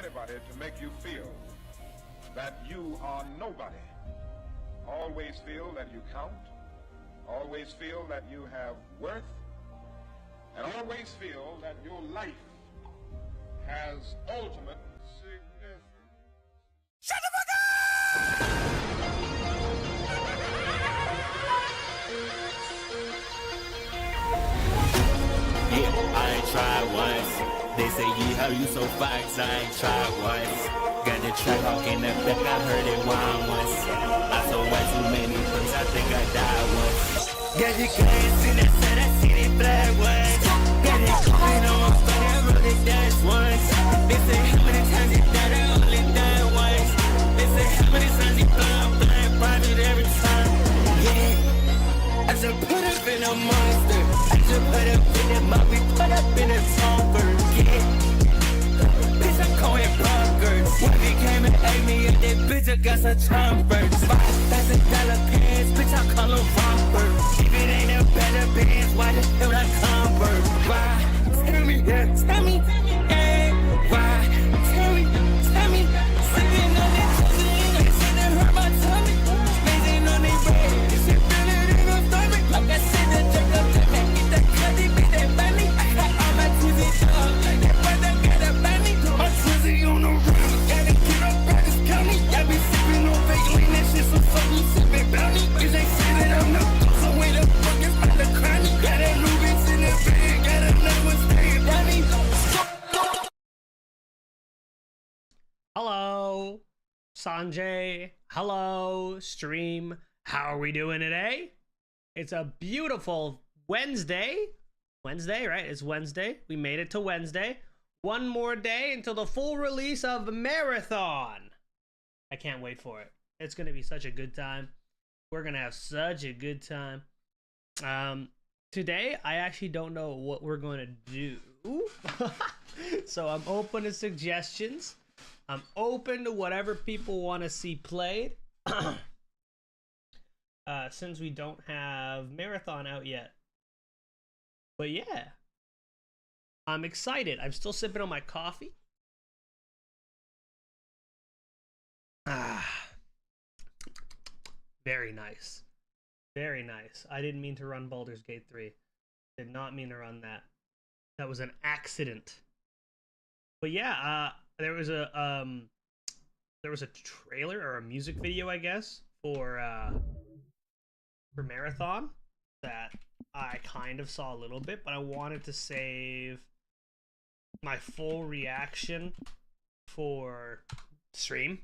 anybody to make you feel that you are nobody. Always feel that you count. Always feel that you have worth. And always feel that your life has ultimate significance. Shut the fuck up! Yeah, I ain't tried once. They say, yeah, how you so fine, 'cause I ain't tried once. Got the track hawk in the back, I heard it whine once. I saw way too many things, I think I died once. Got the glass in the set, I see it fly once. Got it going on, but I wrote it dance once. They say, how many times you died, I only died once. They say, how many times you flying private every time. Yeah, I just put up in a monster. I just put up in a mouth, we put up in a tonker. Yeah, bitch, I'm going bonkers. When he came and ate me up, that bitch, I got some chompers. $5,000 pants, bitch, I call them rompers. If it ain't a better pants, why the hell I convert? Why? Tell me, yeah, tell me, yeah. Why? Tell me, sipping on that pussy, they said it hurt my tummy. Squeezing on that bread, this shit feel it in my stomach. Like I said, the jerk up to me, get that cutty, beat that bunny. I got all my tizzy dog, like that brother got a bunny. My tizzy on the road, gotta get up by this county. I be sipping on fake lean, that shit so fucking sipping bounty. Cause they say that I'm no good, so where the fuck is my the cranny? Got a new bitch in the bed, got another one staying bunny. Hello, Sanjay. Hello, stream. How are we doing today? It's a beautiful Wednesday. Wednesday, right? It's Wednesday. We made it to Wednesday. One more day until the full release of Marathon. I can't wait for it. It's going to be such a good time. We're going to have such a good time. Today, I actually don't know what we're going to do. So I'm open to suggestions. I'm open to whatever people want to see played. Since we don't have Marathon out yet. But yeah, I'm excited. I'm still sipping on my coffee. Very nice. Very nice. I didn't mean to run Baldur's Gate 3. Did not mean to run that. That was an accident. But yeah, there was a trailer or a music video, I guess, for Marathon that I kind of saw a little bit, but I wanted to save my full reaction for stream.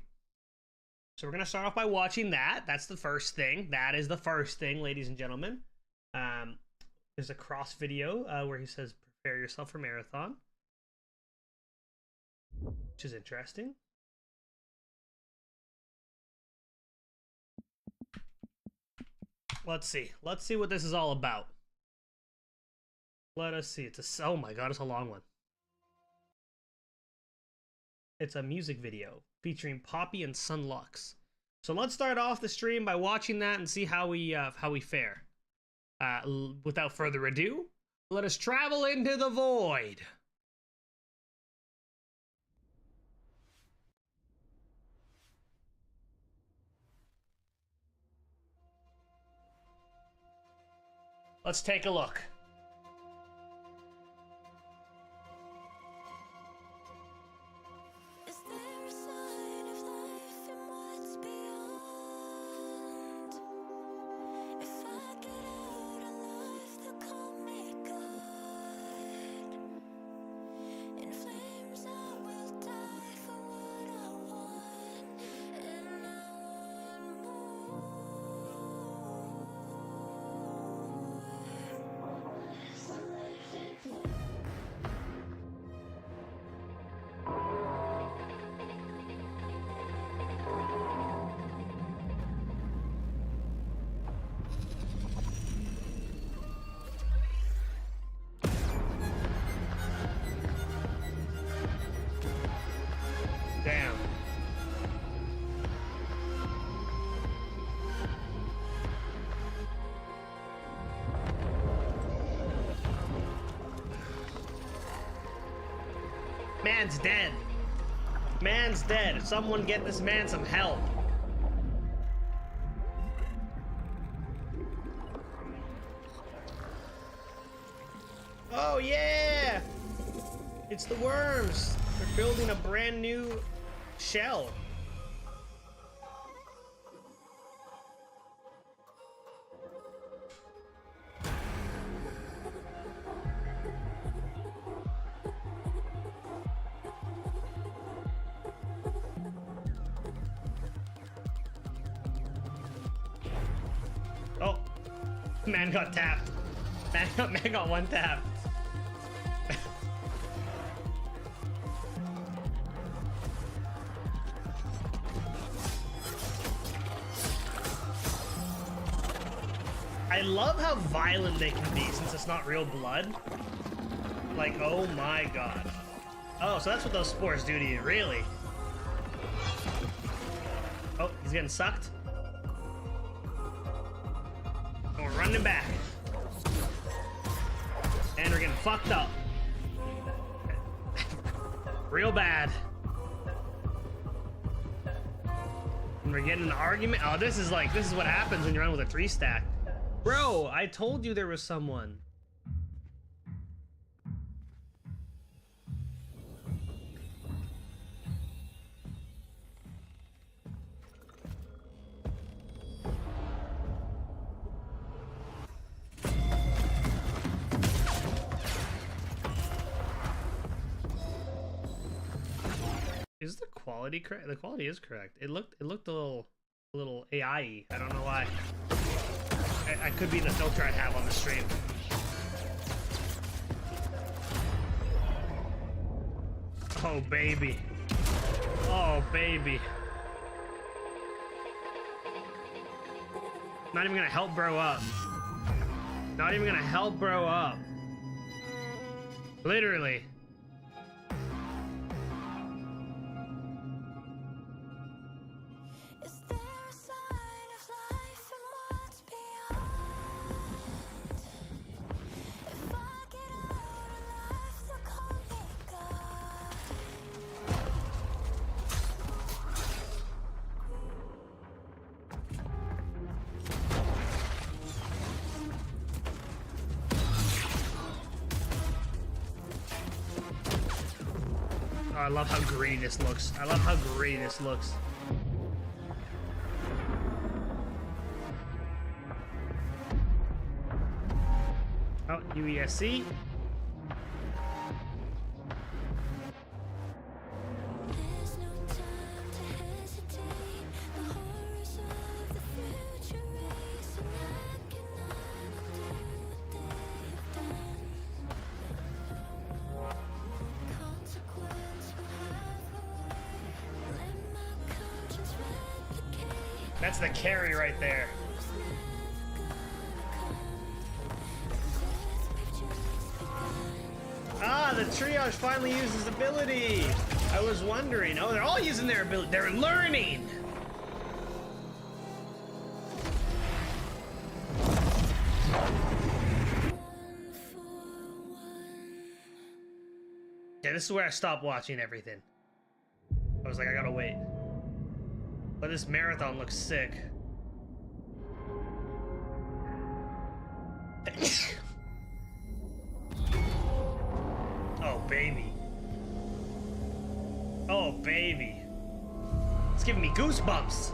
So we're gonna start off by watching that. That's the first thing. That is the first thing, ladies and gentlemen. There's a cross video where he says, "Prepare yourself for Marathon," which is interesting. Let's see what this is all about. Let us see. Oh my god, it's a long one. It's a music video featuring Poppy and Sunlux. So let's start off the stream by watching that and see how we fare. Without further ado, let us travel into the void. Let's take a look. Is there a sign of life in what's beyond? If I get out alive, they'll call me God. In flames, I will die for what I want, and I want more. Damn. Man's dead. Man's dead. Someone get this man some help. Oh yeah! It's the worms. They're building a brand new shell. Oh, man got tapped. Man got one tap. I love how violent they can be since it's not real blood. Like, oh my god. Oh, so that's what those spores do to you, really? Oh, he's getting sucked. And we're running back. And we're getting fucked up. Real bad. And we're getting an argument. Oh, this is what happens when you're running with a 3-stack. Bro, I told you there was someone. Is the quality correct? The quality is correct. It looked a little AI-y. I don't know why. I could be the filter I have on the stream. Oh baby. Oh baby. Not even gonna help bro up. Not even gonna help bro up. Literally. Is there a sign of life and what's beyond? If I get out alive, they'll call me God. Oh, I love how green this looks. I love how green this looks. Oh, UESC. There's no time to hesitate. The horrors of the future race, and I cannot undo what they have done. Consequence will have a way. Let my conscience replicate. That's the carry right there. Who's never gonna come? We've just begun. Ah, the triage finally used his ability. I was wondering. Oh, they're all using their ability. They're learning. Yeah, this is where I stopped watching everything. I was like, I gotta wait. But this marathon looks sick. Oh, baby. Oh, baby. It's giving me goosebumps.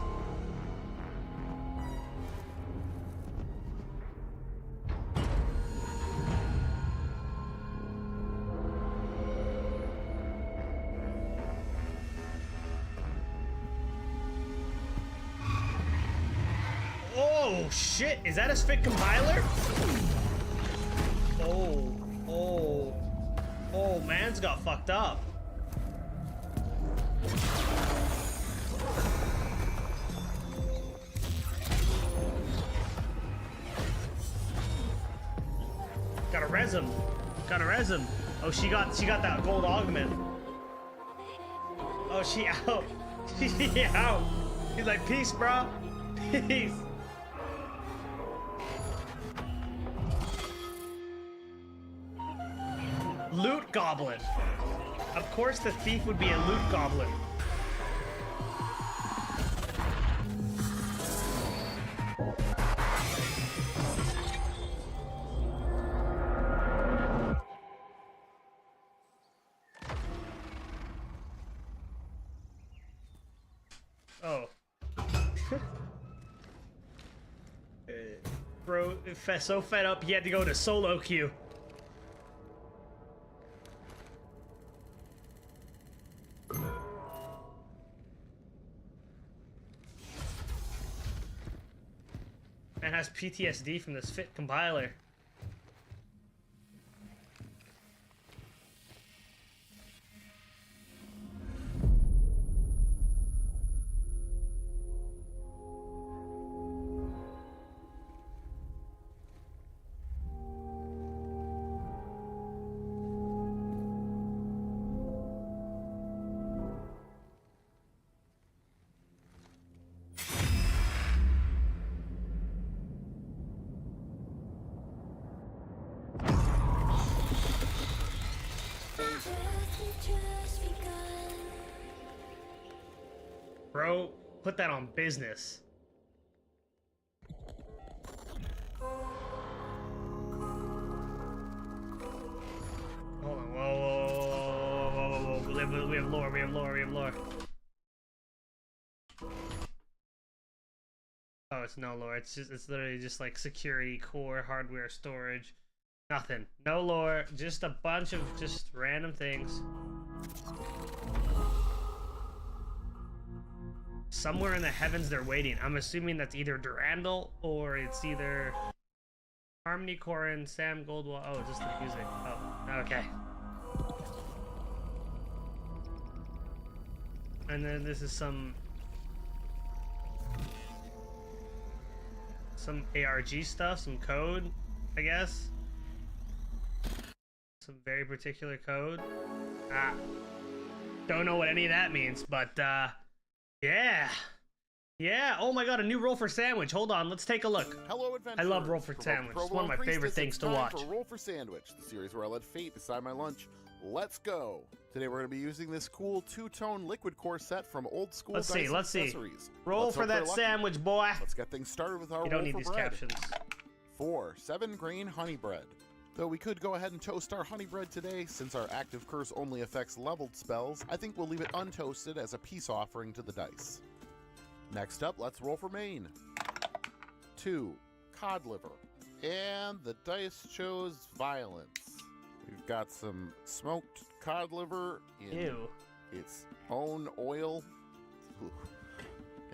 Oh, shit. Is that a Spit compiler? Oh, oh. Oh, man's got fucked up. Gotta res him. Gotta res him. Oh, she got that gold augment. Oh, she out. She out. He's like, peace, bro. Peace. Loot goblin. Of course the thief would be a loot goblin. Oh. Bro, so fed up he had to go to solo queue. Man has PTSD from this fit compiler. Bro, put that on business. Hold on, whoa. We have lore, we have lore. Oh, it's no lore. It's literally just like security, core, hardware, storage. Nothing. No lore. Just a bunch of just random things. Somewhere in the heavens they're waiting. I'm assuming that's either Durandal or it's either Harmony Korrin, Sam Goldwall. Oh, just the music. Oh, okay. And then this is some ARG stuff, some code, I guess. Some very particular code. Don't know what any of that means, but yeah. Oh my god, a new roll for sandwich. Hold on, let's take a look. Hello, adventurers. I love roll for sandwich. It's one of my favorite things to watch. For Roll for Sandwich, the series where I let fate decide my lunch. Let's go. Today we're going to be using this cool two-tone liquid core set from Old School Let's Dice see. Accessories. Roll Let's for hope they're that lucky. sandwich, boy. Let's get things started with our You roll don't need for these bread. captions. 4 7-grain honey bread. Though we could go ahead and toast our honey bread today, since our active curse only affects leveled spells, I think we'll leave it untoasted as a peace offering to the dice. Next up, let's roll for main. 2 cod liver. And the dice chose violence. We've got some smoked cod liver in Ew. its own oil. Ooh.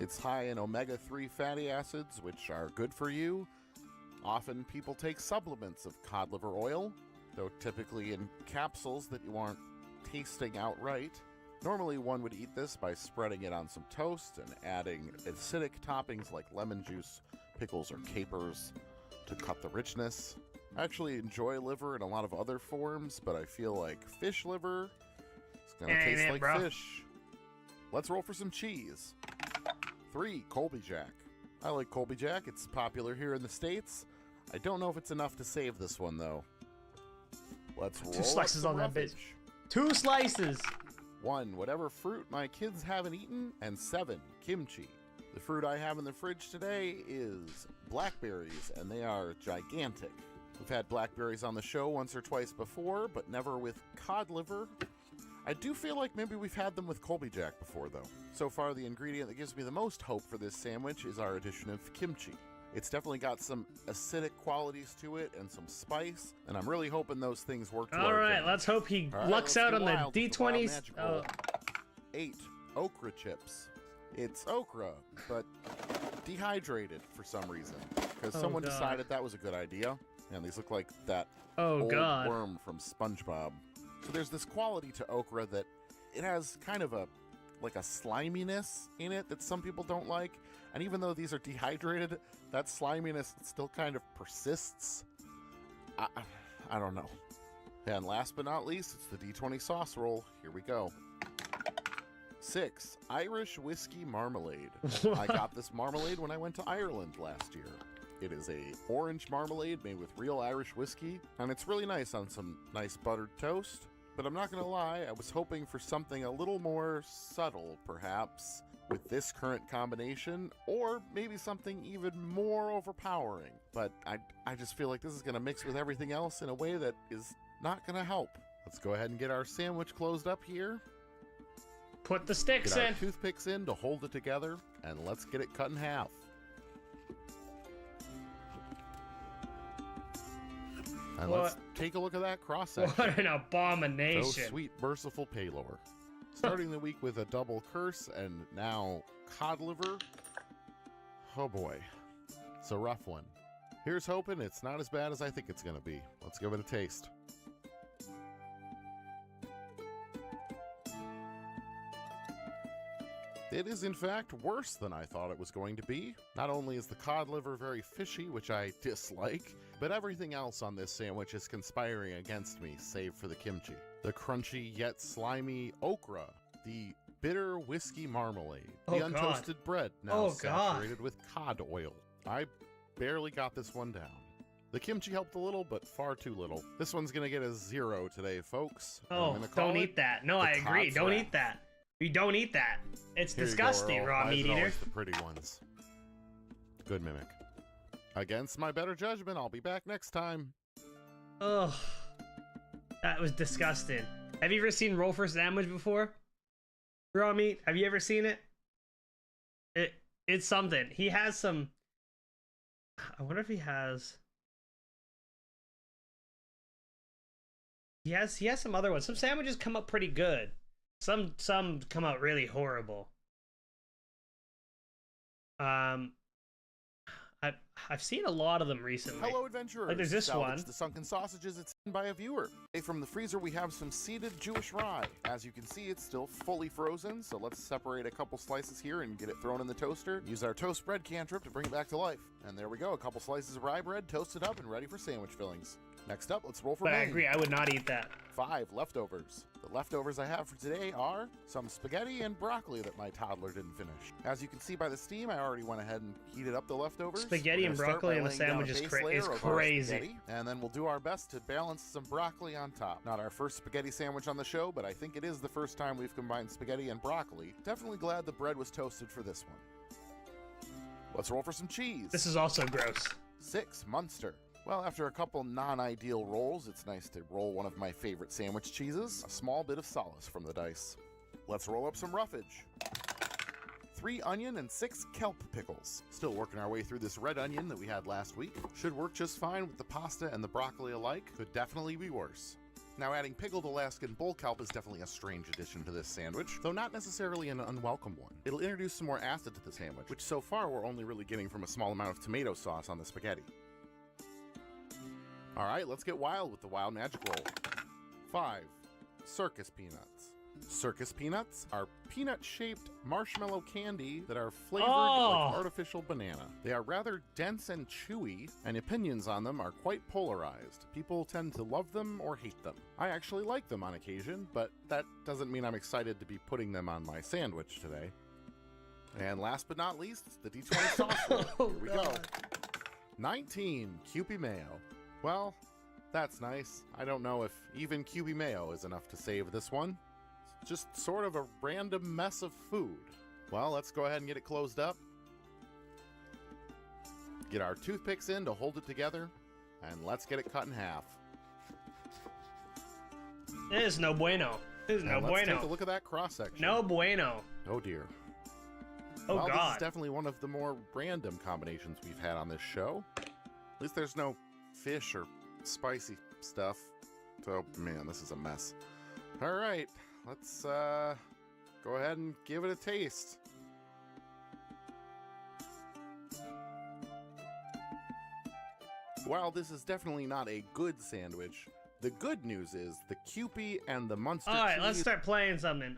It's high in omega-3 fatty acids, which are good for you. Often people take supplements of cod liver oil, though typically in capsules that you aren't tasting outright. Normally one would eat this by spreading it on some toast and adding acidic toppings like lemon juice, pickles, or capers to cut the richness. I actually enjoy liver in a lot of other forms, but I feel like fish liver is gonna Ain't taste it, like bro? fish. Let's roll for some cheese. 3 Colby Jack. I like Colby Jack. It's popular here in the States. I don't know if it's enough to save this one though. Let's roll 2 slices up on some that bitch. roughage. 2 slices. 1 whatever fruit my kids haven't eaten, and 7 kimchi. The fruit I have in the fridge today is blackberries, and they are gigantic. We've had blackberries on the show once or twice before, but never with cod liver. I do feel like maybe we've had them with Colby Jack before, though. So far, the ingredient that gives me the most hope for this sandwich is our addition of kimchi. It's definitely got some acidic qualities to it and some spice, and I'm really hoping those things work to All our right, advantage. let's hope he All right, lucks let's out get on the wild with wild D20s. magic roll. 8 okra chips. It's okra, but dehydrated for some reason, because Oh, someone God. decided that was a good idea. And these look like that Oh old god. worm from SpongeBob. So there's this quality to okra that it has kind of a sliminess in it that some people don't like. And even though these are dehydrated, that sliminess still kind of persists. I don't know. And last but not least, it's the D20 sauce roll. Here we go. 6 Irish whiskey marmalade. I got this marmalade when I went to Ireland last year. It is a orange marmalade made with real Irish whiskey, and it's really nice on some nice buttered toast. But I'm not gonna lie, I was hoping for something a little more subtle, perhaps, with this current combination, or maybe something even more overpowering. But I just feel like this is gonna mix with everything else in a way that is not gonna help. Let's go ahead and get our sandwich closed up here. Put the sticks Get our in. toothpicks in to hold it together, and let's get it cut in half. And let's take a look at that cross section. What an Oh, abomination. sweet, merciful Paylor. Starting the week with a double curse, and now cod liver. Oh boy, it's a rough one. Here's hoping it's not as bad as I think it's going to be. Let's give it a taste. It is, in fact, worse than I thought it was going to be. Not only is the cod liver very fishy, which I dislike, but everything else on this sandwich is conspiring against me, save for the kimchi. The crunchy yet slimy okra, the bitter whiskey marmalade, the untoasted bread now saturated with cod oil. I barely got this one down. The kimchi helped a little, but far too little. This one's gonna get a 0 today, folks. Oh, don't eat that. No, I agree. Don't eat that. You don't eat that. It's disgusting, raw meat eater. The pretty ones. Good mimic. Against my better judgment, I'll be back next time. Ugh. That was disgusting. Have you ever seen roll for sandwich before? Raw meat? Have you ever seen it? It's something. He has some... I wonder if he has... He has some other ones. Some sandwiches come up pretty good. Some come out really horrible. I've seen a lot of them recently. Hello, adventurers. Like there's this Salvage one. The sunken sausages. It's sent by a viewer. Hey, from the freezer, we have some seeded Jewish rye. As you can see, it's still fully frozen. So let's separate a couple slices here and get it thrown in the toaster. Use our toast bread cantrip to bring it back to life. And there we go. A couple slices of rye bread toasted up and ready for sandwich fillings. Next up, let's roll for But I main. agree, I would not eat that. 5 leftovers. The leftovers I have for today are some spaghetti and broccoli that my toddler didn't finish. As you can see by the steam, I already went ahead and heated up the leftovers. Spaghetti We're and gonna start broccoli by in the laying down sandwich a is base cra- layer is of our crazy. spaghetti, and then we'll do our best to balance some broccoli on top. Not our first spaghetti sandwich on the show, but I think it is the first time we've combined spaghetti and broccoli. Definitely glad the bread was toasted for this one. Let's roll for some cheese. This is also gross. 6 Munster. Well, after a couple non-ideal rolls, it's nice to roll one of my favorite sandwich cheeses. A small bit of solace from the dice. Let's roll up some roughage. 3 onion and 6 kelp pickles. Still working our way through this red onion that we had last week. Should work just fine with the pasta and the broccoli alike. Could definitely be worse. Now, adding pickled Alaskan bull kelp is definitely a strange addition to this sandwich, though not necessarily an unwelcome one. It'll introduce some more acid to the sandwich, which so far we're only really getting from a small amount of tomato sauce on the spaghetti. All right, let's get wild with the wild magic roll. 5 circus peanuts. Circus peanuts are peanut-shaped marshmallow candy that are flavored like artificial banana. They are rather dense and chewy, and opinions on them are quite polarized. People tend to love them or hate them. I actually like them on occasion, but that doesn't mean I'm excited to be putting them on my sandwich today. And last but not least, the D20 sauce roll. Here we go. 19 Kewpie mayo. Well, that's nice. I don't know if even Kewpie mayo is enough to save this one. It's just sort of a random mess of food. Well, let's go ahead and get it closed up. Get our toothpicks in to hold it together, and let's get it cut in half. It is no bueno. It is no Let's bueno. take a look at that cross section. No bueno. Oh dear. Oh Well, this god. is definitely one of the more random combinations we've had on this show. At least there's no fish or spicy stuff. So, man, this is a mess. All right, let's go ahead and give it a taste. While this is definitely not a good sandwich, the good news is the Kewpie and the Munster All right, cheese. let's start playing something.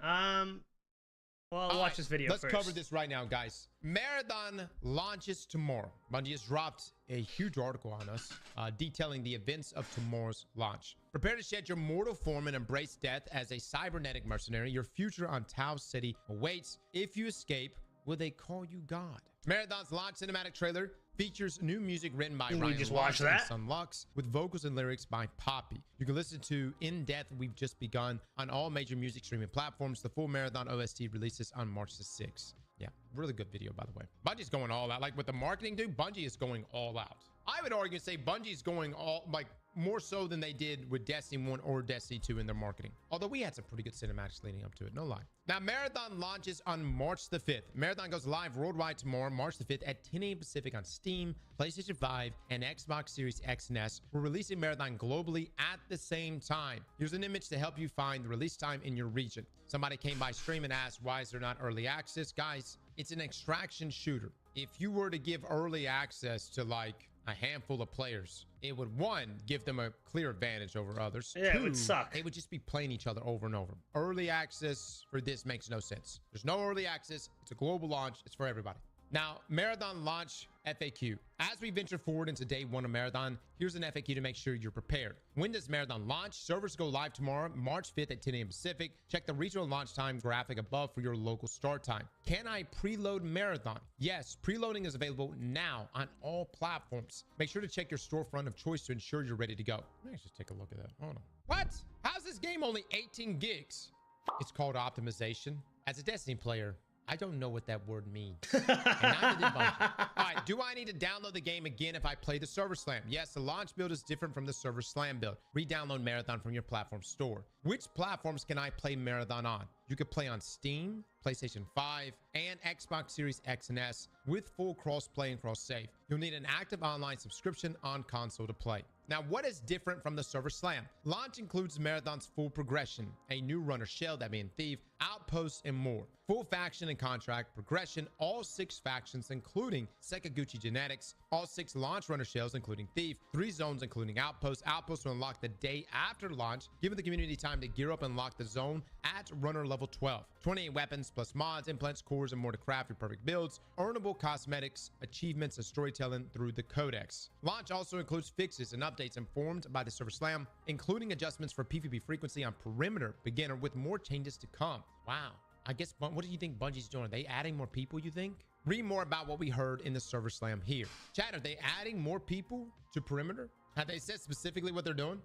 Well, All watch right, this video let's first. cover this right now, guys. Marathon launches tomorrow. Bungie has dropped a huge article on us detailing the events of tomorrow's launch. Prepare to shed your mortal form and embrace death as a cybernetic mercenary. Your future on Tau City awaits. If you escape, will they call you God? Marathon's launch cinematic trailer features new music written by We Ryan just Lux watched and that. Sun Lux with vocals and lyrics by Poppy. You can listen to In Death We've Just Begun on all major music streaming platforms. The full Marathon OST releases on March the 6th. Yeah, really good video, by the way. Bungie's going all out. Like with the marketing, dude, Bungie is going all out. I would argue and say Bungie's going all, like, more so than they did with Destiny 1 or Destiny 2 in their marketing. Although we had some pretty good cinematics leading up to it, no lie. Now, Marathon launches on March the 5th. Marathon goes live worldwide tomorrow, March the 5th at 10 a.m. Pacific on Steam, PlayStation 5, and Xbox Series X and S. We're releasing Marathon globally at the same time. Here's an image to help you find the release time in your region. Somebody came by stream and asked, why is there not early access? Guys, it's an extraction shooter. If you were to give early access to like a handful of players, it would, one, give them a clear advantage over others. Yeah, Two, it would suck. They would just be playing each other over and over. Early access for this makes no sense. There's no early access. It's a global launch. It's for everybody. Now, Marathon launch FAQ. As we venture forward into day one of Marathon, here's an FAQ to make sure you're prepared. When does Marathon launch? Servers go live tomorrow, March 5th at 10 a.m. Pacific. Check the regional launch time graphic above for your local start time. Can I preload Marathon? Yes, preloading is available now on all platforms. Make sure to check your storefront of choice to ensure you're ready to go. Let's just take a look at that. Hold on. What? How's this game only 18 gigs? It's called optimization. As a Destiny player, I don't know what that word means. And neither did Bungie. All right, do I need to download the game again if I play the Server Slam? Yes, the launch build is different from the Server Slam build. Re-download Marathon from your platform store. Which platforms can I play Marathon on? You could play on Steam, PlayStation 5, and Xbox Series X and S with full cross-play and cross-save. You'll need an active online subscription on console to play. Now, what is different from the Server Slam? Launch includes Marathon's full progression, a new runner shell, that being Thief, outposts, and more. Full faction and contract progression, all 6 factions, including Sakaguchi Genetics, all 6 launch runner shells, including Thief, 3 zones, including outposts. Outposts will unlock the day after launch, giving the community time to gear up and lock the zone at runner level 12. 28 weapons plus mods, implants, cores, and more to craft your perfect builds. Earnable cosmetics, achievements, and storytelling through the Codex. Launch also includes fixes and updates informed by the Server Slam, including adjustments for PvP frequency on Perimeter Beginner with more changes to come. Wow. I guess, what do you think Bungie's doing? Are they adding more people, you think? Read more about what we heard in the Server Slam here. Chat, are they adding more people to Perimeter? Have they said specifically what they're doing?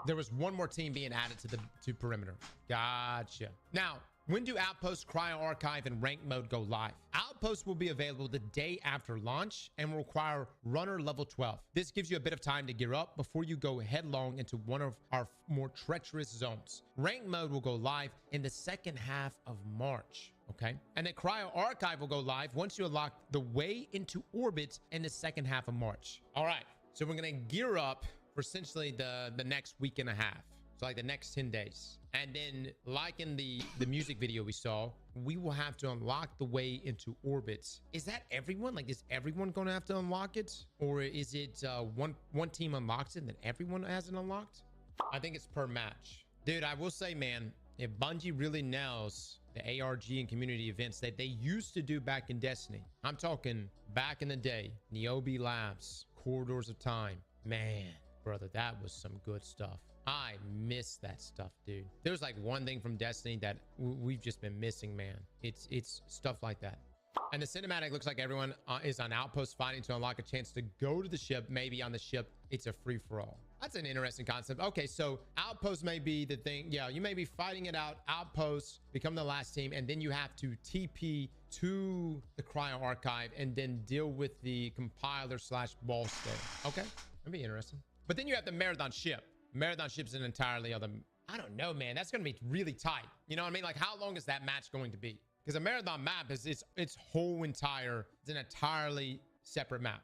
There was one more team being added to Perimeter. Gotcha. Now, when do Outpost, Cryo Archive, and Rank Mode go live? Outpost will be available the day after launch and will require runner level 12. This gives you a bit of time to gear up before you go headlong into one of our more treacherous zones. Rank Mode will go live in the second half of March. Okay. And then Cryo Archive will go live once you unlock the way into orbit in the second half of March. All right. So we're going to gear up for essentially the next week and a half. So like the next 10 days. And then like in the music video we saw, we will have to unlock the way into orbit. Is that everyone? Like, is everyone going to have to unlock it? Or is it one team unlocks it and then everyone hasn't unlocked? I think it's per match. Dude, I will say, man, if Bungie really nails the ARG and community events that they used to do back in Destiny, I'm talking back in the day, Niobe Labs, Corridors of Time, man, brother, that was some good stuff. I miss that stuff, dude. There's like one thing from Destiny that we've just been missing, man. It's stuff like that. And the cinematic looks like everyone is on Outpost fighting to unlock a chance to go to the ship. Maybe on the ship, it's a free-for-all. That's an interesting concept. Okay, so Outpost may be the thing. Yeah, you may be fighting it out. Outpost, become the last team, and then you have to TP to the Cryo Archive and then deal with the compiler / boss there. Okay, that'd be interesting. But then you have the Marathon ship. Marathon ship's an entirely other, I don't know, man. That's going to be really tight. You know what I mean? Like, how long is that match going to be? Because a Marathon map is it's whole entire, it's an entirely separate map.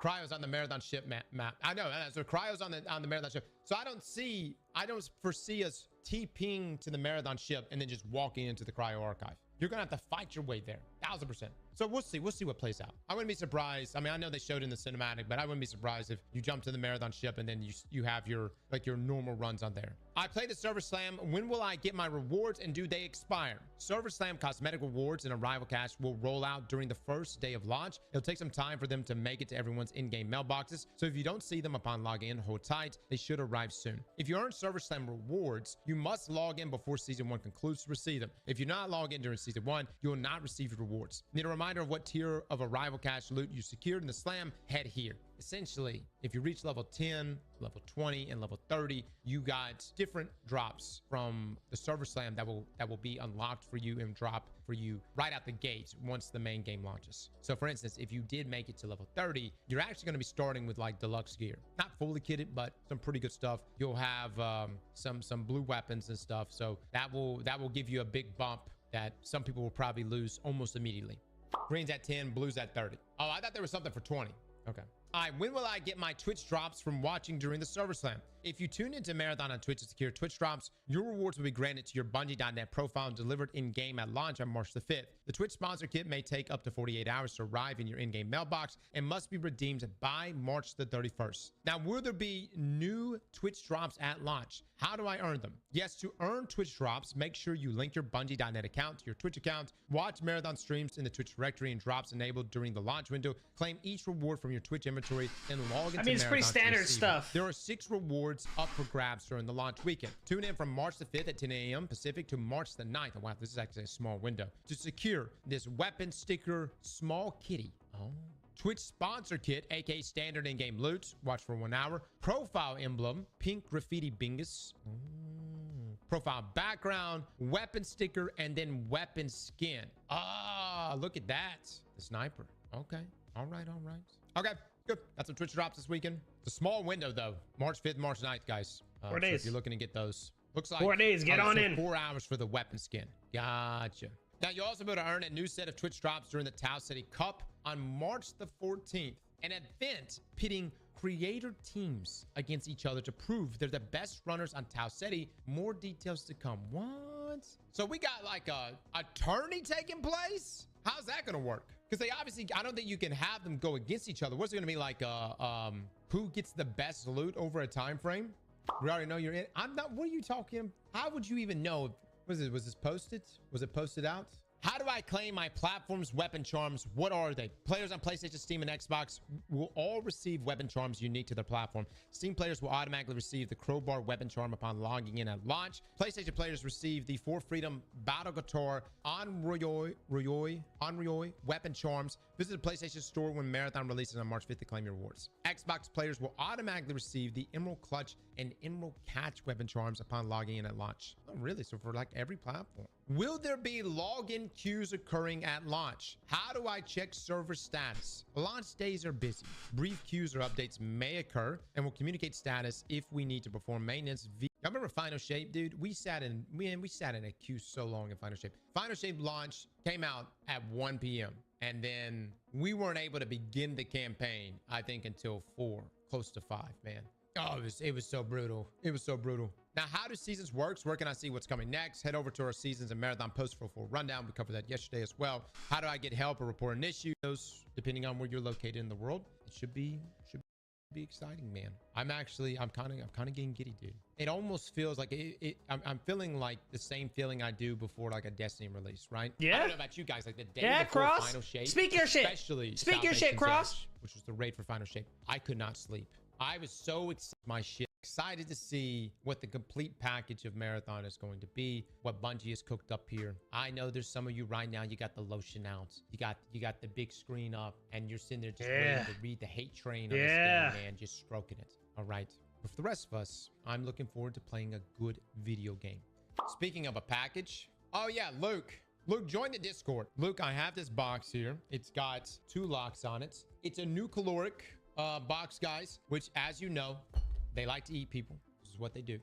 Cryo's on the Marathon ship map. I know. So Cryo's on the Marathon ship. So I don't foresee us TPing to the Marathon ship and then just walking into the Cryo Archive. You're going to have to fight your way there. 1000%. So we'll see what plays out. I wouldn't be surprised. I mean, I know they showed in the cinematic, but I wouldn't be surprised if you jump to the Marathon ship and then you have your normal runs on there. I play the Server Slam. When will I get my rewards and do they expire? Server Slam cosmetic rewards and arrival cash will roll out during the first day of launch. It'll take some time for them to make it to everyone's in-game mailboxes. So if you don't see them upon login, hold tight. They should arrive soon. If you earn Server Slam rewards, you must log in before Season 1 concludes to receive them. If you're not logged in during Season 1, you will not receive your rewards. Need to remind reminder of what tier of arrival cache loot you secured in the slam, head here. Essentially, if you reach level 10, level 20, and level 30, you got different drops from the server slam that will be unlocked for you and drop for you right out the gate once the main game launches. So for instance, if you did make it to level 30, you're actually going to be starting with like deluxe gear. Not fully kitted, but some pretty good stuff. You'll have some blue weapons and stuff. So that will give you a big bump that some people will probably lose almost immediately. Green's at 10, blue's at 30. Oh, I thought there was something for 20. Okay. All right, when will I get my Twitch drops from watching during the server slam? If you tune into Marathon on Twitch to secure Twitch drops, your rewards will be granted to your Bungie.net profile and delivered in-game at launch on March the 5th. The Twitch sponsor kit may take up to 48 hours to arrive in your in-game mailbox and must be redeemed by March the 31st. Now, will there be new Twitch drops at launch? How do I earn them? Yes, to earn Twitch drops, make sure you link your Bungie.net account to your Twitch account, watch Marathon streams in the Twitch directory and drops enabled during the launch window, claim each reward from your Twitch inventory, and log into I mean, it's pretty Marathon to standard receive stuff. them. There are 6 rewards up for grabs during the launch weekend. Tune in from March the 5th at 10 a.m. Pacific to March the 9th. Oh, wow, this is actually a small window to secure this weapon sticker small kitty. Oh. Twitch sponsor kit, aka standard in-game loot. Watch for 1 hour. Profile emblem, pink graffiti bingus. Profile background, weapon sticker, and then weapon skin. Ah, look at that. The sniper. Okay. All right. Okay. Good. That's some Twitch drops this weekend. It's a small window though. March 5th, March 9th, guys. 4 days. So if you're looking to get those, looks like 4 days. Get on in. 4 hours for the weapon skin. Gotcha. Now you'll also be able to earn a new set of Twitch drops during the Tau City Cup on March the 14th. An event pitting creator teams against each other to prove they're the best runners on Tau City. More details to come. What? So we got like a tourney taking place? How's that gonna work? Because they obviously, I don't think you can have them go against each other. What's it gonna be like? Who gets the best loot over a time frame? We already know you're in. I'm not. What are you talking? How would you even know? Was this posted? Was it posted out? How do I claim my platform's weapon charms? What are they? Players on PlayStation, Steam, and Xbox will all receive weapon charms unique to their platform. Steam players will automatically receive the crowbar weapon charm upon logging in at launch. PlayStation players receive the For Freedom Battle Guitar Onryoy weapon charms. Visit the PlayStation store when Marathon releases on March 5th to claim your rewards. Xbox players will automatically receive the Emerald Clutch and Emerald Catch weapon charms upon logging in at launch. Oh, really? So for like every platform. Will there be login queues occurring at launch? How do I check server status? Launch days are busy. Brief queues or updates may occur and will communicate status if we need to perform maintenance. Y'all remember Final Shape, dude? We sat in a queue so long in Final Shape. Final Shape launch came out at 1 p.m. and then we weren't able to begin the campaign, I think, until 4, close to 5, man. Oh, it was so brutal. It was so brutal. Now, how do seasons works? Where can I see what's coming next? Head over to our seasons and marathon post for a full rundown. We covered that yesterday as well. How do I get help or report an issue? Those, depending on where you're located in the world, it should be exciting, man. I'm kind of getting giddy, dude. It almost feels like I'm feeling like the same feeling I do before like a Destiny release, right? Yeah. I don't know about you guys, like the day before Cross. Final Shape. Speak your shit. Especially Speak your shit, Salvation's Cross. Edge, which was the raid for Final Shape. I could not sleep. I was so excited to see what the complete package of Marathon is going to be, what Bungie has cooked up here. I know there's some of you right now, you got the lotion out, you got the big screen up, and you're sitting there just waiting to read the hate train on this game, man, just stroking it. All right. But for the rest of us, I'm looking forward to playing a good video game. Speaking of a package, oh yeah, Luke, join the Discord. Luke, I have this box here. It's got 2 locks on it. It's a new caloric box, guys, which, as you know, they like to eat people. This is what they do.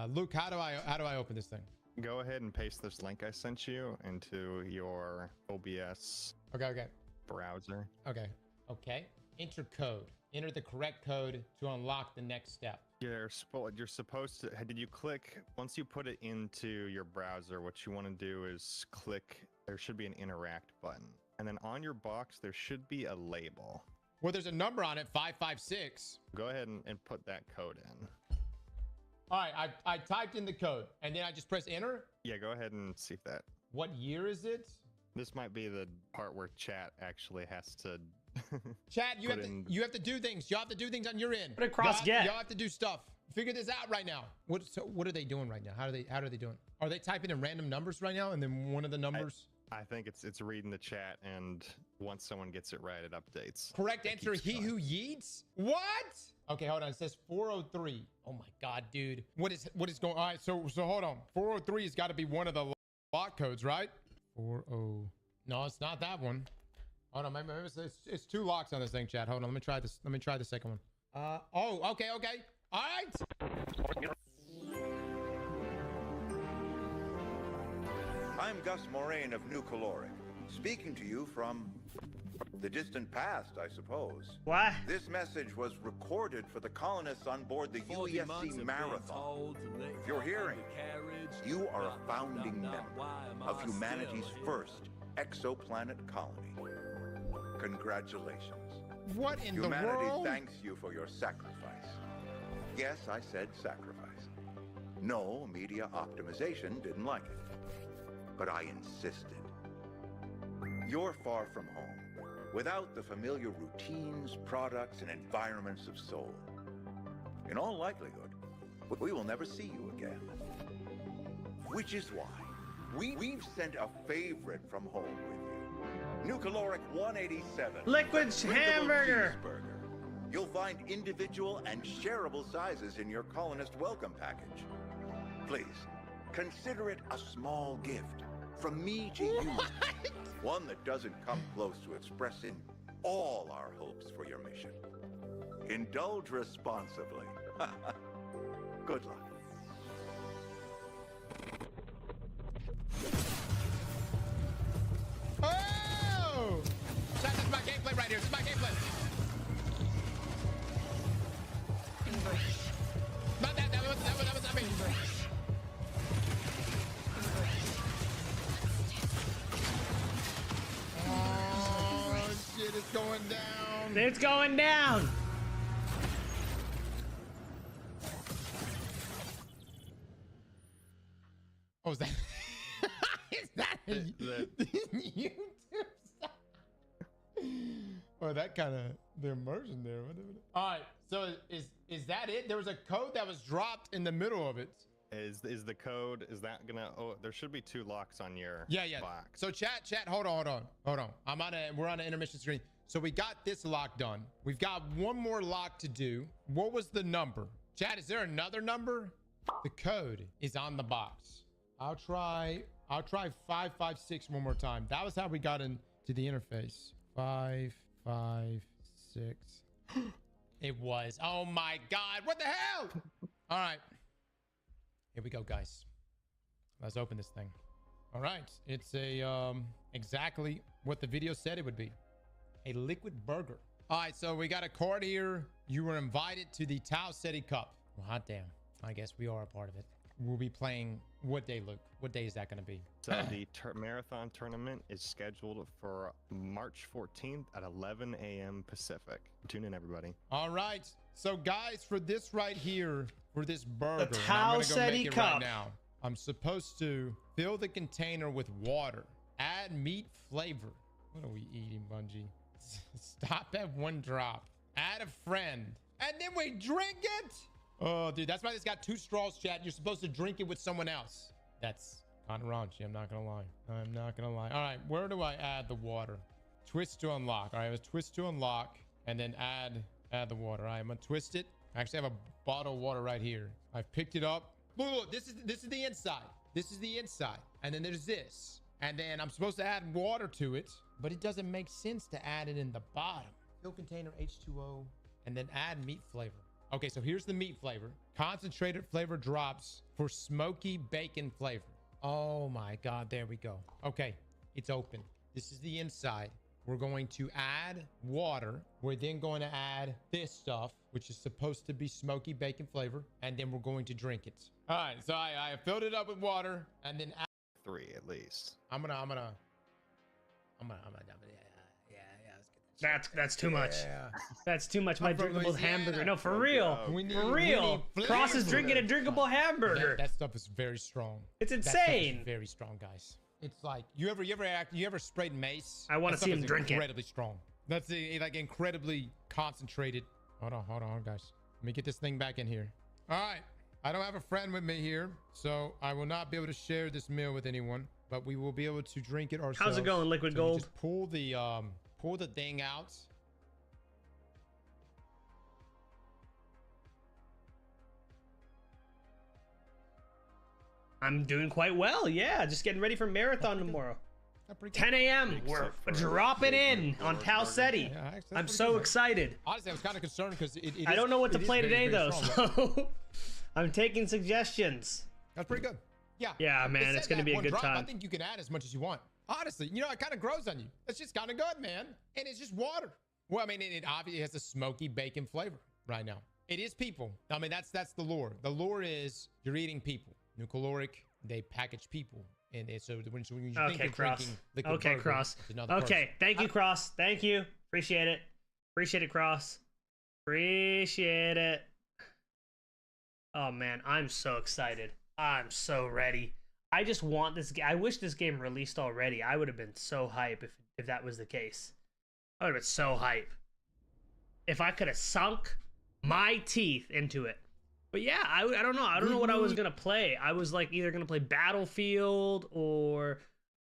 Luke, how do I open this thing? Go ahead and paste this link I sent you into your OBS Okay. browser. Okay. Enter code. Enter the correct code to unlock the next step. You're supposed to. Did you click once you put it into your browser? What you want to do is click. There should be an interact button, and then on your box there should be a label. Well, there's a number on it, 556. Go ahead and put that code in. All right, I typed in the code, and then I just press enter. Yeah, go ahead and see if that. What year is it? This might be the part where chat actually has to. Chat, you have to do things. You have to do things on your end. What did Cross get? Y'all have to do stuff. Figure this out right now. What are they doing right now? How are they doing? Are they typing in random numbers right now, and then one of the numbers? I think it's reading the chat, and once someone gets it right, it updates. Correct It answer, keeps he going. who yeets. What? Okay, hold on. It says 403. Oh my God, dude. What is going? All right, so hold on. 403 has got to be one of the lock codes, right? 40. No, it's not that one. Hold on, maybe it's 2 locks on this thing, chat. Hold on, let me try this. Let me try the second one. Oh, okay. All right. I'm Gus Moraine of New Caloric, speaking to you from the distant past, I suppose. What? This message was recorded for the colonists on board the UESC Marathon. If you're hearing, you are a founding member of humanity's first exoplanet colony. Congratulations. What in the Humanity world? thanks you for your sacrifice. Yes, I said sacrifice. No, media optimization didn't like it. But I insisted. You're far from home, without the familiar routines, products, and environments of Seoul. In all likelihood, we will never see you again. Which is why we've sent a favorite from home with you. New Caloric 187. Liquid the drinkable hamburger. cheeseburger. You'll find individual and shareable sizes in your colonist welcome package. Please, consider it a small gift from me to you. One that doesn't come close to expressing all our hopes for your mission. Indulge responsibly. Good luck. Oh! Chat, this is my gameplay right here. This is my gameplay. Not that. That was not me. Oh, shit is going down. It's going down. Oh, is that? Is that a YouTube site? Oh, that kind of the immersion there. All right, so is that it? There was a code that was dropped in the middle of it. Is the code? Is that gonna? Oh, there should be 2 locks on your Yeah. box. So chat. Hold on. We're on an intermission screen. So we got this lock done. We've got one more lock to do. What was the number? Chat, is there another number? The code is on the box. I'll try 556 one more time. That was how we got into the interface. 556. It was. Oh my God. What the hell? All right. Here we go, guys. Let's open this thing. All right. It's a exactly what the video said it would be. A liquid burger. All right, so we got a card here. You were invited to the Tau City Cup. Well, hot damn. I guess we are a part of it. We'll be playing what day, Luke? What day is that going to be? So the marathon tournament is scheduled for March 14th at 11 a.m. Pacific. Tune in, everybody. All right. So, guys, for this right here, for this burger, and Tau I'm gonna go City make it Cup. right now. I'm supposed to fill the container with water, add meat flavor. What are we eating, Bungie? Stop at 1 drop. Add a friend, and then we drink it. Oh, dude, that's why this got 2 straws, chat. You're supposed to drink it with someone else. That's kind of raunchy. I'm not gonna lie. All right, where do I add the water? Twist to unlock. All right, let's twist to unlock, and then add the water. All right, I'm gonna twist it. I actually have a bottle of water right here. I've picked it up. Look, this is the inside. This is the inside, and then there's this, and then I'm supposed to add water to it, but it doesn't make sense to add it in the bottom. Fill container H2O, and then add meat flavor. Okay, so here's the meat flavor. Concentrated flavor drops for smoky bacon flavor. Oh my God, there we go. Okay, it's open. This is the inside. We're going to add water. We're then going to add this stuff, which is supposed to be smoky bacon flavor, and then we're going to drink it. All right, so I filled it up with water, and then 3 at least. I'm gonna. That's too much. Yeah. That's too much. My I'm from drinkable Louisiana. hamburger. No, for Oh, real. God. We need- For we real. need Cross is flavor. drinking a drinkable hamburger. That stuff is very strong. It's That stuff is insane. very strong, guys. It's like you ever sprayed mace? I wanna That see stuff him is drink it. incredibly strong. That's like incredibly concentrated. Hold on, guys. Let me get this thing back in here. All right. I don't have a friend with me here, so I will not be able to share this meal with anyone. but we will be able to drink it ourselves. How's it going, Liquid So you Gold? just pull the thing out. I'm doing quite well. Yeah, just getting ready for marathon tomorrow. Pretty good. 10 a.m. We're dropping in on Tau Ceti. Yeah, actually, that's I'm pretty so good, man. excited. Honestly, I was kind of concerned because I don't know what to play today though, strong. so I'm taking suggestions. That's pretty good. Yeah. Yeah, man, It it's said gonna that be a one good drop. I time. think you can add as much as you want. Honestly, you know, it kind of grows on you. It's just kind of good, man. And it's just water. Well, I mean, it obviously has a smoky bacon flavor right now. It is people. I mean, that's the lure. The lure is you're eating people. New caloric, they package people. And so when you think Okay, you're Cross. drinking liquid Okay, bourbon, Cross. it's another Okay, person. thank you, Cross. Thank you. Appreciate it. Appreciate it, Cross. Appreciate it. Oh man, I'm so excited. I'm so ready. I just want this game. I wish this game released already. I would have been so hype if that was the case. I would have been so hype. If I could have sunk my teeth into it. But yeah, I don't know. I don't know what I was going to play. I was like either going to play Battlefield or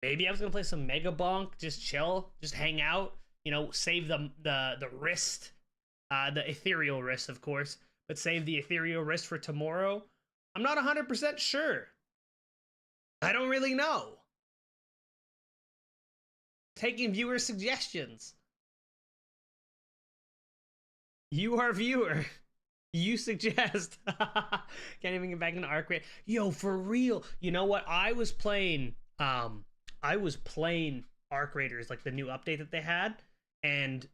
maybe I was going to play some Mega Bonk, just chill, just hang out, you know, save the wrist, the ethereal wrist, of course, but save the ethereal wrist for tomorrow. I'm not 100% sure. I don't really know. Taking viewer suggestions. You are viewer. You suggest. Can't even get back into Arc Raid. Yo, for real. You know what? I was playing Arc Raiders, like the new update that they had, and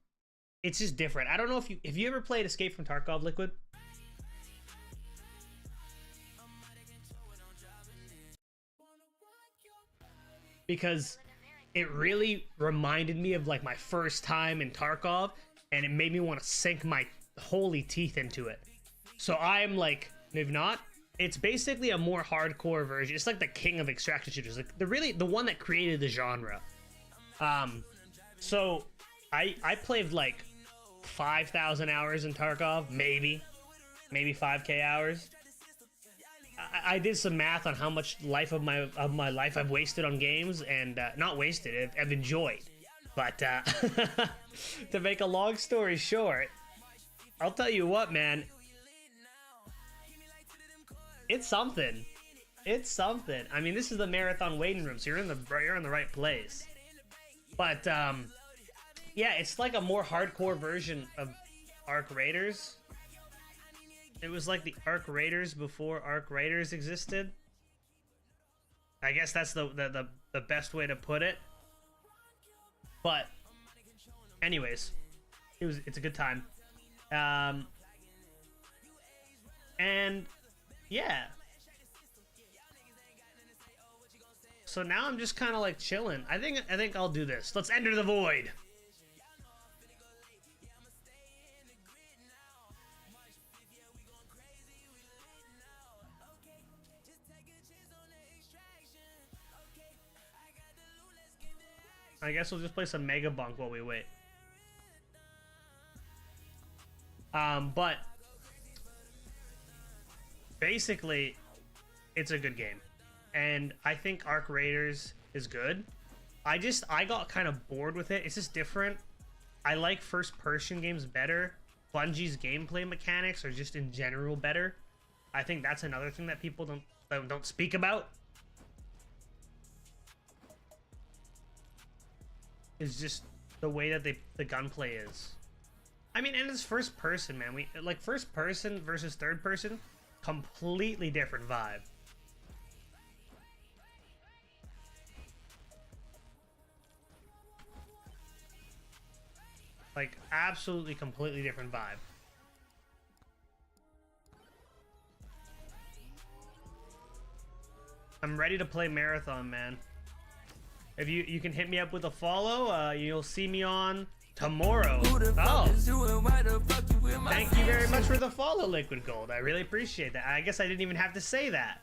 it's just different. I don't know if you ever played Escape from Tarkov, Liquid? Because it really reminded me of like my first time in Tarkov, and it made me want to sink my holy teeth into it. So I'm like, maybe not. It's basically a more hardcore version. It's like the king of extraction shooters, like the one that created the genre. So I played like 5,000 hours in Tarkov, maybe 5K hours. I did some math on how much of my life I've wasted on games, and not wasted, I've enjoyed. But to make a long story short, I'll tell you what, man. It's something. It's something. I mean, this is the marathon waiting room, so you're in the right place. But yeah, it's like a more hardcore version of Arc Raiders. It was like the Arc Raiders before Arc Raiders existed. I guess that's the best way to put it. But anyways, it's a good time. And yeah. So now I'm just kind of like chilling. I think I'll do this. Let's enter the void. I guess we'll just play some Mega Bunk while we wait. But basically, it's a good game, and I think Arc Raiders is good. I got kind of bored with it. It's just different. I like first-person games better. Bungie's gameplay mechanics are just in general better. I think that's another thing that people don't speak about. Is just the way that the gunplay is. I mean, and it's first person, man. We like first person versus third person, completely different vibe. Like absolutely completely different vibe. I'm ready to play Marathon, man. If you can hit me up with a follow, you'll see me on tomorrow. Oh, thank you very much for the follow, Liquid Gold. I really appreciate that. I guess I didn't even have to say that.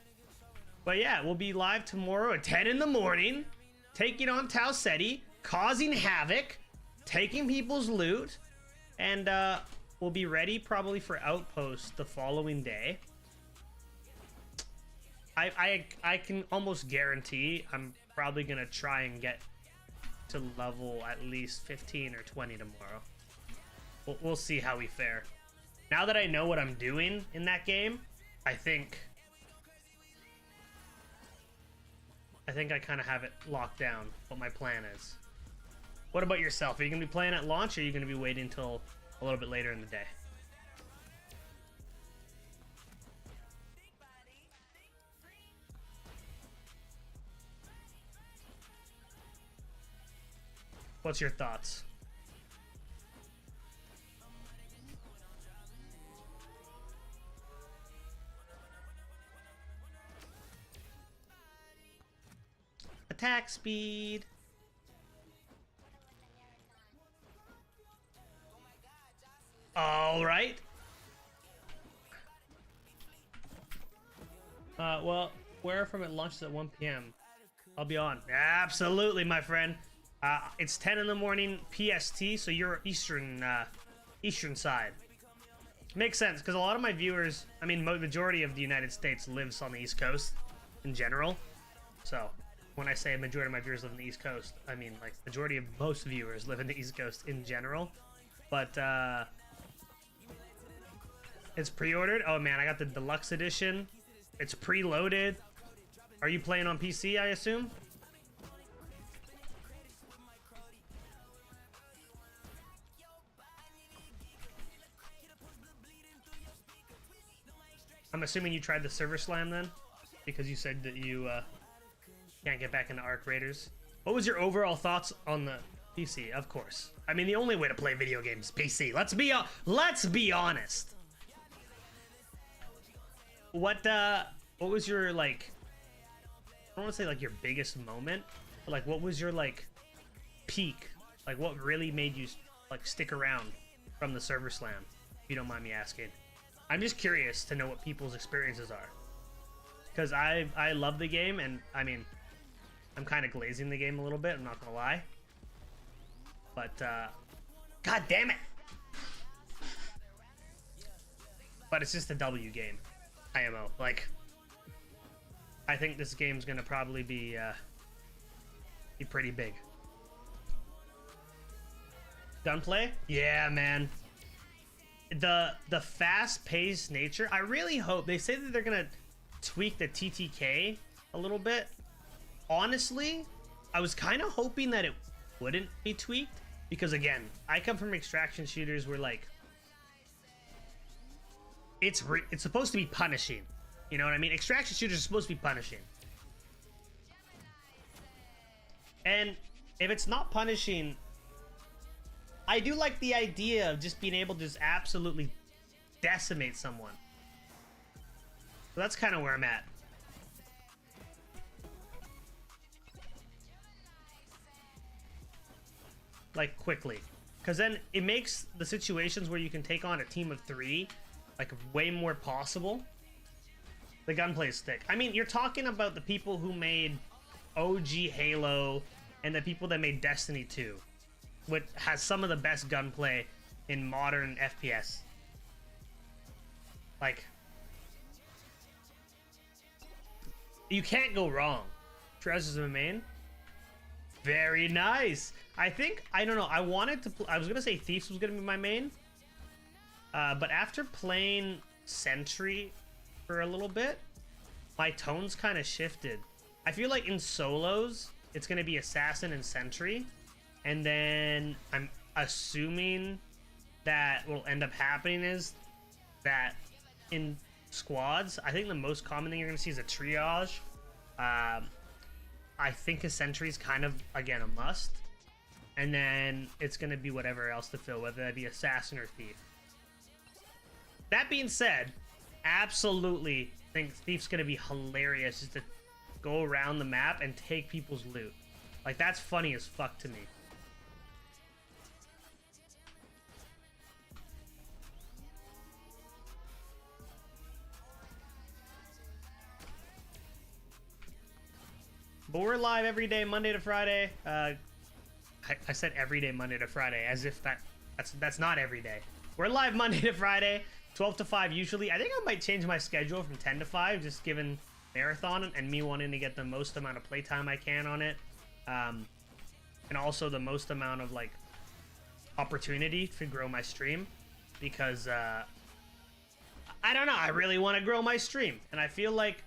But yeah, we'll be live tomorrow at 10 in the morning, taking on Tau Ceti, causing havoc, taking people's loot, and we'll be ready probably for Outpost the following day. I can almost guarantee probably gonna try and get to level at least 15 or 20 tomorrow. We'll see how we fare. Now that I know what I'm doing in that game, I think I kind of have it locked down, what my plan is. What about yourself? Are you going to be playing at launch, or are you going to be waiting until a little bit later in the day? What's your thoughts? Attack speed. All right. Well, where from it launches at 1 p.m. I'll be on. Absolutely, my friend. It's 10 in the morning PST, so you're Eastern side. Makes sense, because a lot of my viewers, I mean, majority of the United States lives on the East Coast in general. So when I say a majority of my viewers live in the East Coast, I mean, like, majority of most viewers live in the East Coast in general. But it's pre-ordered. Oh man, I got the deluxe edition. It's preloaded. Are you playing on PC, I assume? I'm assuming you tried the server slam then, because you said that you can't get back into Arc Raiders. What was your overall thoughts on the PC? Of course. I mean, the only way to play video games is PC. Let's be honest. What was your, like, I don't want to say like your biggest moment, but like what was your like peak? Like what really made you like stick around from the server slam, if you don't mind me asking? I'm just curious to know what people's experiences are, because I love the game, and I mean, I'm kind of glazing the game a little bit, I'm not gonna lie, but god damn it, but it's just a W game, IMO. Like, I think this game's gonna probably be pretty big. Gunplay? Yeah, man. The fast-paced nature. I really hope, they say that they're gonna tweak the TTK a little bit. Honestly, I was kind of hoping that it wouldn't be tweaked, because again, I come from extraction shooters where like it's supposed to be punishing. You know what I mean? Extraction shooters are supposed to be punishing. And if it's not punishing, I do like the idea of just being able to just absolutely decimate someone. So that's kind of where I'm at. Like, quickly. Because then it makes the situations where you can take on a team of 3 like way more possible. The gunplay is thick. I mean, you're talking about the people who made OG Halo and the people that made Destiny 2, which has some of the best gunplay in modern FPS. Like, you can't go wrong. Treasures of Maine. Very nice. I don't know. I wanted to. I was gonna say Thieves was gonna be my main, but after playing Sentry for a little bit, my tone's kind of shifted. I feel like in solos, it's gonna be Assassin and Sentry, and then I'm assuming that what will end up happening is that in squads, I think the most common thing you're gonna see is a triage. I think a Sentry is kind of, again, a must. And then it's going to be whatever else to fill, whether that be Assassin or Thief. That being said, absolutely think Thief's going to be hilarious just to go around the map and take people's loot. Like, that's funny as fuck to me. But we're live every day, Monday to Friday. I said every day, Monday to Friday, as if that's not every day. We're live Monday to Friday, 12 to 5 usually. I think I might change my schedule from 10 to 5, just given marathon and me wanting to get the most amount of playtime I can on it, and also the most amount of like opportunity to grow my stream, because I don't know, I really want to grow my stream, and I feel like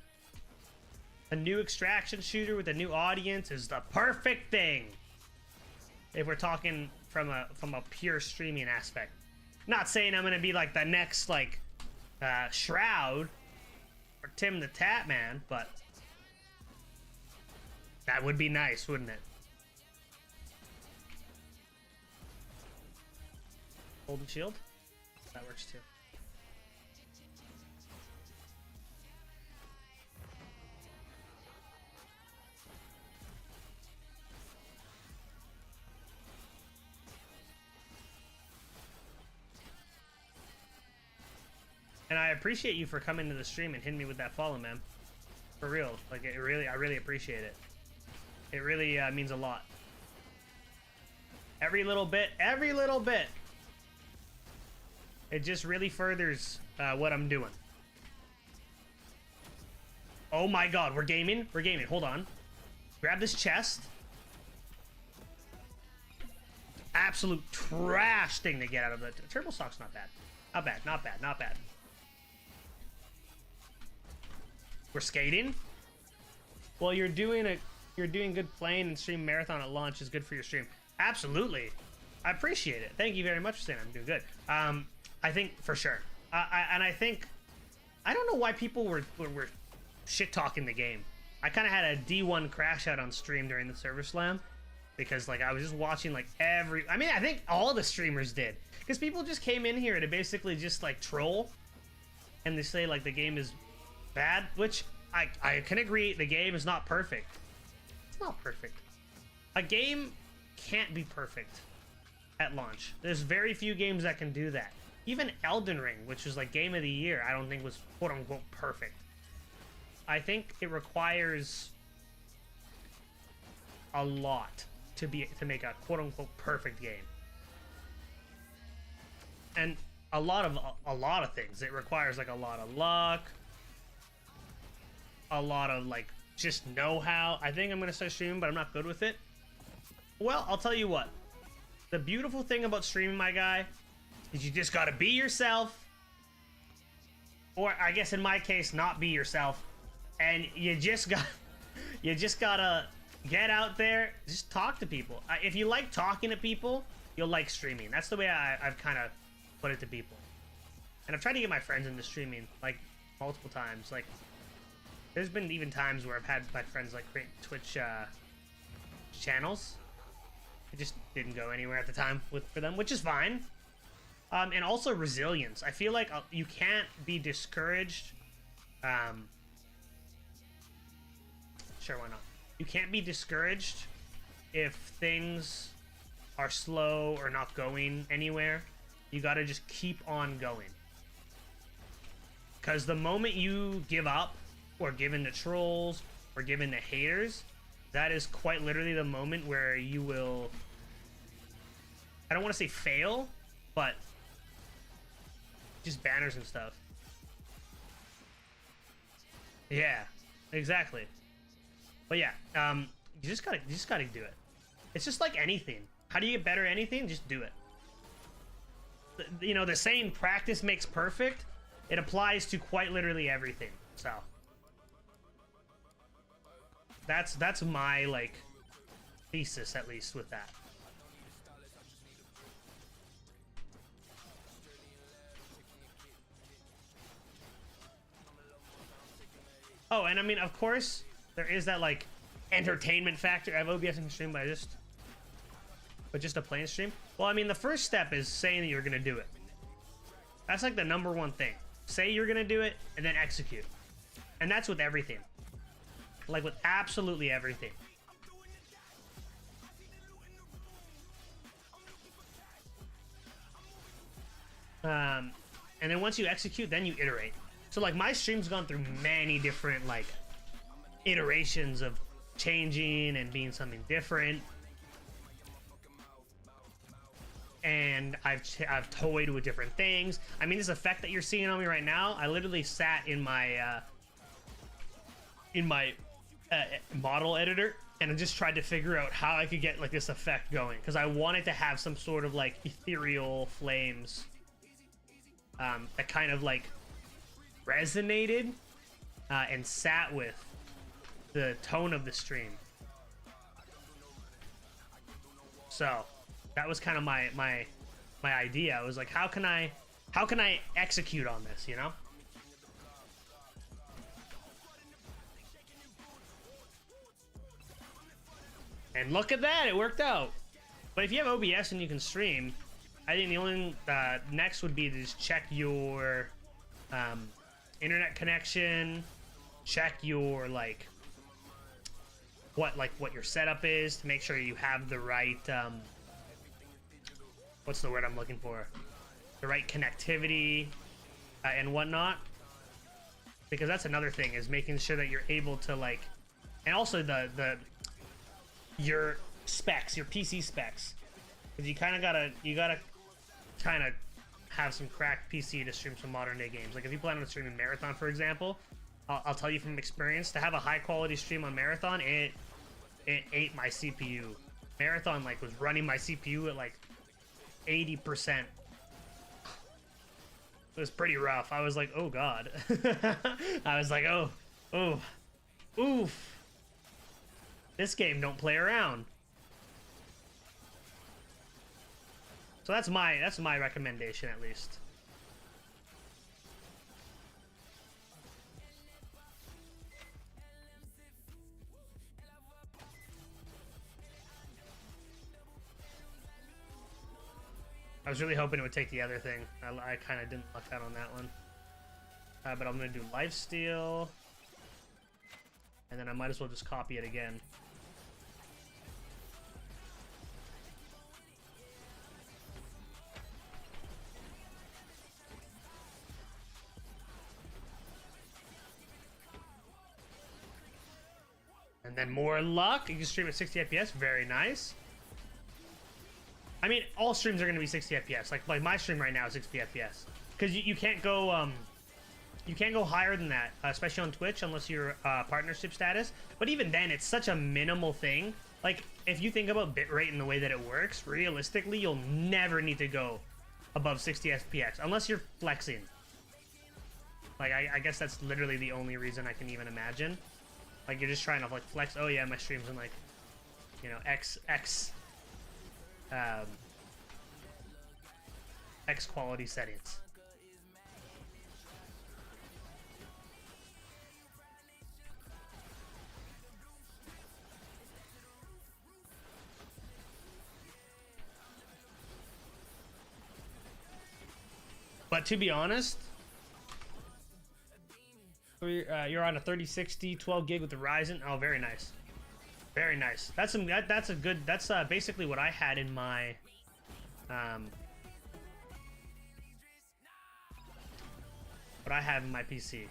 a new extraction shooter with a new audience is the perfect thing if we're talking from a pure streaming aspect. Not saying I'm gonna be like the next like Shroud or Tim the Tap Man, but that would be nice, wouldn't it? Golden shield? That works too. And I appreciate you for coming to the stream and hitting me with that follow, man. For real. Like, I really appreciate it. It really means a lot. Every little bit. It just really furthers what I'm doing. Oh my god, we're gaming. Hold on. Grab this chest. Absolute trash thing to get out of the turbo stock's not bad. Not bad. We're skating. Well, you're doing good playing, and stream marathon at launch is good for your stream. Absolutely. I appreciate it. Thank you very much for saying I'm doing good. I think for sure. I think I don't know why people were shit talking the game. I kind of had a D1 crash out on stream during the server slam because like I was just watching like I mean, I think all the streamers did, because people just came in here to basically just like troll, and they say like the game is bad, which I can agree. The game is not perfect. It's not perfect. A game can't be perfect at launch. There's very few games that can do that. Even Elden Ring, which was like game of the year, I don't think was quote unquote perfect. I think it requires a lot to make a quote unquote perfect game. And a lot of things. It requires like a lot of luck, a lot of like just know-how. I think I'm gonna start streaming, but I'm not good with it. Well, I'll tell you what. The beautiful thing about streaming, my guy, is you just gotta be yourself. Or I guess in my case, not be yourself. And you just gotta get out there, just talk to people. If you like talking to people, you'll like streaming. That's the way I've kind of put it to people. And I've tried to get my friends into streaming like multiple times. Like, there's been even times where I've had my friends like create Twitch channels. It just didn't go anywhere at the time for them, which is fine. And also resilience. I feel like you can't be discouraged. Sure, why not? You can't be discouraged if things are slow or not going anywhere. You gotta just keep on going. Because the moment you give up, or give in to trolls, or give in to haters, that is quite literally the moment where you will, I don't want to say fail, but just banners and stuff. Yeah, exactly. But yeah, you just gotta do it. It's just like anything. How do you get better at anything? Just do it. You know, the saying practice makes perfect, it applies to quite literally everything. So that's my like thesis, at least, with that. Oh, and I mean, of course, there is that like entertainment factor. I have OBS in stream, but just a plain stream. Well, I mean, the first step is saying that you're gonna do it. That's like the #1 thing. Say you're gonna do it and then execute. And that's with everything. Like with absolutely everything. And then once you execute, then you iterate. So like my stream's gone through many different like iterations of changing and being something different. And I've toyed with different things. I mean, this effect that you're seeing on me right now, I literally sat in my in my model editor, and I just tried to figure out how I could get like this effect going, because I wanted to have some sort of like ethereal flames that kind of like resonated and sat with the tone of the stream. So that was kind of my idea. I was like, how can I execute on this, you know? And look at that, it worked out. But if you have OBS and you can stream, I think the only next would be to just check your internet connection, check your what your setup is to make sure you have the right what's the word I'm looking for? The right connectivity and whatnot. Because that's another thing, is making sure that you're able to like, and also your specs, your PC specs, because you gotta kind of have some cracked PC to stream some modern day games. Like if you plan on streaming Marathon, for example, I'll tell you from experience, to have a high quality stream on Marathon, it ate my CPU. Marathon like was running my CPU at like 80%. It was pretty rough. I was like, oh god. I was like, oh, oof. This game don't play around. So that's my recommendation, at least. I was really hoping it would take the other thing. I kind of didn't luck out on that one. But I'm gonna do lifesteal, and then I might as well just copy it again. And then more luck, you can stream at 60 FPS, very nice. I mean, all streams are going to be 60 FPS. Like my stream right now is 60 FPS, because you can't go higher than that, especially on Twitch, unless you're partnership status. But even then, it's such a minimal thing. Like if you think about bitrate and the way that it works, realistically, you'll never need to go above 60 FPS unless you're flexing. Like I guess that's literally the only reason I can even imagine. Like you're just trying to like flex. Oh yeah, my stream's in like, you know, X quality settings. But to be honest, you're on a 3060 12 gig with the Ryzen. Oh, very nice. Very nice. That's a good, that's basically what I had in my what I have in my PC.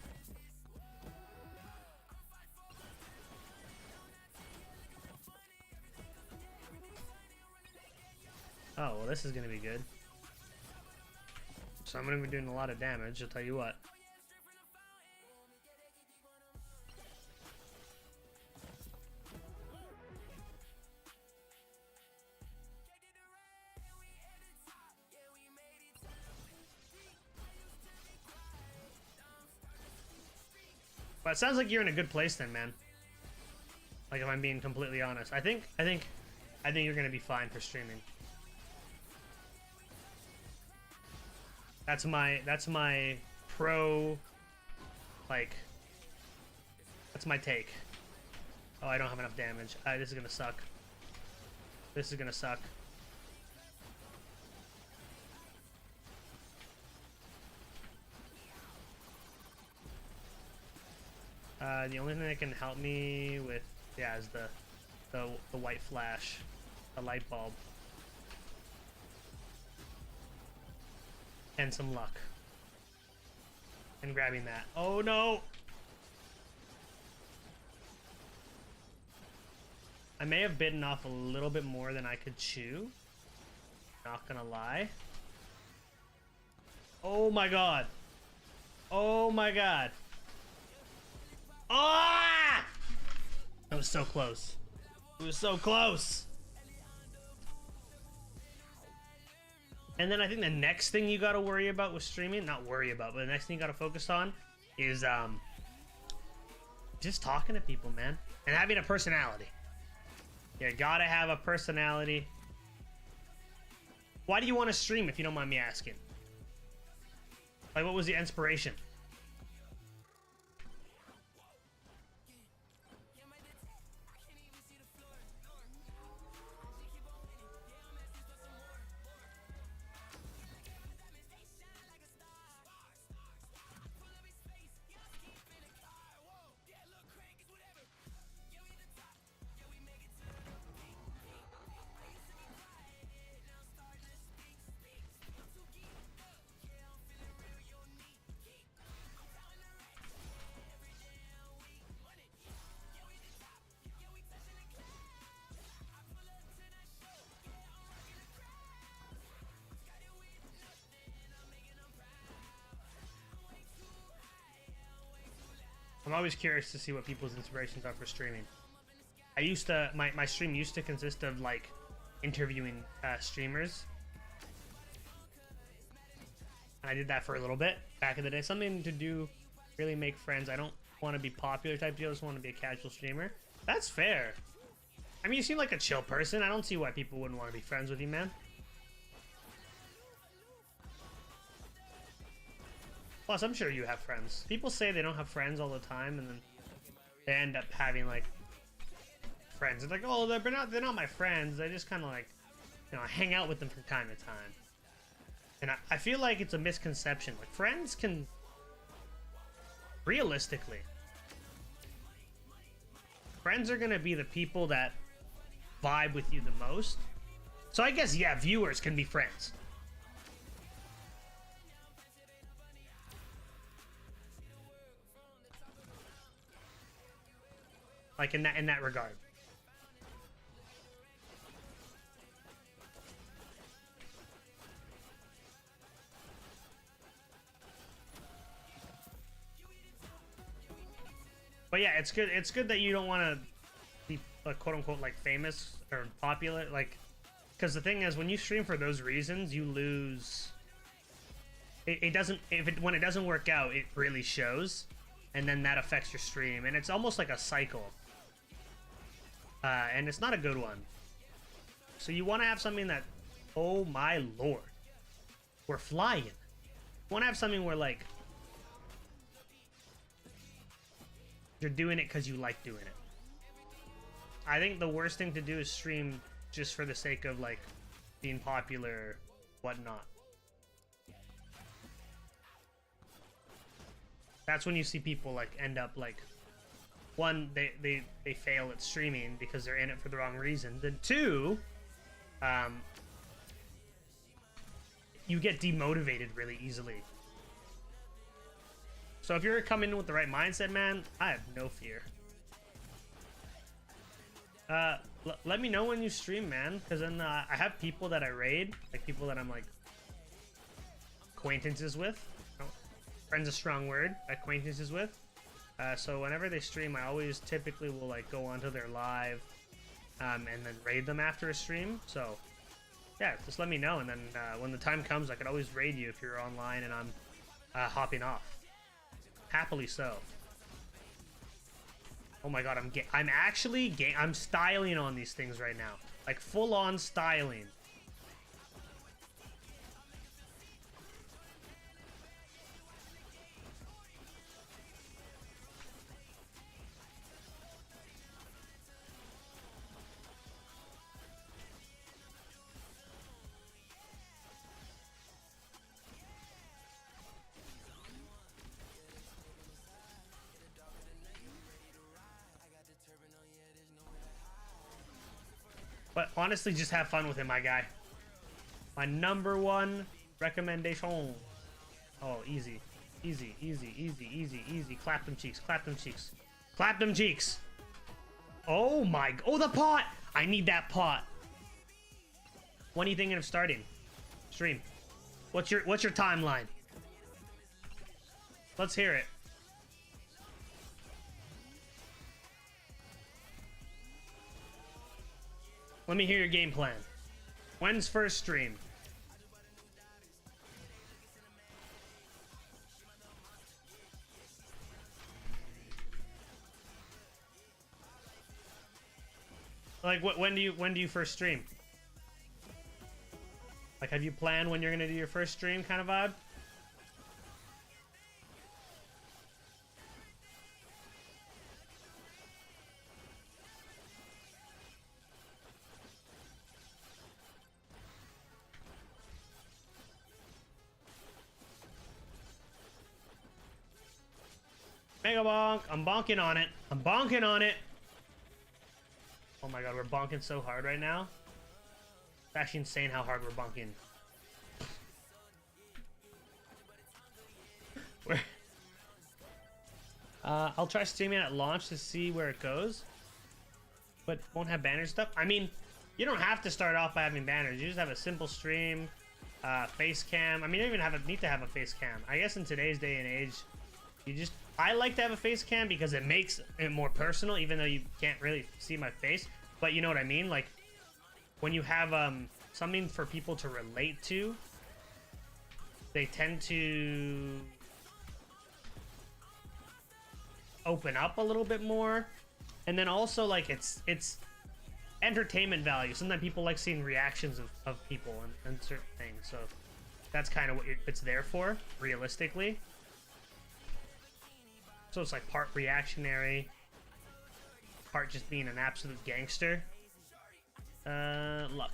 Oh, well, this is gonna be good. So I'm gonna be doing a lot of damage, I'll tell you what. But it sounds like you're in a good place then, man. Like if I'm being completely honest. I think you're gonna be fine for streaming. That's my pro, like, that's my take. Oh, I don't have enough damage. This is gonna suck. This is gonna suck. The only thing that can help me with, yeah, is the white flash, the light bulb, and some luck, and grabbing that. Oh no! I may have bitten off a little bit more than I could chew. Not gonna lie. Oh my god! Oh my god! Ah! That was so close. It was so close. And then I think the next thing you gotta worry about with streaming, not worry about, but the next thing you gotta focus on is just talking to people, man. And having a personality. You gotta have a personality. Why do you want to stream, if you don't mind me asking? Like, what was the inspiration? I'm always curious to see what people's inspirations are for streaming. I used to, my stream used to consist of like interviewing streamers. And I did that for a little bit back in the day. Something to do, really make friends. I don't want to be popular type deal. I just want to be a casual streamer. That's fair. I mean, you seem like a chill person. I don't see why people wouldn't want to be friends with you, man. Plus, I'm sure you have friends. People say they don't have friends all the time, and then they end up having like friends. It's like, oh, they're not my friends. I just kind of like, you know, I hang out with them from time to time. And I feel like it's a misconception. Like, friends can, realistically, friends are gonna be the people that vibe with you the most. So I guess, yeah, viewers can be friends. Like in that regard. But yeah, it's good. It's good that you don't want to be quote unquote like famous or popular, like, because the thing is, when you stream for those reasons, you lose. It doesn't. When it doesn't work out, it really shows, and then that affects your stream, and it's almost like a cycle. And it's not a good one. So you want to have something that, oh my lord, we're flying. You want to have something where like you're doing it because you like doing it. I think the worst thing to do is stream just for the sake of like being popular, whatnot. That's when you see people like end up like, one, they fail at streaming because they're in it for the wrong reasons. And two, you get demotivated really easily. So if you're coming in with the right mindset, man, I have no fear. Let me know when you stream, man, because then I have people that I raid, like people that I'm like acquaintances with. Oh, friend's a strong word. Acquaintances with. So whenever they stream, I always typically will like go onto their live, and then raid them after a stream. So yeah, just let me know, and then when the time comes, I could always raid you if you're online and I'm hopping off. Happily so. Oh my god, I'm actually I'm styling on these things right now, like full on styling. But honestly, just have fun with him, my guy. My number one recommendation. Oh, easy. Easy, easy, easy, easy, easy. Clap them cheeks, clap them cheeks. Clap them cheeks. Oh my, oh, the pot! I need that pot. When are you thinking of starting? Stream. What's your timeline? Let's hear it. Let me hear your game plan. When's first stream? Like, when do you first stream? Like, have you planned when you're gonna do your first stream kind of vibe? Mega bonk. I'm bonking on it. I'm bonking on it. Oh my god, we're bonking so hard right now. It's actually insane how hard we're bonking. I'll try streaming at launch to see where it goes. But won't have banner stuff. I mean, you don't have to start off by having banners. You just have a simple stream, face cam. I mean, you don't even need to have a face cam. I guess in today's day and age, I like to have a face cam because it makes it more personal, even though you can't really see my face. But you know what I mean? Like, when you have something for people to relate to, they tend to open up a little bit more. And then also, like, it's entertainment value. Sometimes people like seeing reactions of people and certain things. So that's kind of what it's there for, realistically. So it's like part reactionary, part just being an absolute gangster. Luck.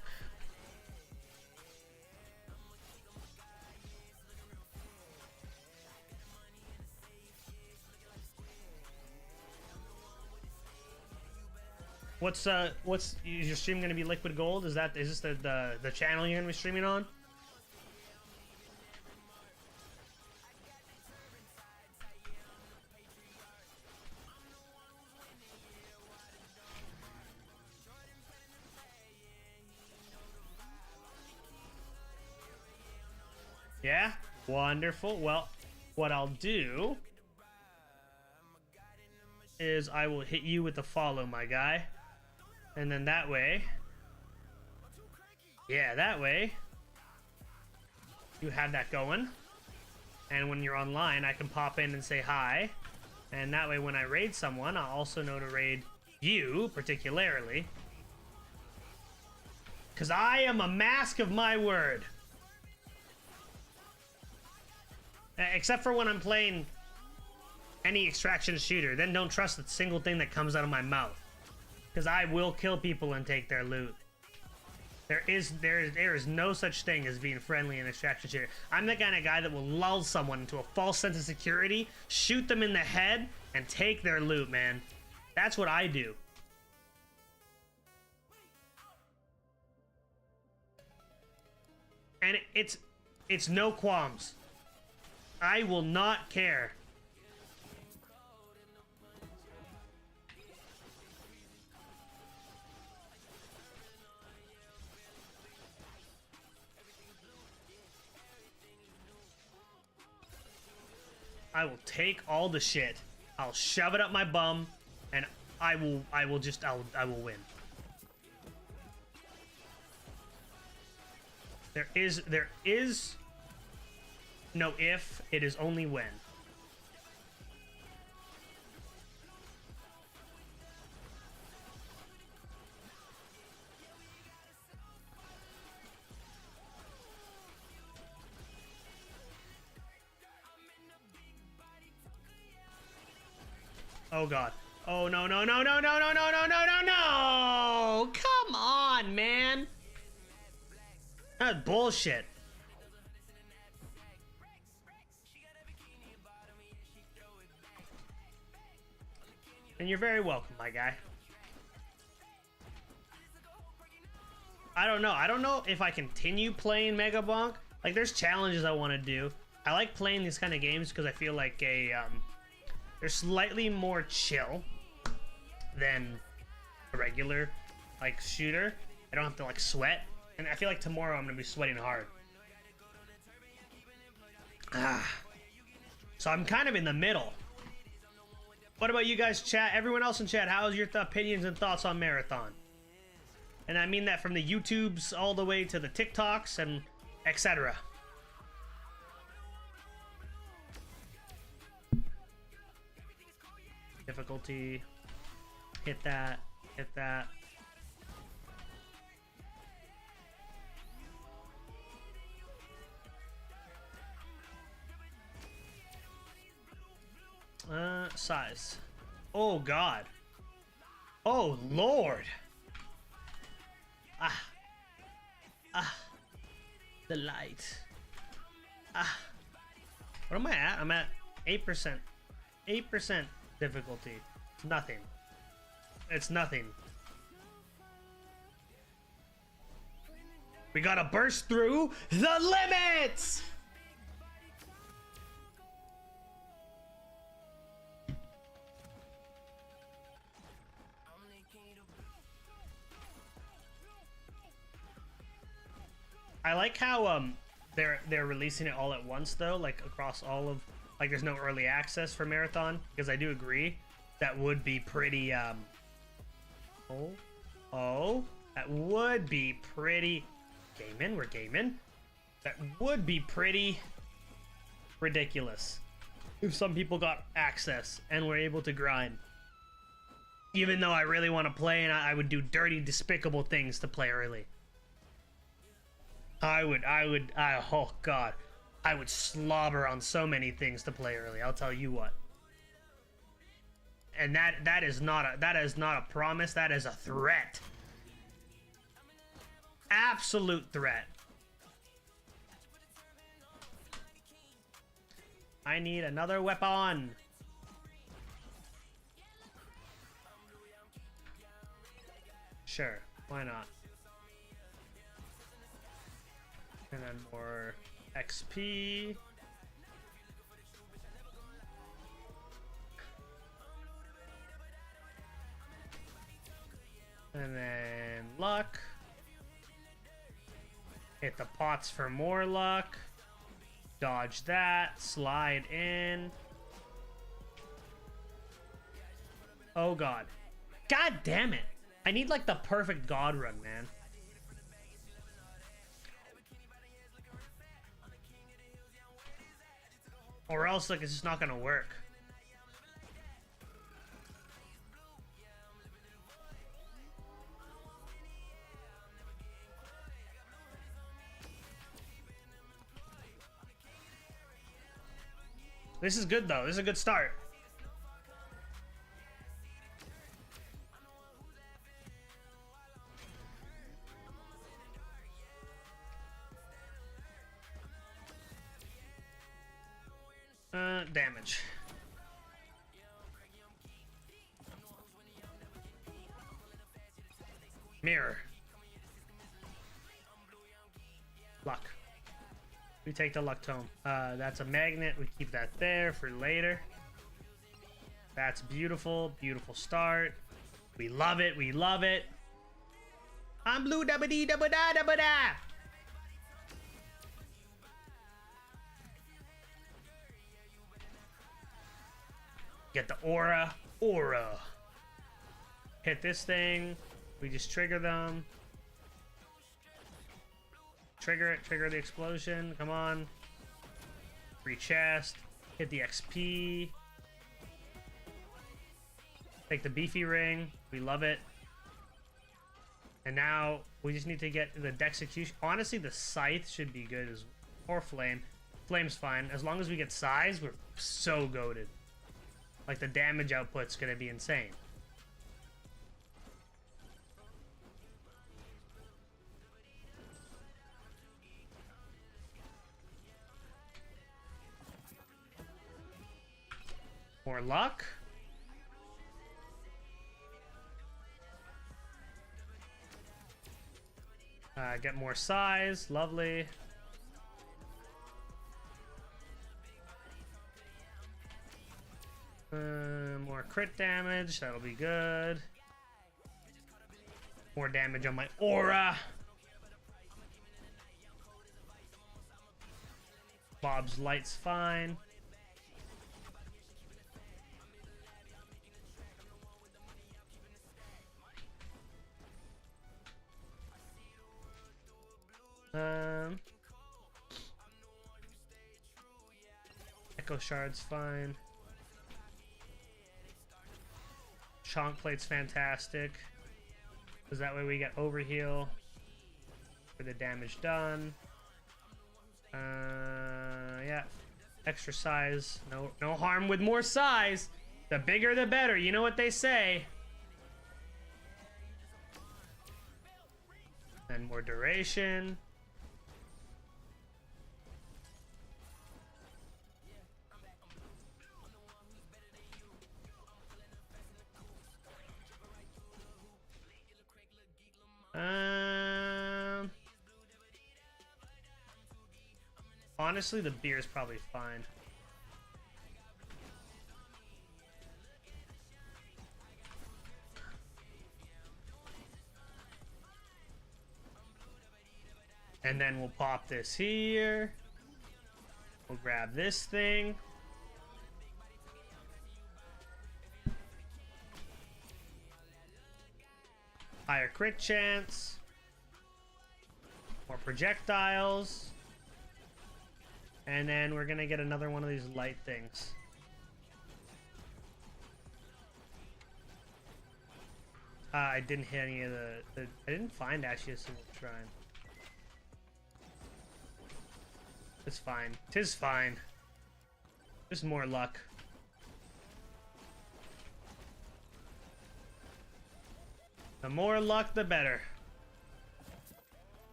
What's is your stream gonna be Liquid Gold? Is this the channel you're gonna be streaming on? Yeah? Wonderful. Well, what I'll do is I will hit you with the follow, my guy. And then that way... Yeah, that way you have that going. And when you're online, I can pop in and say hi. And that way when I raid someone, I'll also know to raid you, particularly. Because I am a mask of my word. Except for when I'm playing any extraction shooter. Then don't trust a single thing that comes out of my mouth. Because I will kill people and take their loot. There is no such thing as being friendly in extraction shooter. I'm the kind of guy that will lull someone into a false sense of security, shoot them in the head, and take their loot, man. That's what I do. And it's no qualms. I will not care. I will take all the shit. I'll shove it up my bum, and I will win. There is no if, it is only when. Oh god. Oh no no no no no no no no no no no! Come on, man. That's bullshit. And you're very welcome, my guy. I don't know. I don't know if I continue playing Mega Bonk. Like, there's challenges I want to do. I like playing these kind of games because I feel like they're slightly more chill than a regular, like, shooter. I don't have to, like, sweat. And I feel like tomorrow I'm going to be sweating hard. So I'm kind of in the middle. What about you guys, chat? Everyone else in chat, how's your opinions and thoughts on Marathon? And I mean that from the YouTubes all the way to the TikToks and etc. Difficulty. Hit that. Hit that. Size. Oh, God. Oh, Lord. Ah. Ah. The light. Ah. What am I at? I'm at 8%. 8% difficulty. It's nothing. It's nothing. We gotta burst through the limits! I like how they're releasing it all at once though, like across all of, like there's no early access for Marathon, because I do agree that would be pretty that would be pretty we're gaming. That would be pretty ridiculous if some people got access and were able to grind. Even though I really want to play and I would do dirty, despicable things to play early. Oh God, I would slobber on so many things to play early. I'll tell you what. And that is not a promise. That is a threat. Absolute threat. I need another weapon. Sure, why not? And then more XP. And then luck. Hit the pots for more luck. Dodge that. Slide in. Oh God. God damn it. I need like the perfect God run, man. Or else, like, it's just not gonna work. This is good, though. This is a good start. Damage. Mirror. Luck. We take the luck tome. That's a magnet. We keep that there for later. That's beautiful. Beautiful start. We love it. We love it. I'm blue dabba dee dabba da dabba da. Get the aura. Aura. Hit this thing. We just trigger them. Trigger it. Trigger the explosion. Come on. Free chest. Hit the XP. Take the beefy ring. We love it. And now we just need to get the Dexecution. Honestly, the scythe should be good as, or flame. Flame's fine. As long as we get size, we're so goated. Like, the damage output's gonna be insane. More luck. Get more size. Lovely. More crit damage. That'll be good. More damage on my aura. Bob's light's fine. Echo Shard's fine. Chonk Plate's fantastic. Because that way we get overheal for the damage done. Yeah. Extra size. No harm with more size. The bigger the better. You know what they say. And more duration. Honestly, the beer is probably fine. And then we'll pop this here. We'll grab this thing. Higher crit chance. More projectiles. And then we're gonna get another one of these light things. I didn't hit any of the I didn't find actually a single shrine. It's fine. 'Tis fine. Just more luck. The more luck, the better.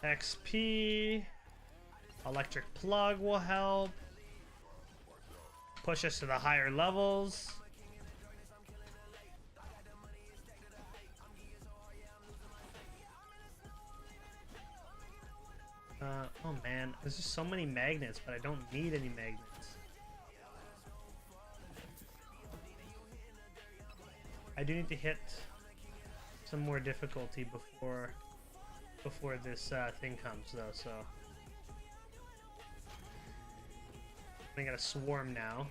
XP. Electric plug will help. Push us to the higher levels. Oh man, there's just so many magnets, but I don't need any magnets. I do need to hit some more difficulty before this thing comes though, so I got a swarm now,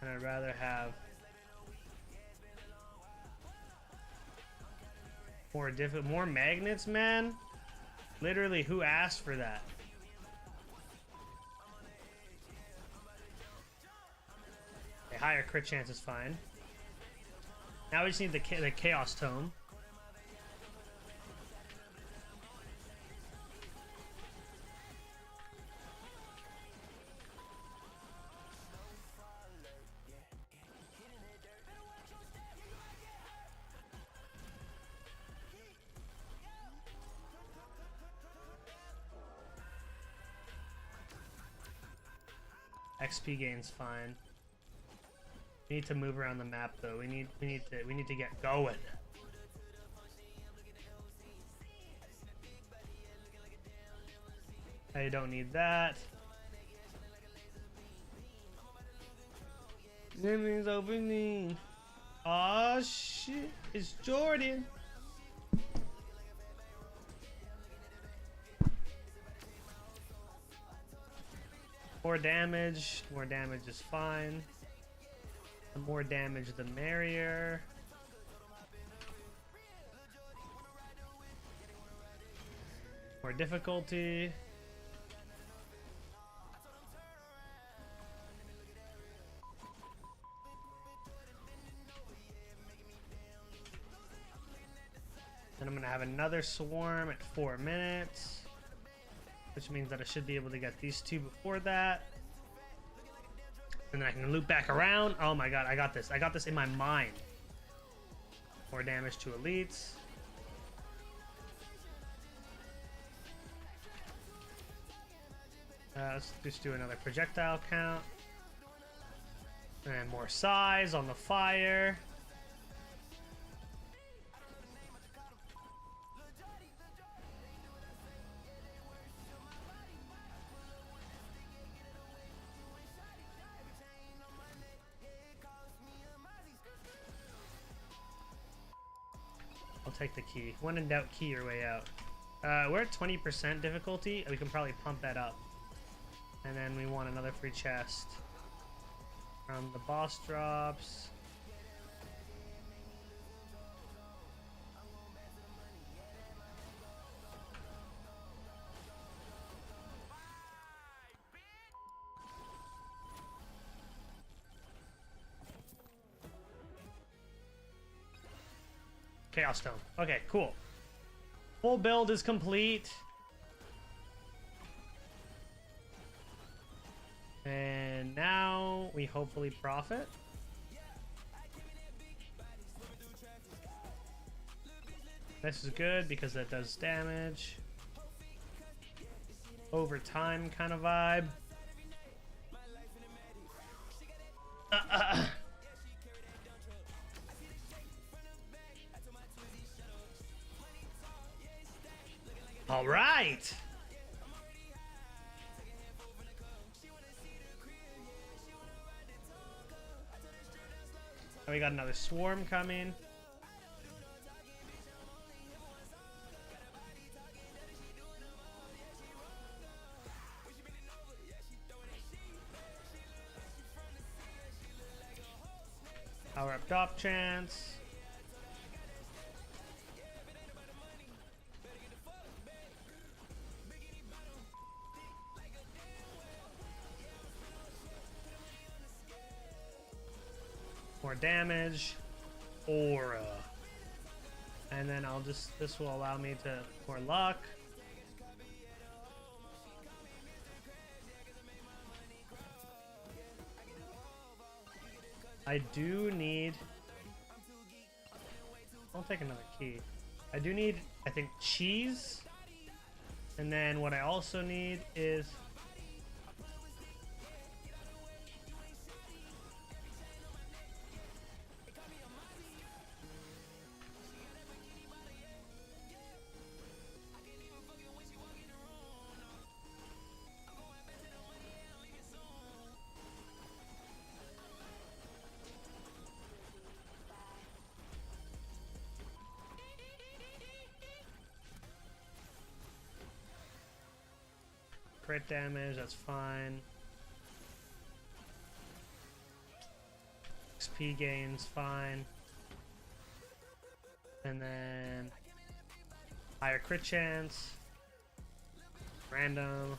and I'd rather have more magnets, man. Literally, who asked for that? A higher crit chance is fine. Now we just need the Chaos Tome. XP gain's fine. We need to move around the map though. We need to get going. I don't need that. Jimmy's opening. Aw shit, it's Jordan. More damage is fine. The more damage, the merrier. More difficulty. Then I'm gonna have another swarm at 4 minutes. Which means that I should be able to get these two before that. And then I can loop back around. Oh my god, I got this. I got this in my mind. More damage to elites. Let's just do another projectile count. And more size on the fire. I'll take the key. When in doubt, key your way out. We're at 20% difficulty. We can probably pump that up And then we want another free chest from the boss drops. Chaos Stone. Okay, cool. Full build is complete. And now we hopefully profit. This is good because that does damage. Over time kind of vibe. All right. And we got another swarm coming. Power up top chance. More damage. Aura. And then I'll just, this will allow me to more luck. I do need, I'll take another key. I do need, I think, cheese. And then what I also need is crit damage, that's fine. XP gains, fine. And then higher crit chance. Random.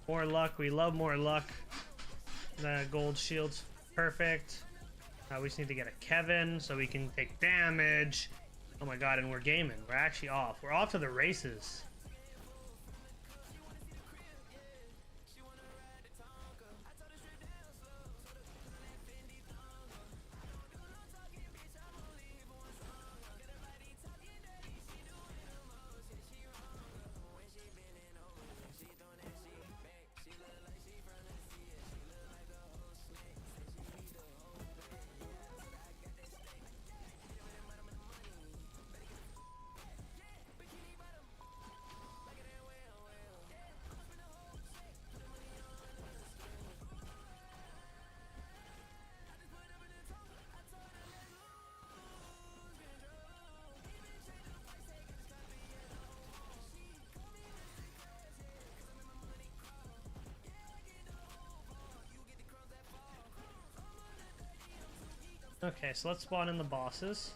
More luck, we love more luck. The gold shield's perfect. We just need to get a Kevin so we can take damage. Oh my god, and we're gaming. We're actually off. We're off to the races. Okay, so let's spawn in the bosses.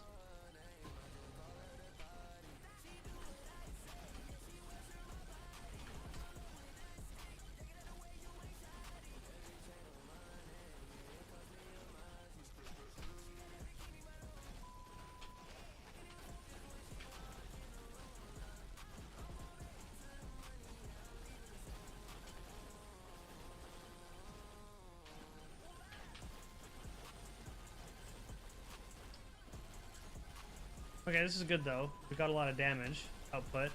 Okay, this is good though. We got a lot of damage output,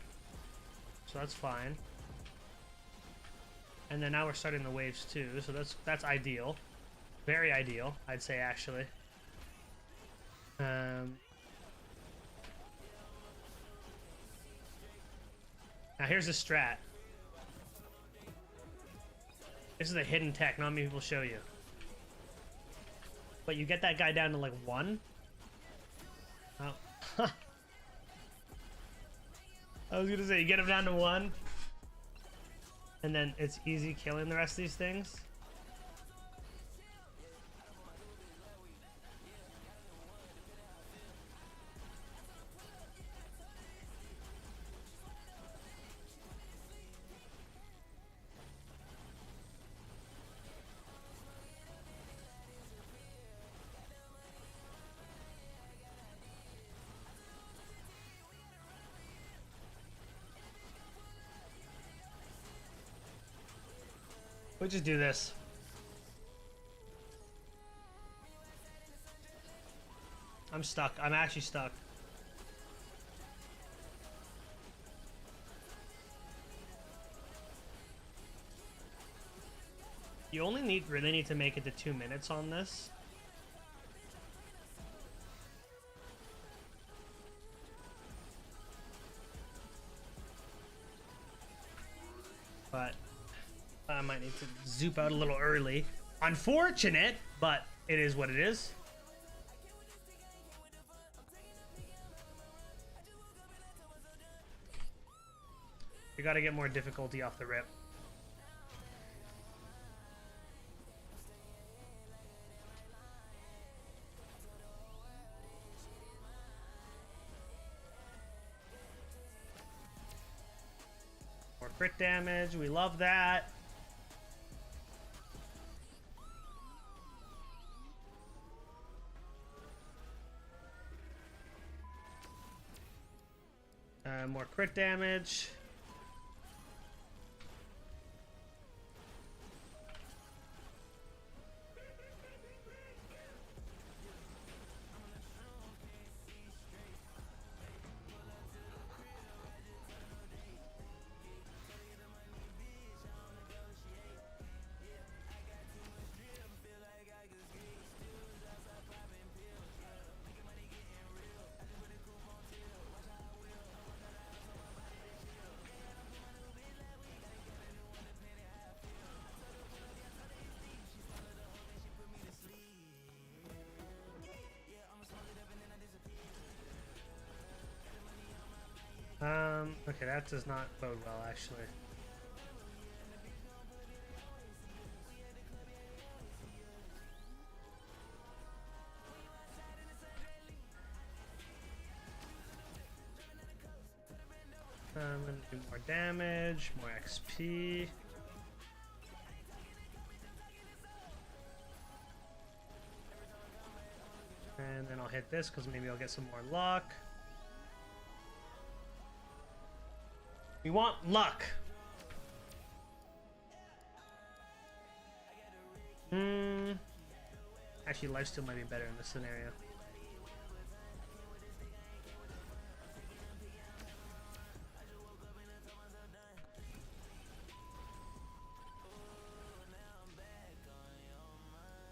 so that's fine. And then now we're starting the waves too, so that's ideal, very ideal, I'd say actually. Now here's the strat. This is a hidden tech, not many people show you. But you get that guy down to like 1. Oh. I was gonna say, you get him down to 1. And then it's easy killing the rest of these things. We'll just do this. I'm stuck. I'm actually stuck. You only really need to make it to 2 minutes on this. But I might need to zoop out a little early. Unfortunate, but it is what it is. We gotta get more difficulty off the rip. More crit damage, we love that. More crit damage. Okay, that does not bode well, actually. I'm gonna do more damage, more XP. And then I'll hit this because maybe I'll get some more luck. We want luck. Actually, lifesteal might be better in this scenario.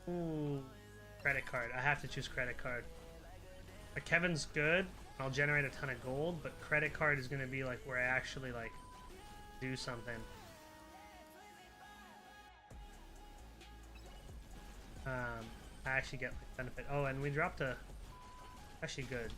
Ooh, credit card. I have to choose credit card. Kevin's good. I'll generate a ton of gold, but credit card is going to be like where I actually like do something. I actually get like, benefit. Oh, and we dropped a actually good.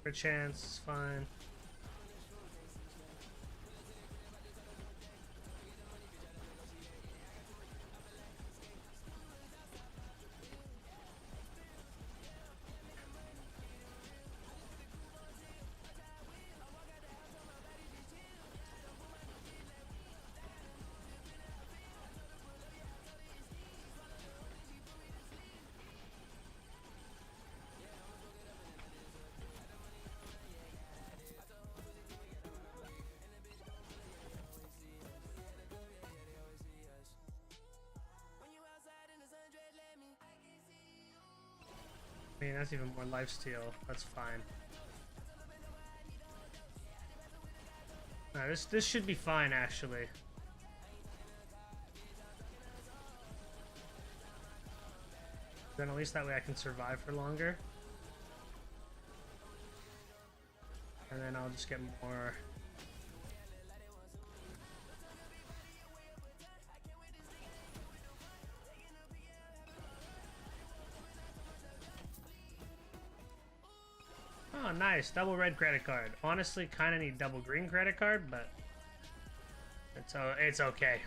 For chance, it's fine. I mean, that's even more lifesteal. That's fine. No, this should be fine, actually. Then at least that way I can survive for longer. And then I'll just get more. Oh, nice. Double red credit card. Honestly, kind of need double green credit card, but it's okay.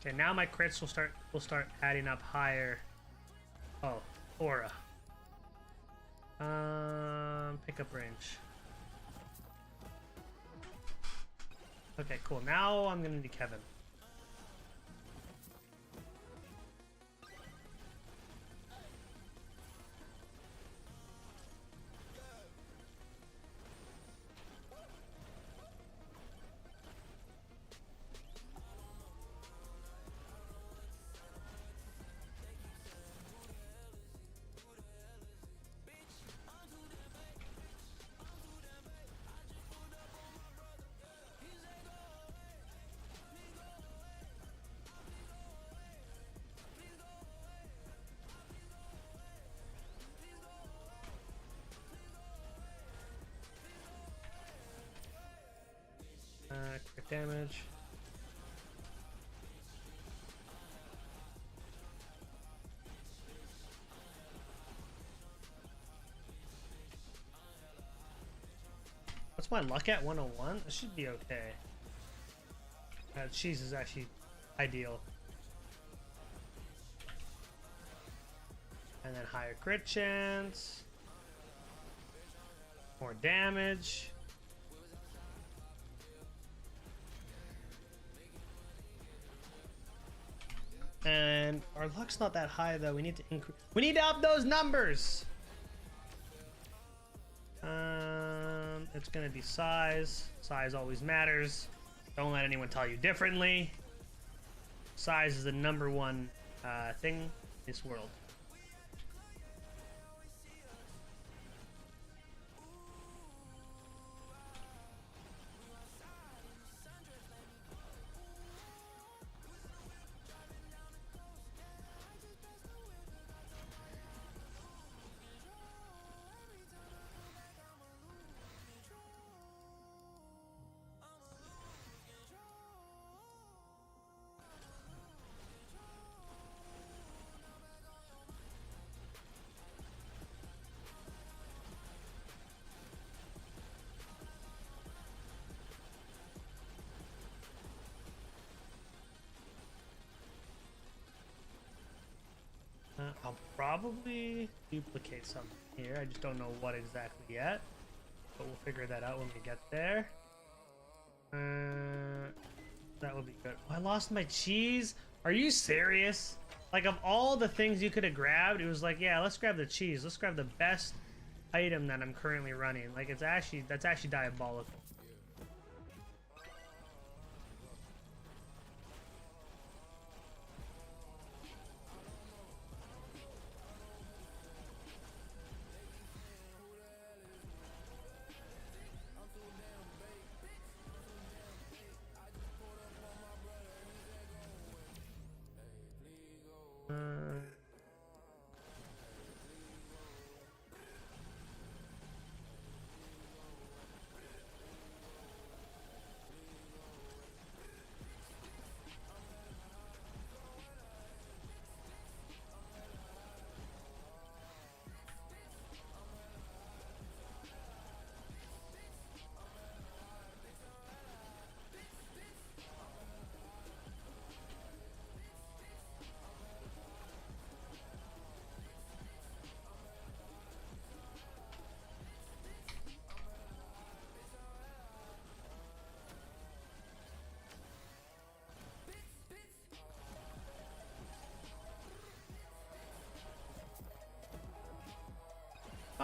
Okay, now my crits will start adding up higher. Oh, aura. Pickup range. Okay, cool. Now I'm gonna need Kevin. Crit damage. What's my luck at? 101? This should be okay. Cheese is actually ideal. And then higher crit chance. More damage. And our luck's not that high though. We need to increase. We need to up those numbers. It's gonna be size. Size always matters. Don't let anyone tell you differently. Size is the #1 thing in this world. I'll probably duplicate something here. I just don't know what exactly yet. But we'll figure that out when we get there. That will be good. Oh, I lost my cheese? Are you serious? Like, of all the things you could have grabbed, it was like, yeah, let's grab the cheese. Let's grab the best item that I'm currently running. Like, that's actually diabolical.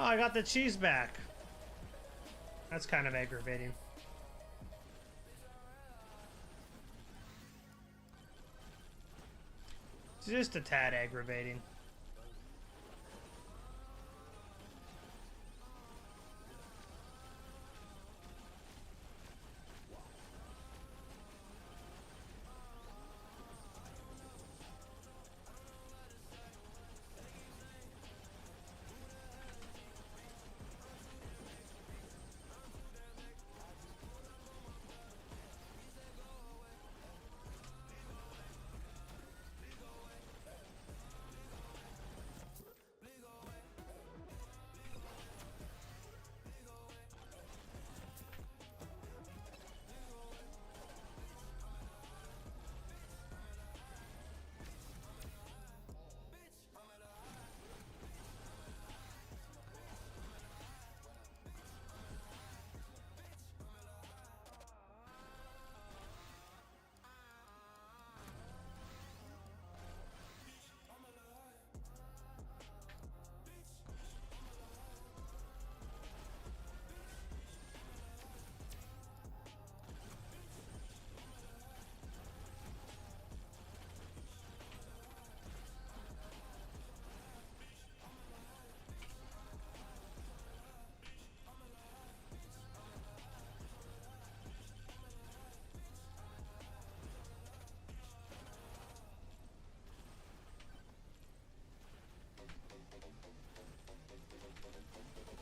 Oh, I got the cheese back. That's kind of aggravating. It's just a tad aggravating.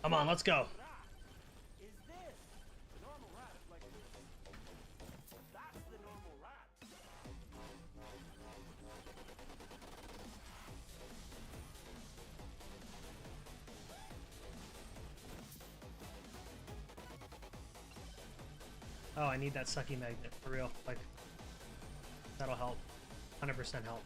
Come on, let's go. Oh, I need that sucky magnet for real. Like, that'll help. 100% help.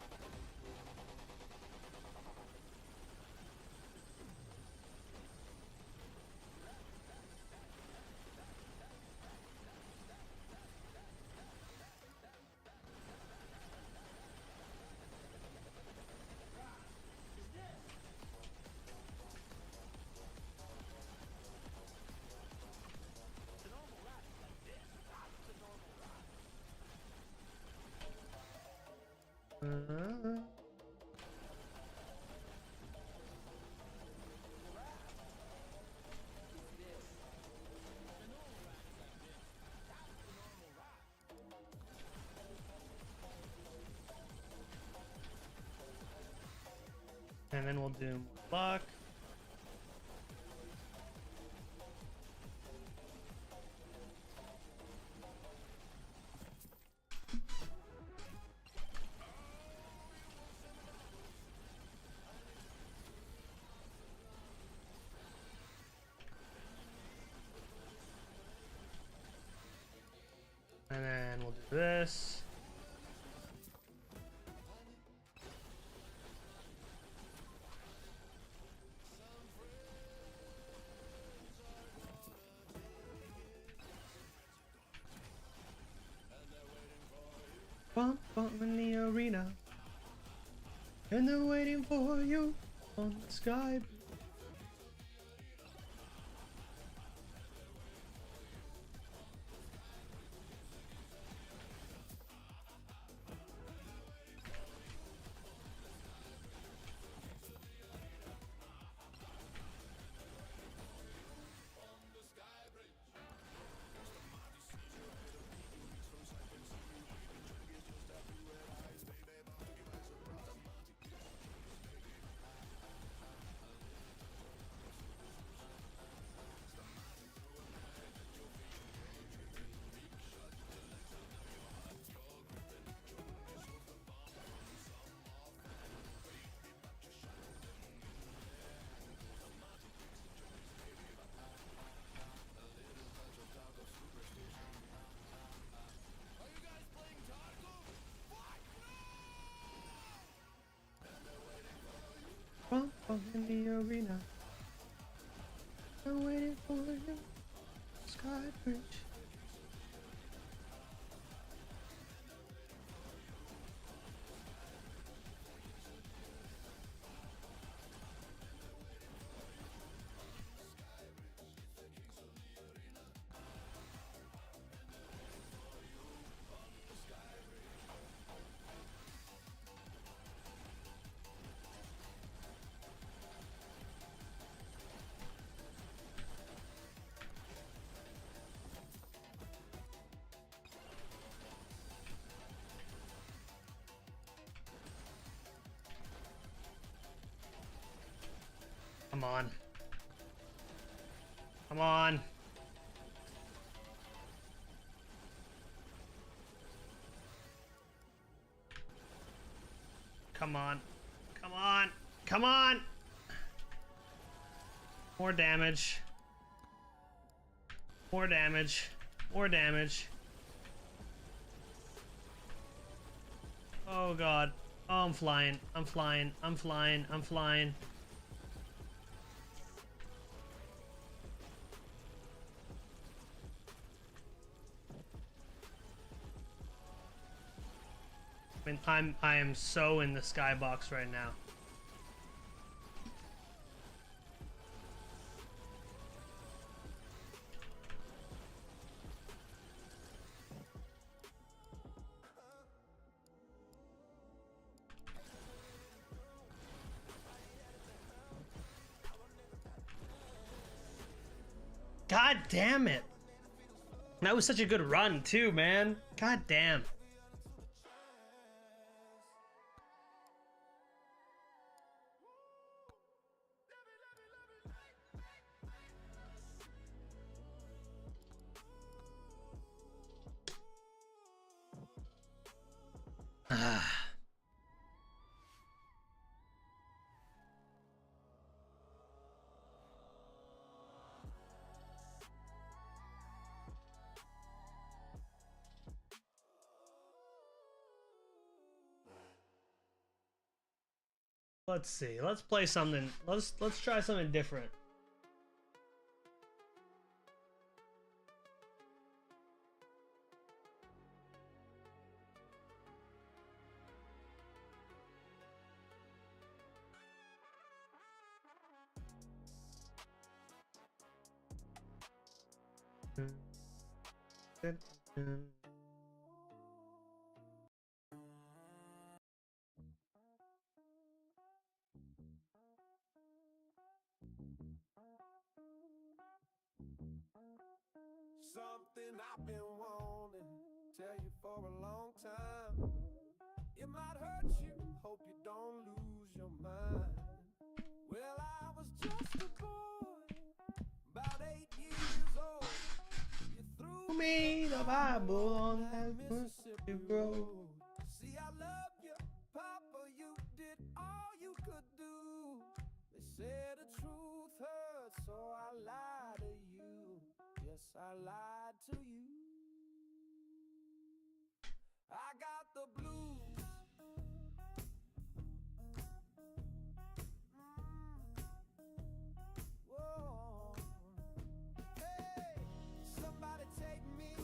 And then we'll do more luck. And then we'll do this. Bump, bump in the arena. And they're waiting for you on the sky. Bump, bump in the arena. I'm waiting for you. Sky bridge. Come on. Come on. Come on. Come on. Come on. More damage. More damage. More damage. Oh god. Oh, I'm flying. I'm flying. I'm flying. I'm flying. I mean, I am so in the skybox right now. God damn it. That was such a good run too, man. God damn. Let's see. Let's play something. Let's try something different. Something I've been wanting, tell you for a long time. It might hurt you, hope you don't lose your mind. Well, I was just a boy, about 8 years old. You threw Me the Bible on that Mississippi road. See, I love you, Papa, you did all you could do. They said the truth hurts, so I lied to you. Yes, I lied to you. I got the blues. Whoa. Hey, somebody take me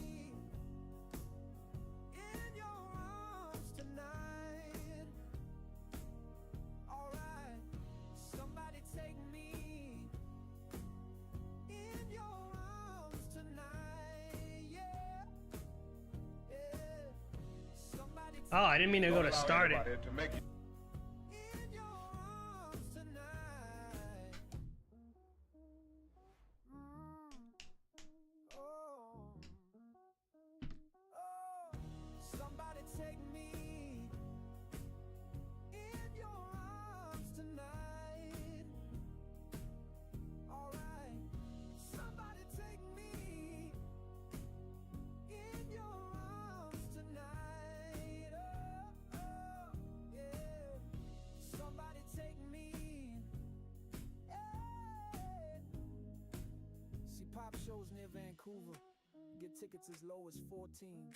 in your arms tonight. All right, somebody take me in your arms tonight. Yeah, yeah. Somebody Oh, I didn't mean to go to Allow start it. anybody to make you in your arms tonight. Oh, somebody take me in your arms tonight. All right, somebody take me in your arms tonight. Oh, yeah. Somebody take me. Yeah. See, pop shows near Vancouver get tickets as low as 14.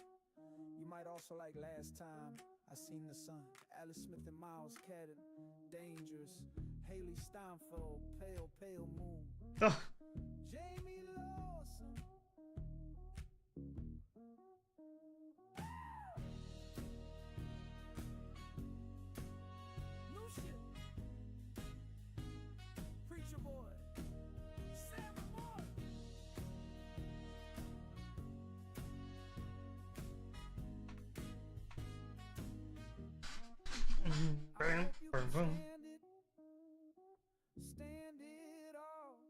You might also like Last Time I Seen the Sun, Alice Smith and Miles Cadden, Dangerous, Haley Steinfeld, Pale Pale Moon, Ugh. Jamie Lawson. New shit. Preacher Boy, Sam Moore. I hope you can stand it all.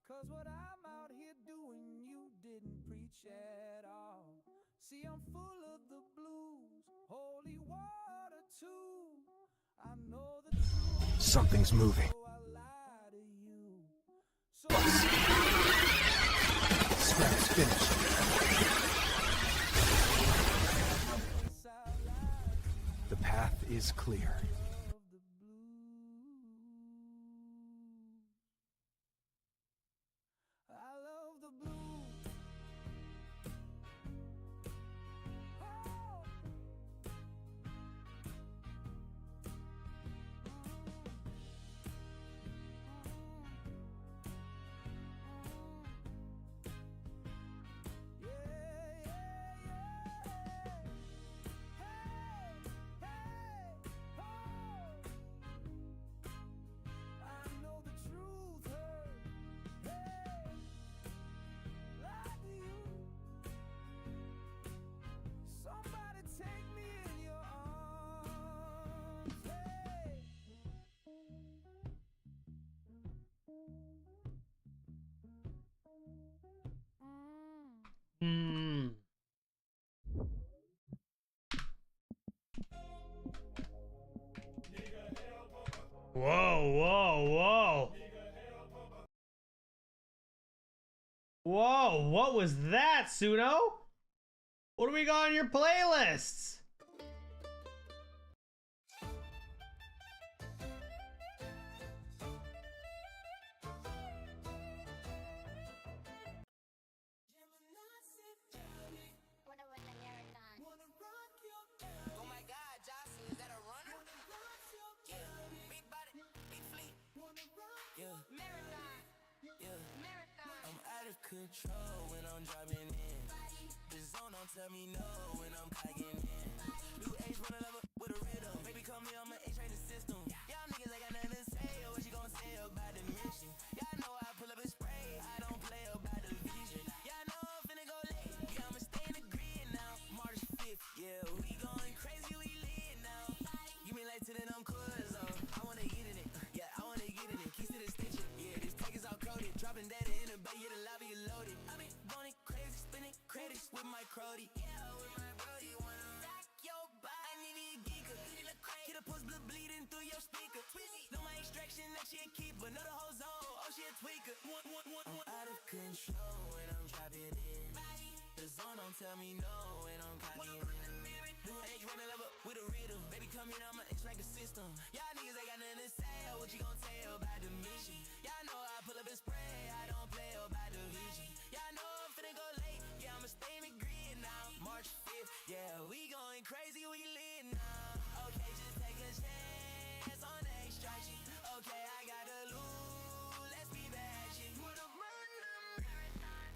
'Cause what I'm out here doing, you didn't preach at all. See, I'm full of the blues, holy water too. I know the truth. Something's moving. So I lie to you. So Scrap's finished. The path is clear. of the blues. I love the blues. Oh. Yeah, yeah, yeah. I know the truth hurts. Hey, like you. Somebody take me in your arms. Hey. Hmm. Whoa, whoa, whoa. Whoa, what was that, Suno? What do we got on your playlists? control when I'm driving in. The zone don't tell me no when I'm clocking in. New age running level with a rhythm. Baby call me on my A-train system. Y'all niggas ain't got nothing to say. What you gonna say about the mission? Y'all know I pull up and spray. I don't play about the vision. Y'all know I'm finna go late. Yeah, I'ma stay in the grid now. March 5th, yeah, we going crazy, we lit now. You mean like to them cuz, I wanna get in it. Yeah, I wanna get in it. Keys to the station. Yeah, this tech is all coded. Dropping data in the bay, yeah, the lobby is loaded. I been going crazy, spinning credits with my crody. Yeah, with my brody, wanna rock your body. I need me a geeker. Get a post blood bleeding through your speaker. Know my extraction, that she a keeper. Know the whole zone, oh she a tweaker. I'm out of control when I'm dropping in. The zone don't tell me no when I'm clocking in. New age running level with a rhythm. Baby come in, I'ma extract the system. Y'all niggas ain't got nothing to say. What you gon' tell about the mission? Y'all know I pull up and spray. I don't play about the vision. Y'all know I'm finna go late. Yeah, I'ma stay in the grid now. March 5th, yeah, we going crazy, we lit now. Okay, just take a chance on the extraction. Okay, I gotta lose. Let's be batching. Wanna run the marathon.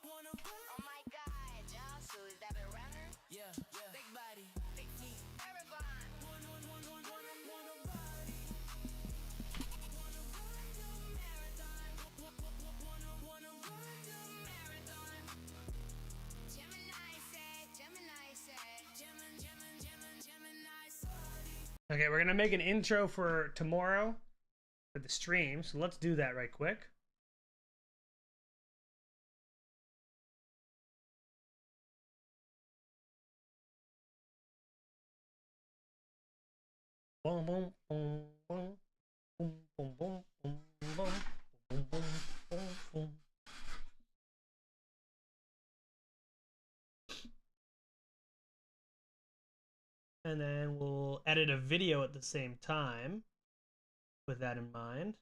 Oh my god, Josu, is that a runner? Yeah, yeah. Big body, Big feet. Marathon. wanna body. Wanna run the marathon. Wanna run the marathon. Gemini said, Gemini said. Gemini said. Okay, we're gonna make an intro for tomorrow for the stream, so let's do that right quick. Boom, boom, boom, boom, boom, boom, boom, boom, boom, boom, boom, boom, boom. And then we'll edit a video at the same time with that in mind.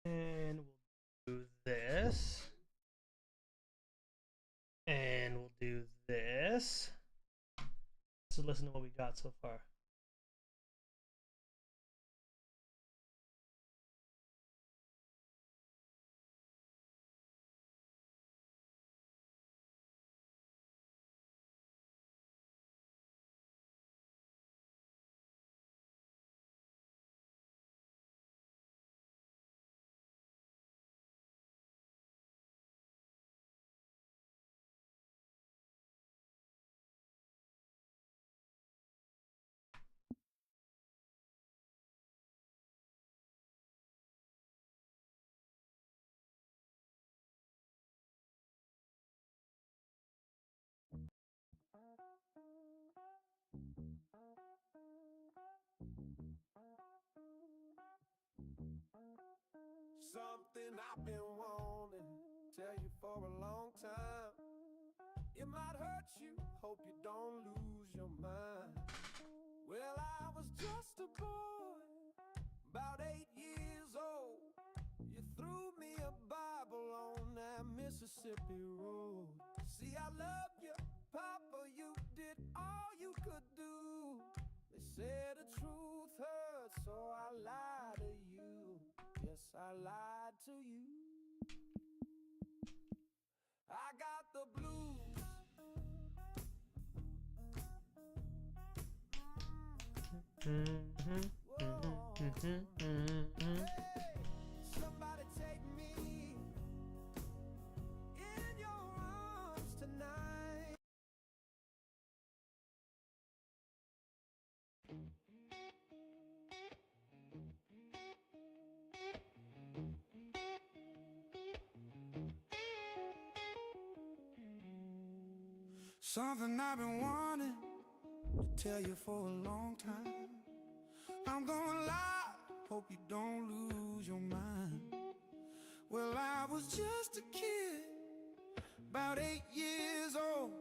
And we'll do this. And we'll do this. So listen to what we got so far. Something I've been wanting, tell you for a long time. It might hurt you, hope you don't lose your mind. Well, I was just a boy, about 8 years old. You threw me a Bible on that Mississippi road. See, I love you, Papa, you did all you could do. They said the truth hurts, so I lied to you. Yes, I lied to you. I got the blues. Somebody take me in your arms tonight. Something I've been wanting to tell you for a long time. I'm gonna lie, hope you don't lose your mind. Well, I was just a kid, about 8 years old.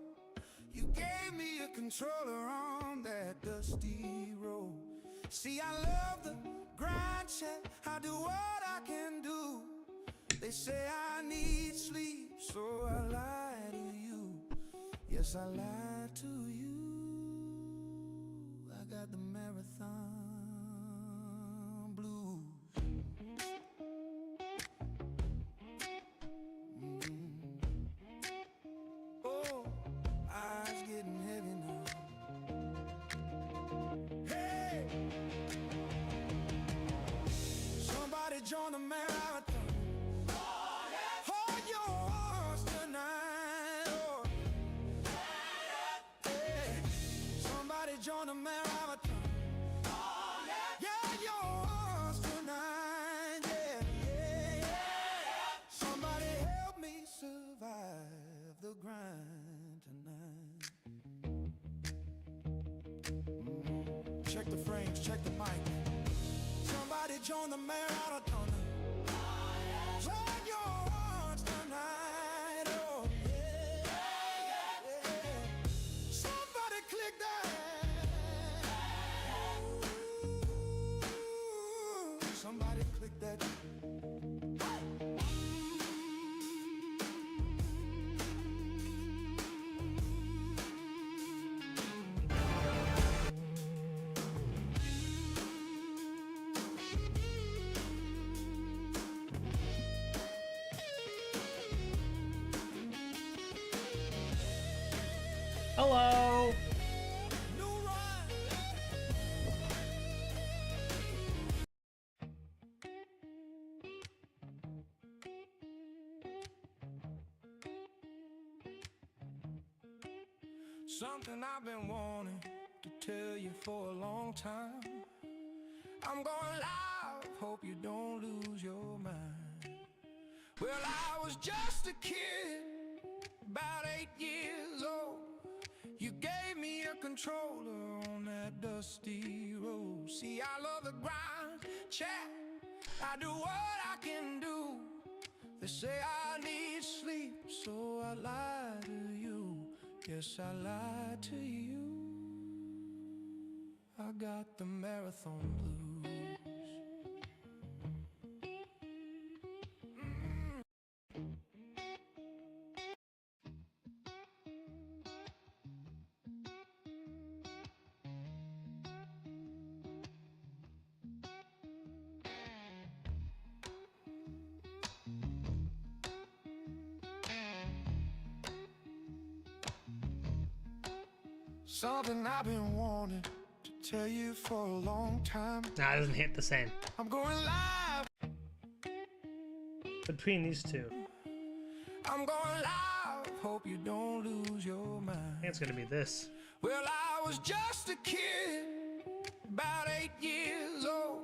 You gave me a controller on that dusty road. See, I love the grind check, I do what I can do. They say I need sleep, so I lie to you. Yes, I lied to you. I got the marathon blues. Oh, eyes getting heavy now. Hey, somebody join the marathon. Hold your horse tonight. Oh, hey, somebody join the marathon. Yeah, your horse tonight. Yeah, yeah, yeah. Somebody help me survive the grind tonight. Check the frames, check the mic. Somebody join the marathon. Join your hearts tonight. Oh, yeah, yeah. Somebody click that. Ooh, somebody click that. Hello. New run. Something I've been wanting to tell you for a long time. I'm going live, hope you don't lose your mind. Well, I was just a kid, about 8 years old. You gave me a controller on that dusty road. See, I love the grind, chat, I do what I can do. They say I need sleep, so I lie to you. Yes, I lied to you. I got the marathon blues. Something I've been wanting to tell you for a long time. Nah, it doesn't hit the same. I'm going live. Between these two, I'm going live. Hope you don't lose your mind. I think it's gonna be this. Well, I was just a kid, about 8 years old.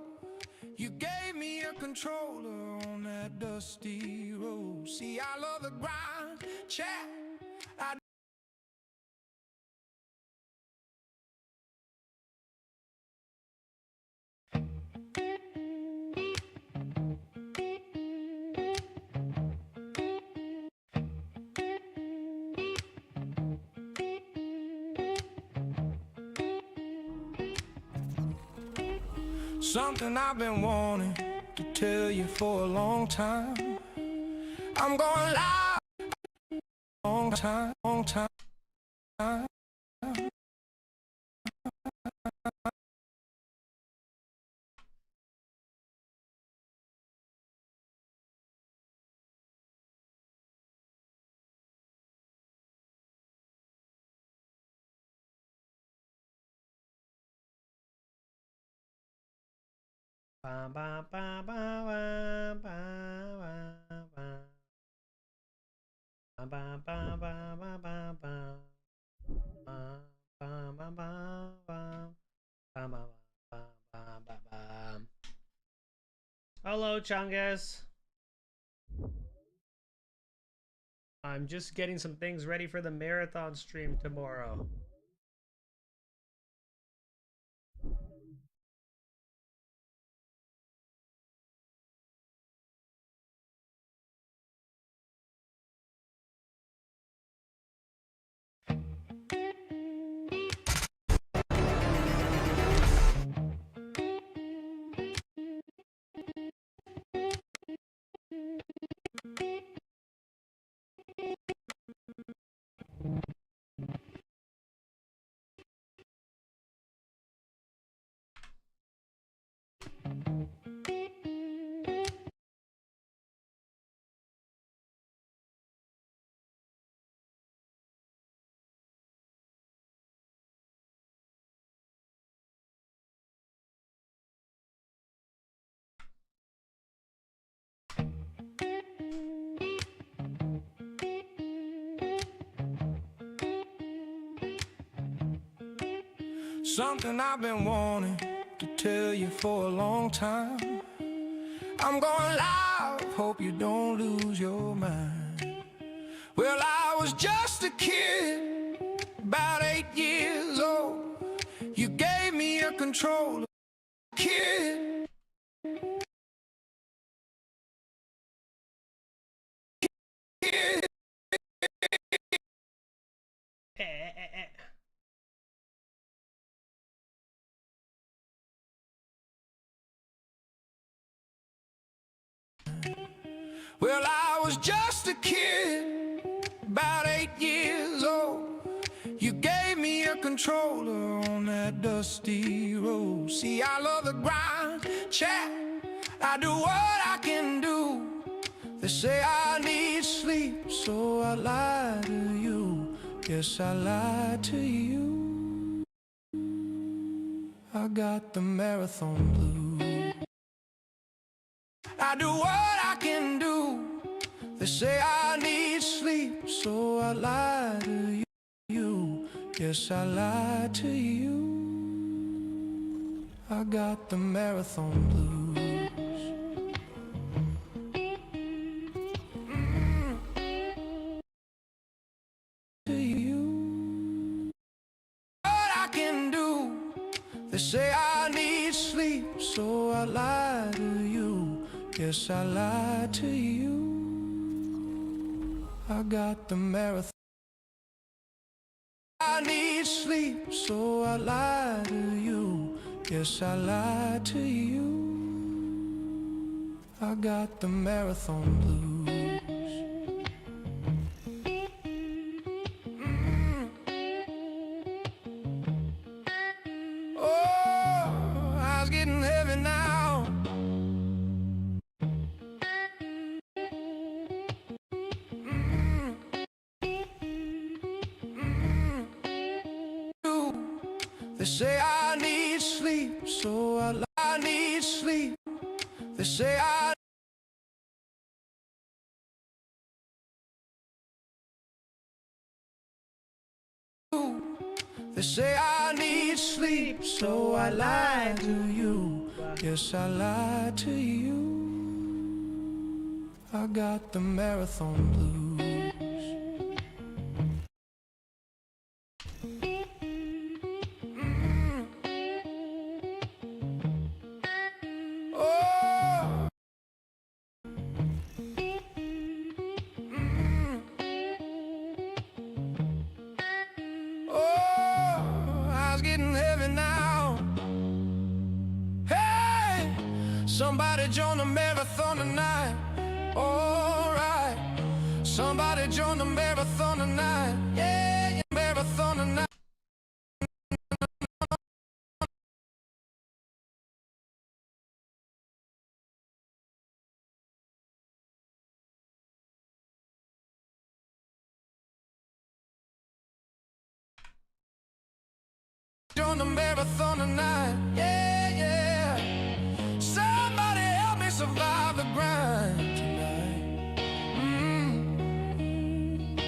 You gave me a controller on that dusty road. See, I love the grind, chat. I Something I've been wanting to tell you for a long time. I'm going live. Long time, long time. Ba, ba, ba, ba, ba, ba, ba. Ba, ba, ba, ba, ba, ba, ba. Ba, ba, ba, ba, ba. Ba, ba, ba, ba, ba, ba. Hello, Chungus. I'm just getting some things ready for the marathon stream tomorrow. Something I've been wanting to tell you for a long time. I'm going live, hope you don't lose your mind. Well, I was just a kid, about 8 years old. You gave me a controller, kid. Well, I was just a kid, about 8 years old. You gave me a controller on that dusty road. See, I love the grind, chat, I do what I can do. They say I need sleep, so I lie to you. Yes, I lied to you. I got the marathon blues. I do what I can do. They say I need sleep, so I lie to you. Yes, I lied to you. I got the marathon blues. To you. What I can do. They say I need sleep, so I lie to you. Yes, I lied to you. I got the marathon. I need sleep, so I lie to you. Yes, I lied to you. I got the marathon blues. Oh, eyes getting heavy now. They say I need sleep, so I need sleep. They say I They say I need sleep, so I lie to you. Yes, I lied to you. I got the marathon blues. Oh. Oh, eyes getting heavy now. Hey, somebody join the marathon tonight. All right, somebody join the marathon tonight. Yeah, yeah, marathon tonight. Join the marathon tonight. Yeah, yeah. Somebody help me survive the grind tonight.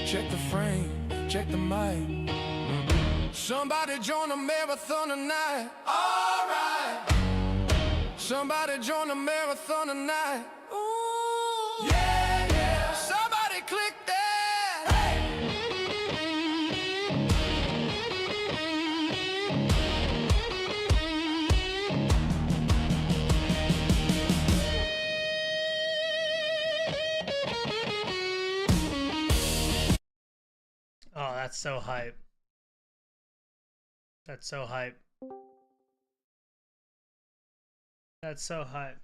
Check the frame, check the mic. Somebody join the marathon tonight. All right. Somebody join the marathon tonight. Ooh. Yeah, yeah. Somebody click that. so hype. That's so hype. That's so hype.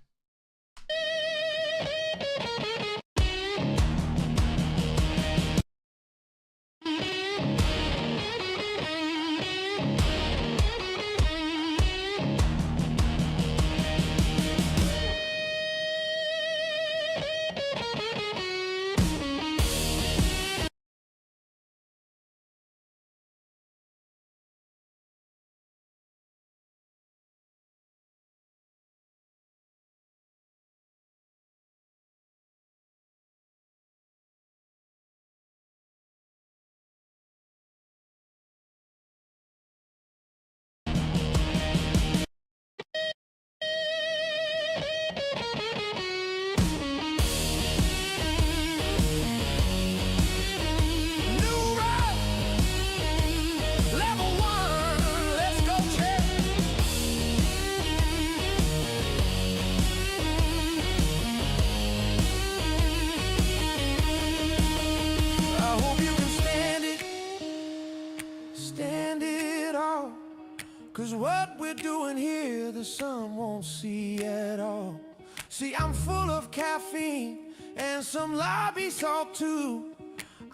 Cause what we're doing here, the sun won't see at all. See, I'm full of caffeine and some lobby salt too.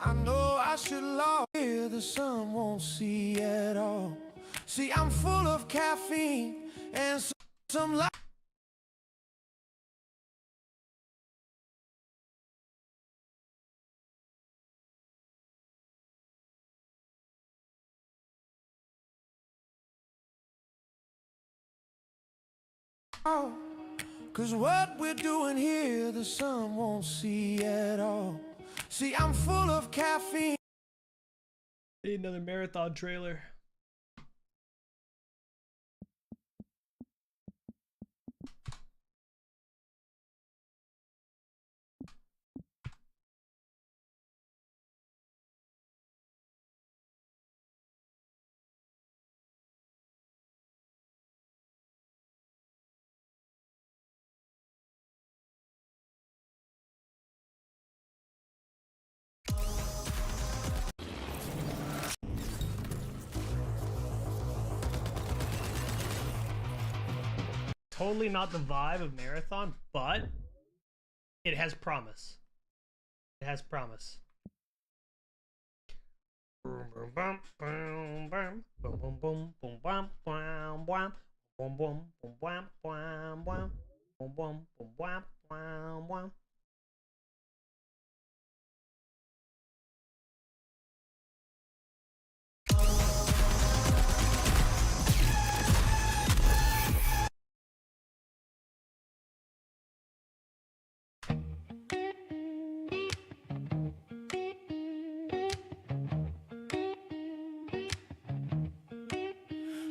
I know I should love here, the sun won't see at all. See, I'm full of caffeine and some lobby. Cause what we're doing here, the sun won't see at all. See, I'm full of caffeine. Need another marathon trailer. Totally not the vibe of marathon, but it has promise. It has promise.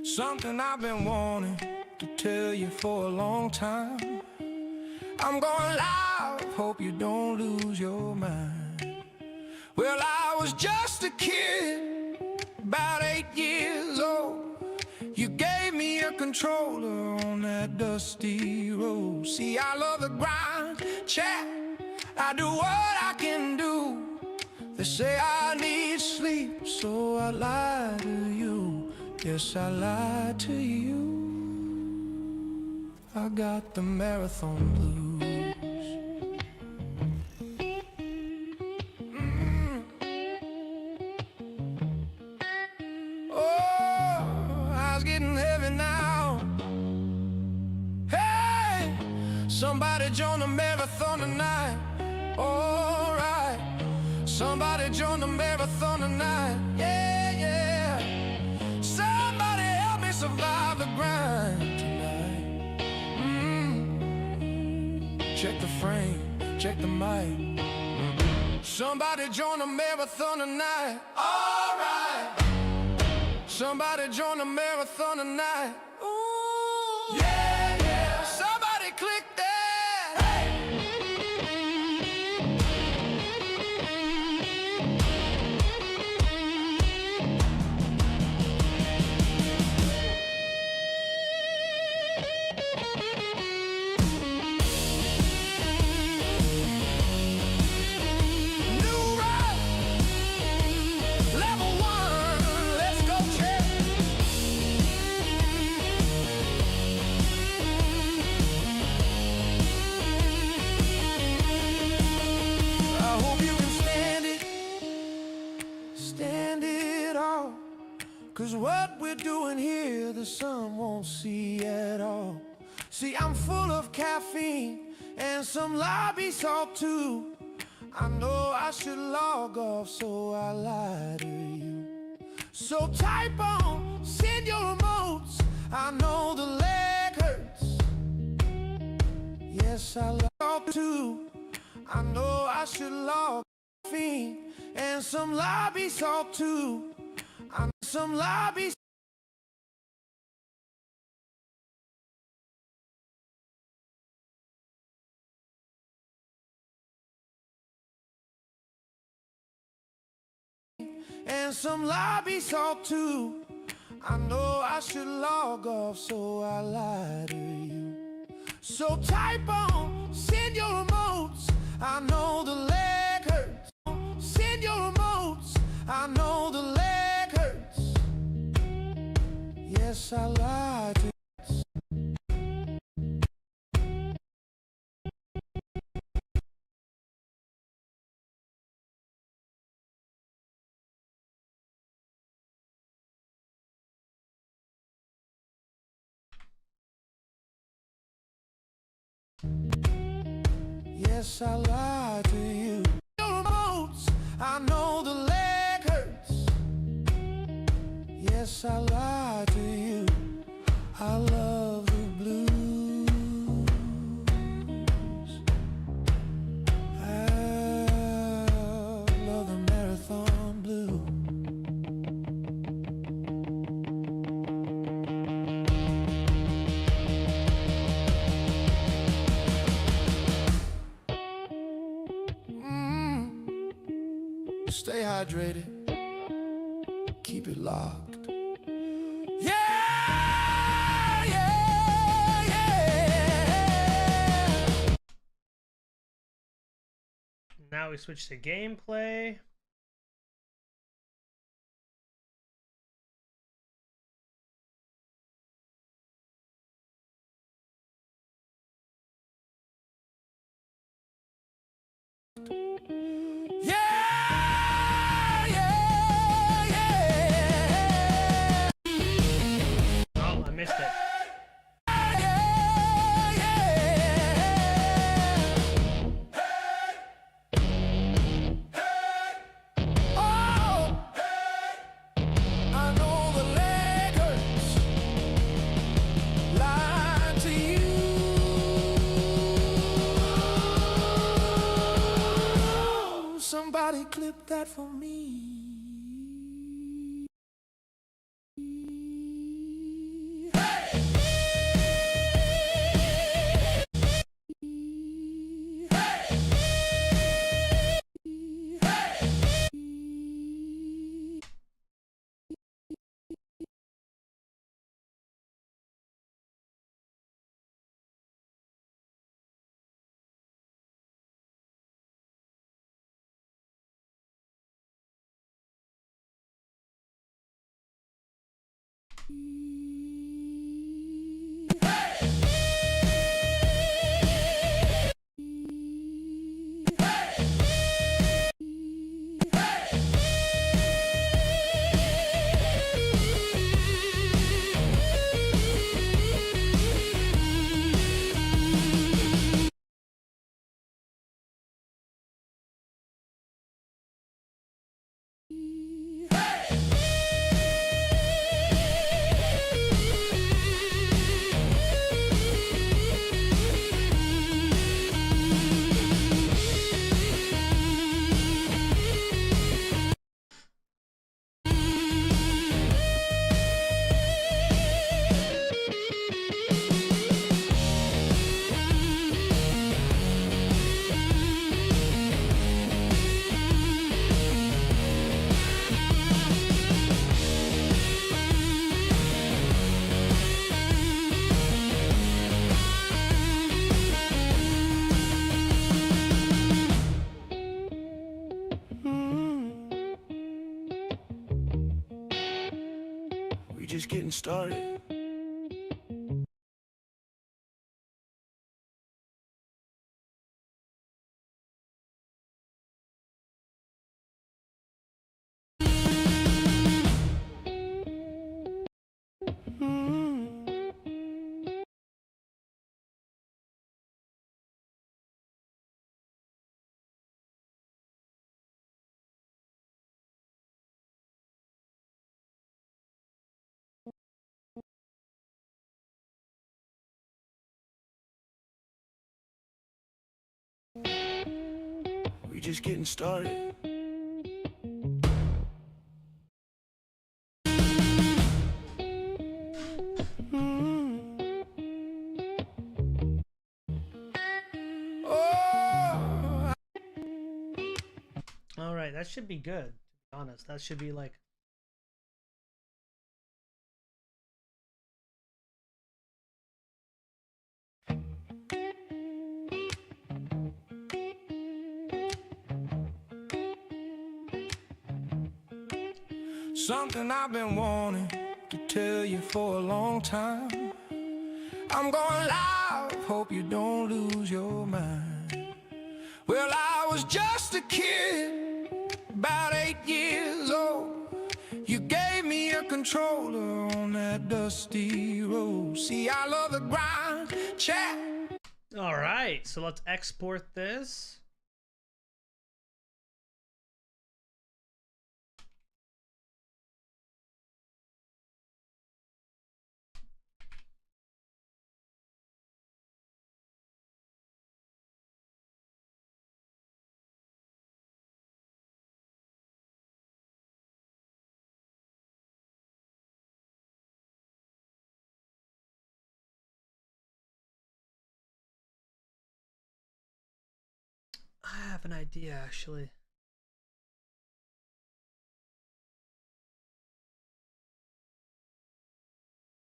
Something I've been wanting to tell you for a long time. I'm going live, hope you don't lose your mind. Well, I was just a kid, about 8 years old. You gave me a controller on that dusty road. See, I love the grind, chat, I do what I can do. They say I need sleep, so I lie to you. Yes, I lied to you. I got the marathon blues. Oh, eyes getting heavy now. Hey, somebody join the marathon tonight. All right, somebody join the marathon tonight. Yeah, yeah. Somebody help me survive the grind tonight. Check the frame, check the mic. Somebody join the marathon tonight. All right. Somebody join the marathon tonight. Ooh, yeah, yeah. Somebody click that. Hey. New road, level 1. 'Cause what we're doing here, the sun won't see at all. See, I'm full of caffeine and some lobby salt too. I know I should log off, so I lie to you. So type on, send your emotes. I know the leg hurts. Yes, I log too. I know I should log caffeine and some lobby salt too. I some lobby. And some lobby salt too. I know I should log off, so I lie to you. So type on, send your emotes. I know the leg hurts. Send your emotes. I know the leg hurts. Yes, I lied to you. Yes, I lied to you. Your emotes. I know the leg hurts. Yes, I lied to you. I love the blues. I love the marathon blue. Stay hydrated. Keep it locked. Yeah, yeah, yeah. Now we switch to gameplay. Oh, I missed it. Somebody clip that for me. Just getting started. just getting started. Oh, All right, that should be good. To be honest, that should be like. something I've been wanting to tell you for a long time. I'm going live, hope you don't lose your mind. Well, I was just a kid, about 8 years old. You gave me a controller on that dusty road. See, I love the grind, chat. All right, so let's export this. I have an idea, actually.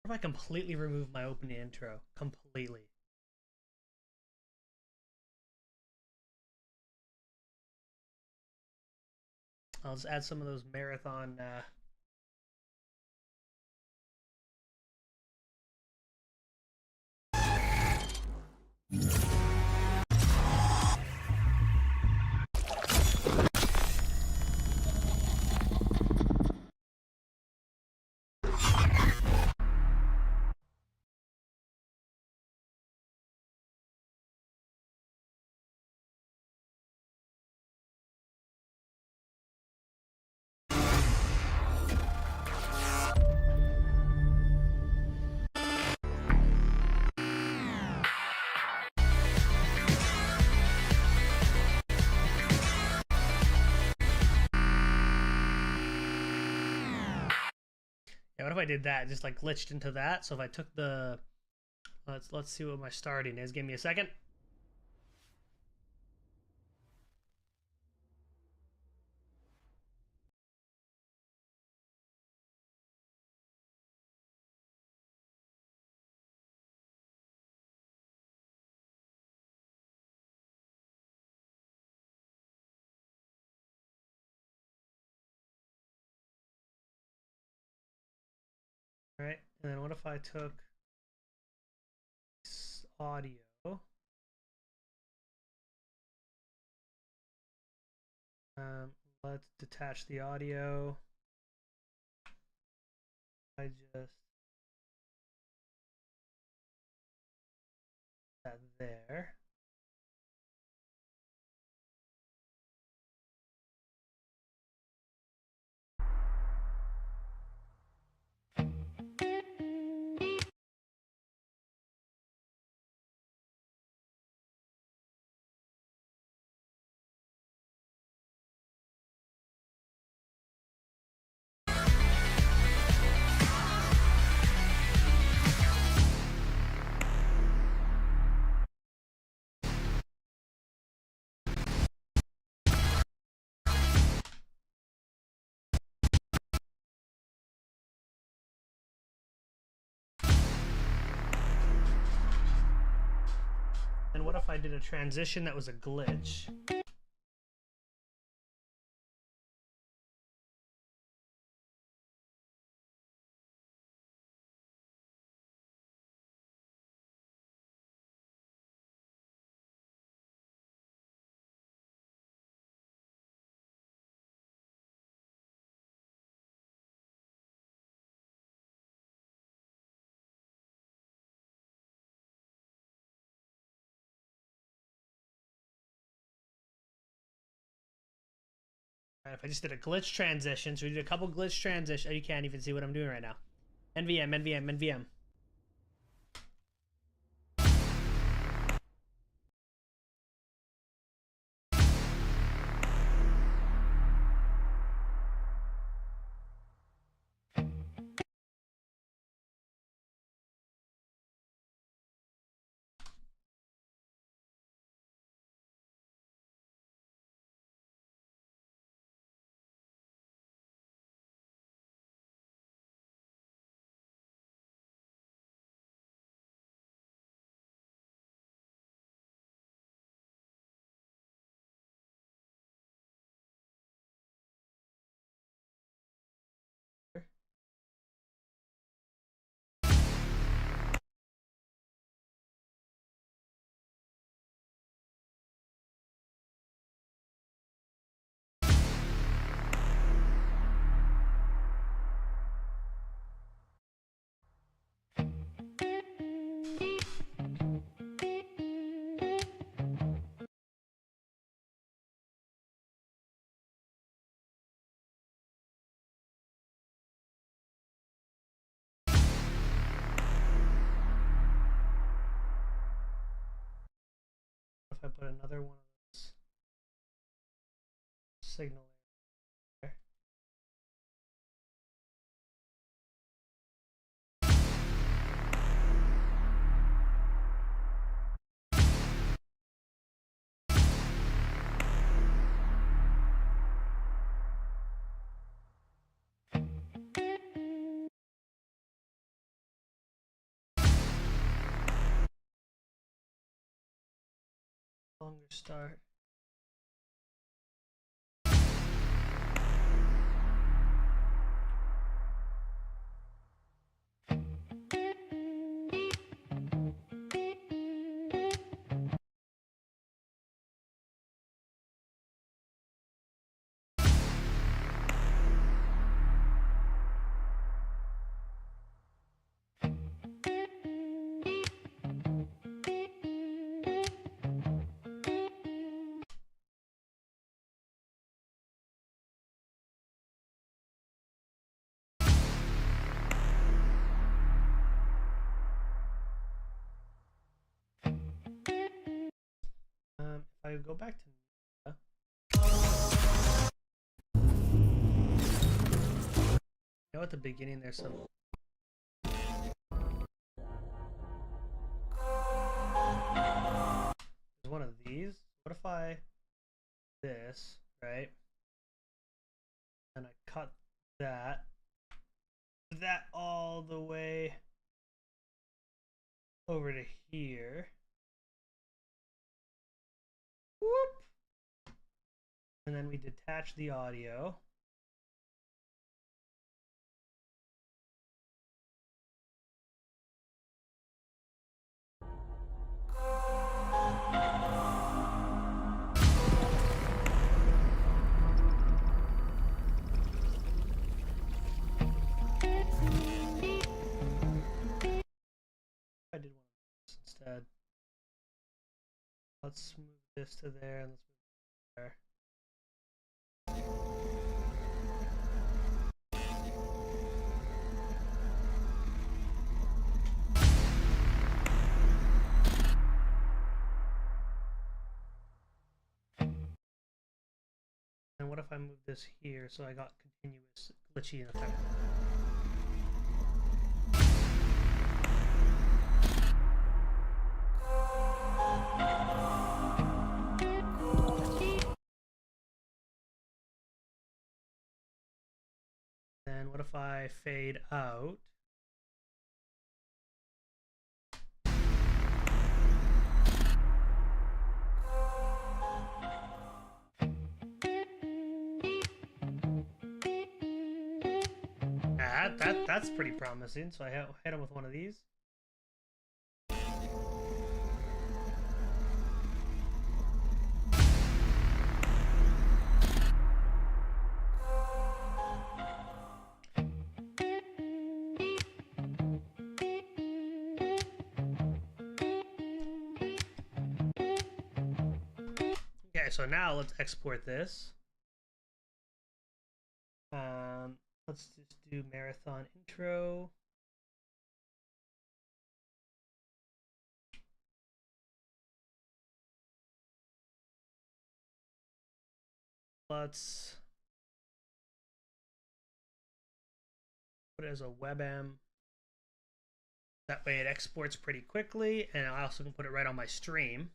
What if I completely remove my opening intro? Completely. I'll just add some of those marathon Yeah, what if I did that? Just like glitched into that. So if I took the let's see what my starting is. Give me a second. All right, and then what if I took this audio? Let's detach the audio. I just that there. And what if I did a transition that was a glitch? Right, if I just did a glitch transition, so we did a couple glitch transitions. Oh, you can't even see what I'm doing right now. NVM, NVM, NVM. another one of those signal there. Longer start. If I go back to you know, at the beginning there's some there's one of these. What if I this, right? And I cut that all the way over to here. Whoop. And then we detach the audio. I did one of this instead. Let's move this to there and let's move it there. And what if I move this here so I got continuous glitchy in effect? Then what if I fade out? That's pretty promising. So I hit him with one of these. Okay, so now let's export this. Let's just do marathon intro. Let's put it as a WebM. That way it exports pretty quickly, and I also can put it right on my stream.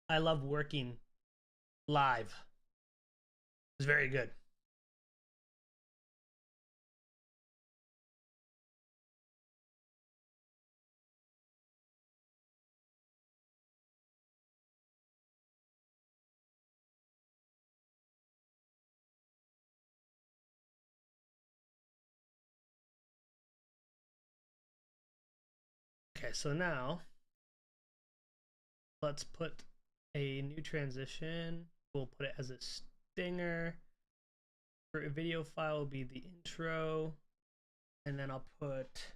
I love working live. It's very good. Okay, so now let's put a new transition. We'll put it as a stinger. For a video file will be the intro, and then I'll put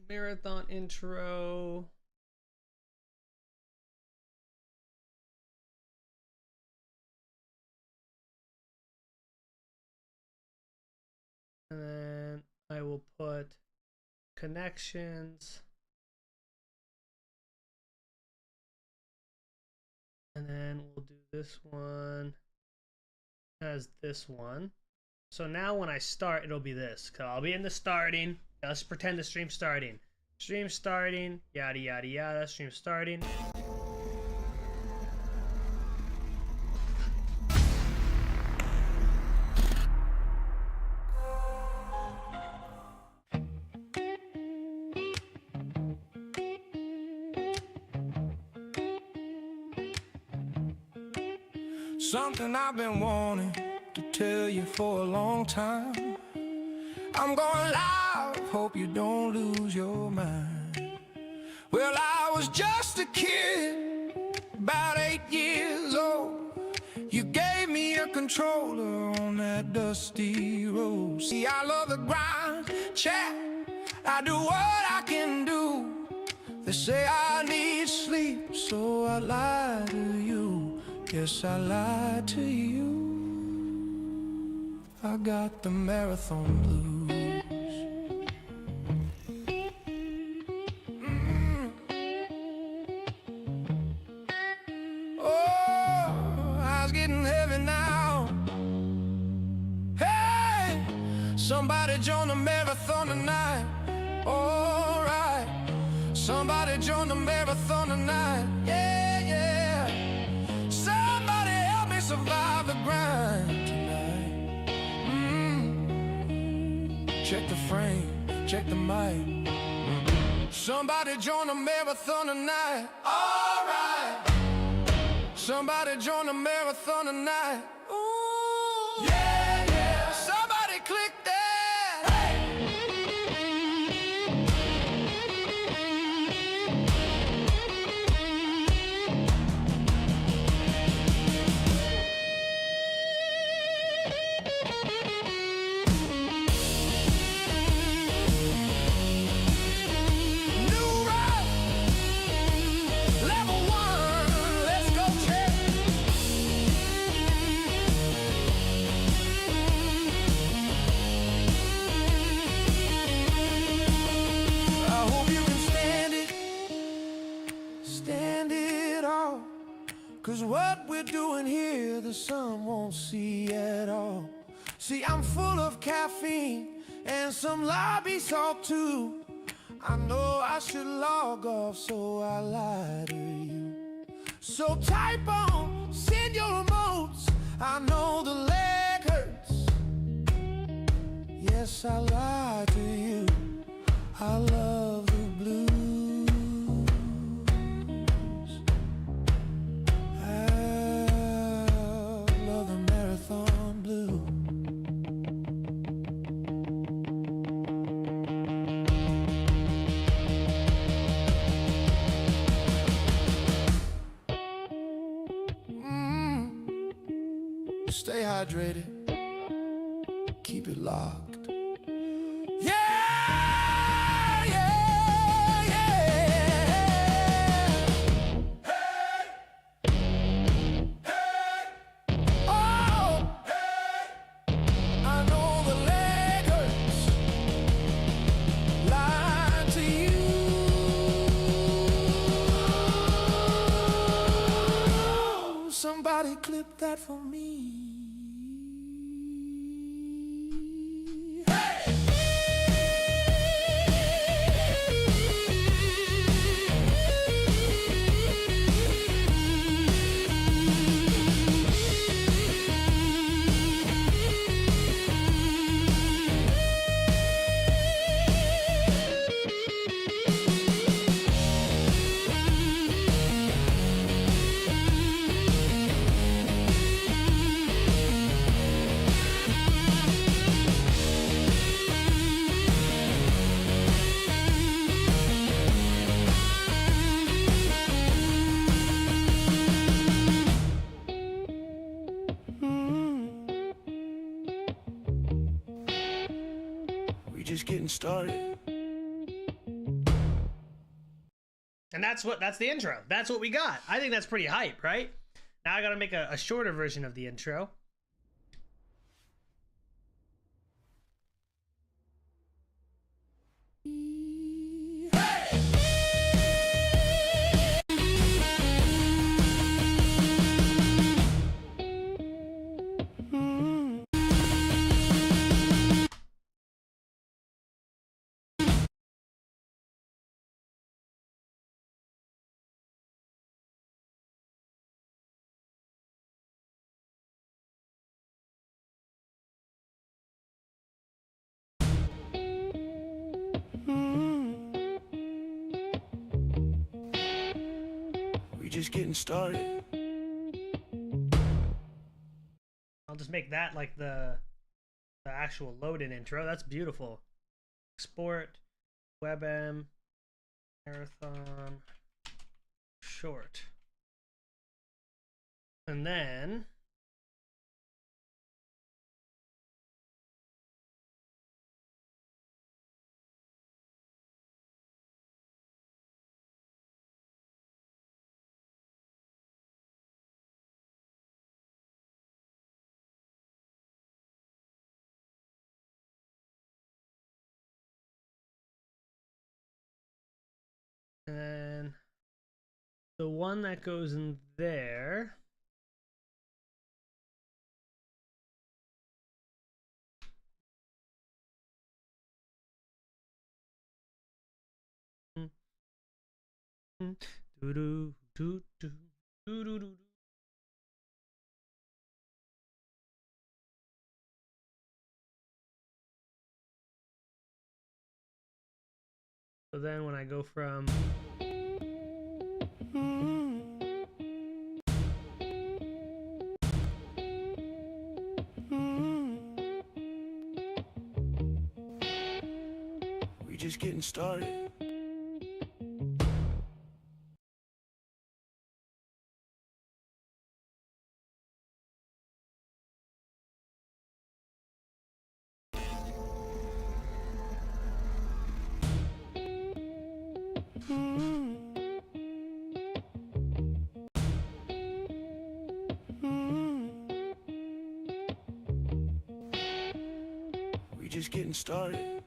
marathon intro. put connections. And then we'll do this one as this one. So now when I start, it'll be this. So I'll be in the starting. Let's pretend the stream's starting. Stream starting, yada yada yada, stream starting. Something I've been wanting to tell you for a long time. I'm going live, hope you don't lose your mind. Well, I was just a kid, about 8 years old. You gave me a controller on that dusty road. See, I love the grind, chat, I do what I can do. They say I need sleep, so I lie to you. Yes, I lied to you. I got the marathon blues. Oh, eyes getting heavy now. Hey, somebody join the marathon tonight. All right, somebody join the marathon tonight. Yeah, yeah. Somebody help me survive the grind tonight. Check the frame, check the mic. Somebody join the marathon tonight. All right. Somebody join the marathon tonight. Ooh, yeah, yeah. Somebody click that. Cause what we're doing here, the sun won't see at all. See, I'm full of caffeine and some lobby salt too. I know I should log off, so I lie to you. So type on, send your emotes. I know the leg hurts. Yes, I lie to you. I love the blues. Stay hydrated, keep it locked. Yeah, yeah, yeah. Hey, hey, oh, hey. I know the leg hurts. Lie to you. Somebody clip that for me. Just getting started. And that's the intro. That's what we got. I think that's pretty hype, right? Now I gotta make a shorter version of the intro. just getting started. I'll just make that like the actual load-in intro. That's beautiful. Export, WebM, marathon, short. And then the one that goes in there. So then when I go from We just getting started. We just getting started.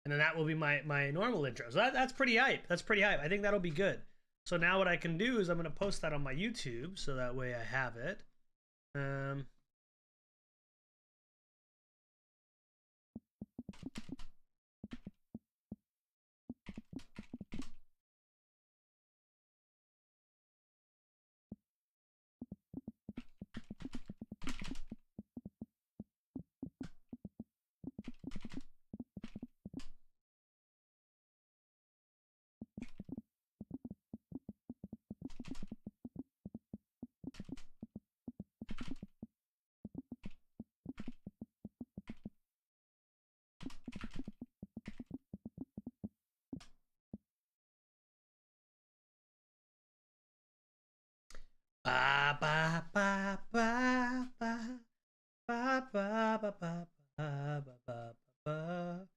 and then that will be my normal intro. So that's pretty hype. That's pretty hype. I think that'll be good. So now what I can do is I'm gonna post that on my YouTube, so that way I have it. Ba ba ba ba ba ba ba ba ba ba ba ba.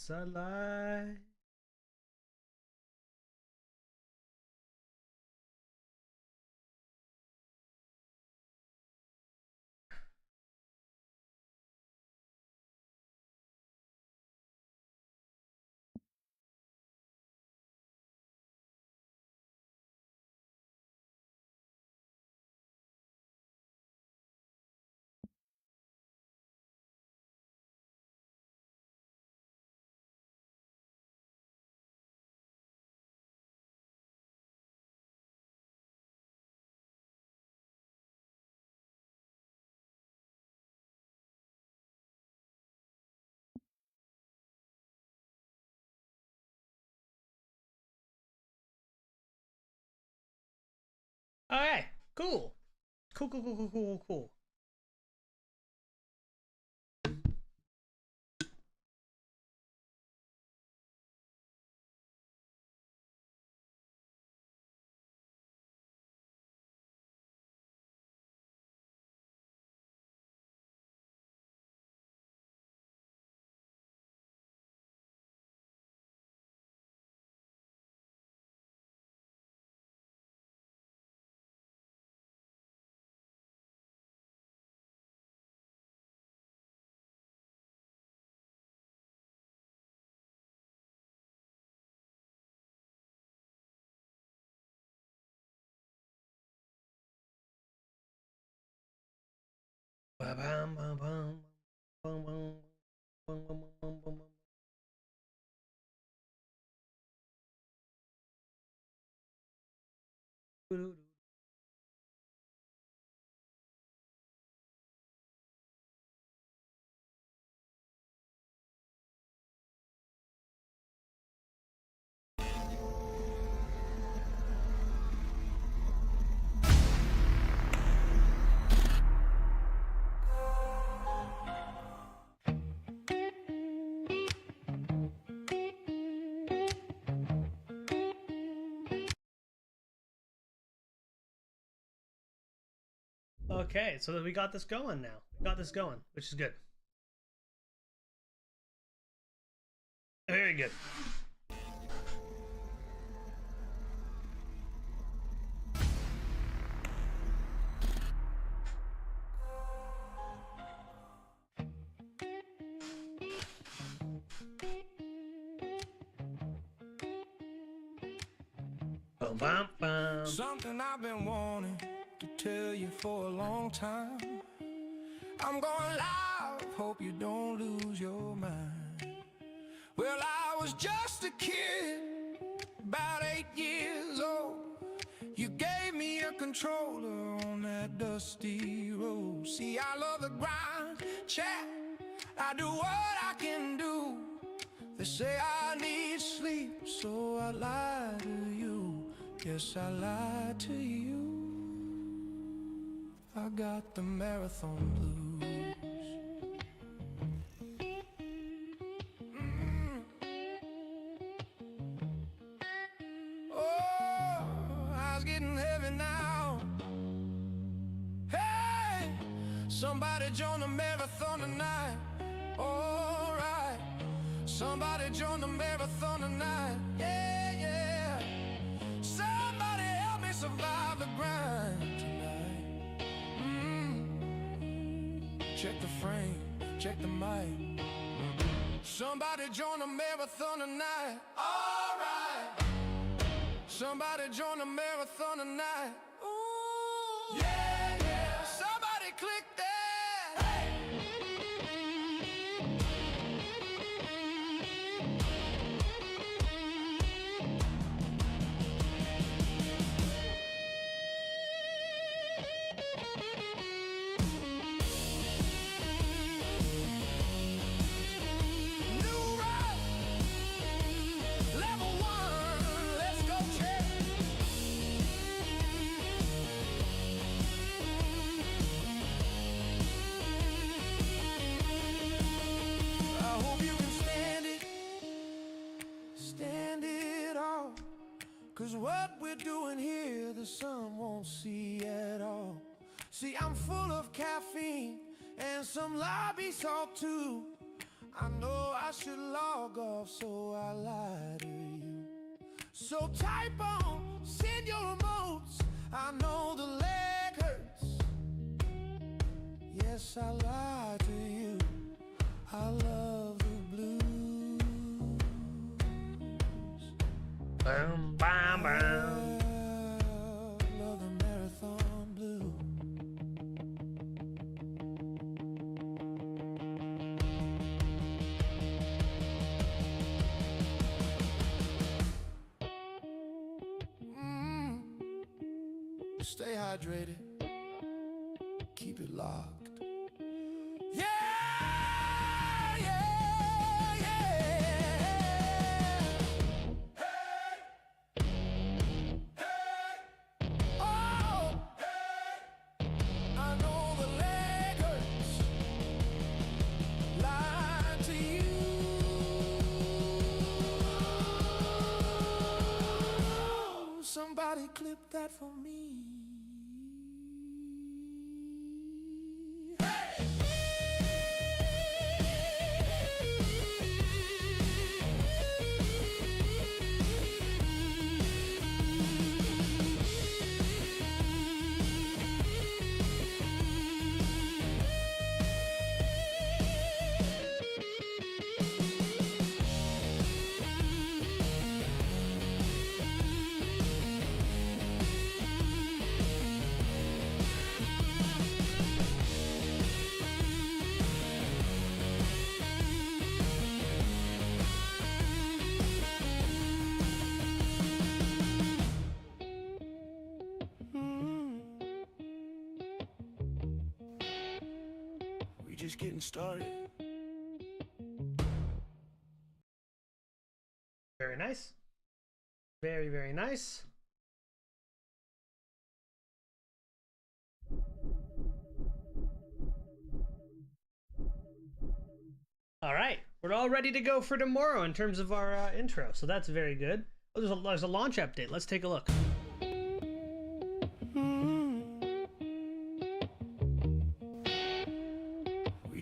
Sunlight. Okay, cool. Cool. Okay, so we got this going now. We got this going, which is good. Very good. Bum, bum, bum. Something I've been wanting to tell you for a long time. I'm going live, hope you don't lose your mind. Well, I was just a kid, about 8 years old. You gave me a controller on that dusty road. See, I love the grind, chat, I do what I can do. They say I need sleep, so I lie to you. Yes, I lied to you. I got the marathon blues. Oh, eyes getting heavy now. Hey, somebody join the marathon tonight. All right, somebody join the marathon tonight. Yeah, yeah. Somebody help me survive the grind tonight. Check the frame, check the mic. Somebody join the marathon tonight. All right. Somebody join the marathon tonight. Ooh, yeah, yeah. Somebody click that. Hey. New route, level 1, let's go check. I hope you can stand it all. 'Cause what we're doing here, the sun won't see at all. See, I'm full of caffeine and some lobby salt too. I know I should log off, so I lie to you. So type on, send your emotes. I know the leg hurts. Yes, I lie to you. I love the blues. Bum, bum, bum. Love the marathon blue. Stay hydrated. Keep it locked. Yeah, yeah, yeah. Hey, hey. Oh, that for me. Just getting started. Very nice. Very, very nice. All right, we're all ready to go for tomorrow in terms of our intro, so that's very good. Oh, there's a launch update. Let's take a look.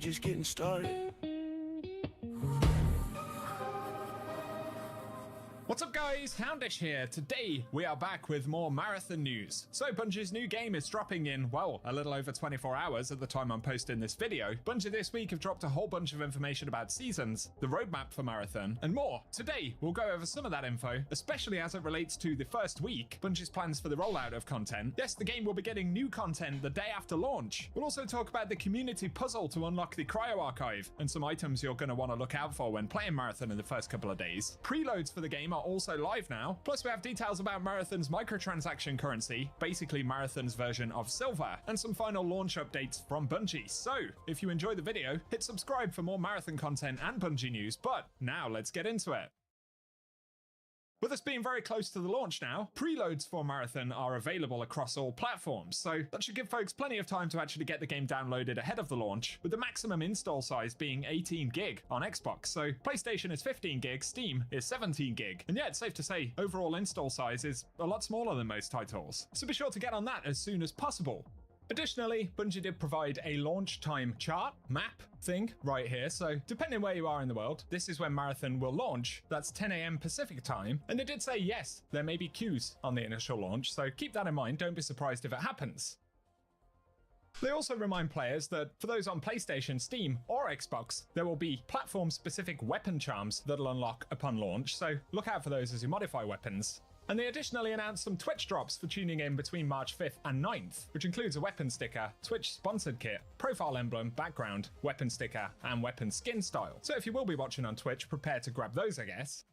Just getting started. What's up guys, Houndish here. Today we are back with more Marathon news. So Bungie's new game is dropping in, well, a little over 24 hours at the time I'm posting this video. Bungie this week have dropped a whole bunch of information about seasons, the roadmap for Marathon, and more. Today we'll go over some of that info, especially as it relates to the first week, Bungie's plans for the rollout of content. Yes, the game will be getting new content the day after launch. We'll also talk about the community puzzle to unlock the Cryo Archive, and some items you're going to want to look out for when playing Marathon in the first couple of days. Preloads for the game are also live now. Plus we have details about Marathon's microtransaction currency, basically Marathon's version of Silver, and some final launch updates from Bungie. So if you enjoyed the video, hit subscribe for more Marathon content and Bungie news, but now let's get into it. With us being very close to the launch now, preloads for Marathon are available across all platforms, so that should give folks plenty of time to actually get the game downloaded ahead of the launch, with the maximum install size being 18 gig on Xbox. So PlayStation is 15 gig, Steam is 17 gig, and yeah, it's safe to say overall install size is a lot smaller than most titles. So be sure to get on that as soon as possible. Additionally, Bungie did provide a launch time chart, map thing right here, so depending where you are in the world, this is when Marathon will launch. That's 10 AM Pacific time, and they did say yes, there may be queues on the initial launch, so keep that in mind, don't be surprised if it happens. They also remind players that for those on PlayStation, Steam, or Xbox, there will be platform-specific weapon charms that'll unlock upon launch, so look out for those as you modify weapons. And they additionally announced some Twitch drops for tuning in between March 5th and 9th, which includes a weapon sticker, Twitch sponsored kit, profile emblem, background, weapon sticker, and weapon skin style. So if you will be watching on Twitch, prepare to grab those, I guess.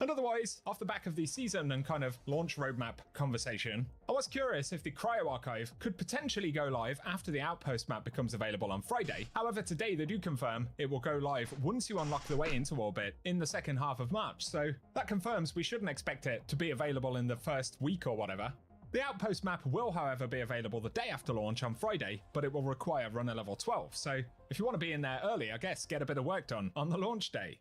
And otherwise, off the back of the season and kind of launch roadmap conversation, I was curious if the Cryo Archive could potentially go live after the Outpost map becomes available on Friday. However, today they do confirm it will go live once you unlock the way into orbit in the second half of March, so that confirms we shouldn't expect it to be available in the first week or whatever. The Outpost map will, however, be available the day after launch on Friday, but it will require runner level 12, so if you want to be in there early, I guess get a bit of work done on the launch day.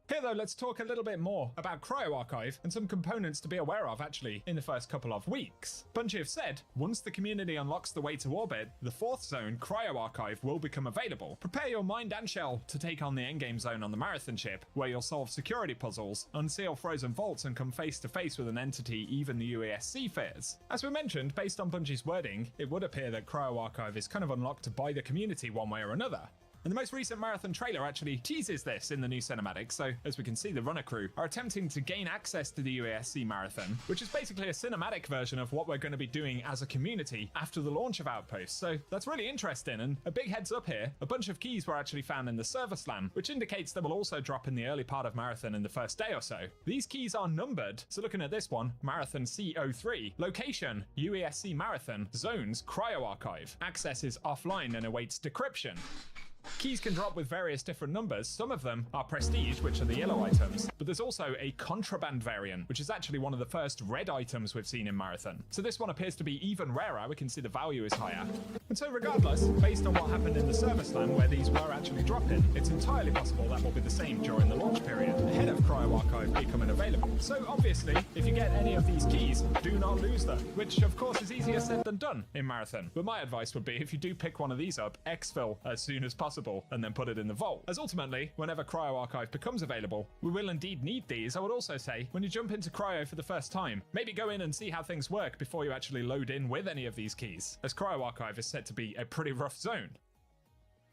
Here though, let's talk a little bit more about Cryo Archive and some components to be aware of actually in the first couple of weeks. Bungie have said, once the community unlocks the way to orbit, the 4th zone, Cryo Archive, will become available. Prepare your mind and shell to take on the endgame zone on the Marathon ship, where you'll solve security puzzles, unseal frozen vaults, and come face to face with an entity even the UASC fears. As we mentioned, based on Bungie's wording, it would appear that Cryo Archive is kind of unlocked by the community one way or another. And the most recent Marathon trailer actually teases this in the new cinematic, so as we can see, the runner crew are attempting to gain access to the UASC Marathon, which is basically a cinematic version of what we're going to be doing as a community after the launch of Outpost. So that's really interesting, and a big heads up here, a bunch of keys were actually found in the server slam, which indicates they will also drop in the early part of Marathon in the first day or so. These keys are numbered, so looking at this one, Marathon C03, location, UASC Marathon, zones, Cryo Archive, access is offline and awaits decryption. Keys can drop with various different numbers. Some of them are prestige, which are the yellow items, but there's also a contraband variant, which is actually one of the first red items we've seen in Marathon. So this one appears to be even rarer. We can see the value is higher. And so regardless, based on what happened in the server slam where these were actually dropping, it's entirely possible that will be the same during the launch period, ahead of Cryo Archive becoming available. So obviously, if you get any of these keys, do not lose them, which of course is easier said than done in Marathon. But my advice would be, if you do pick one of these up, exfil as soon as possible and then put it in the vault, as ultimately, whenever Cryo Archive becomes available, we will indeed need these. I would also say, when you jump into Cryo for the first time, maybe go in and see how things work before you actually load in with any of these keys, as Cryo Archive is said to be a pretty rough zone.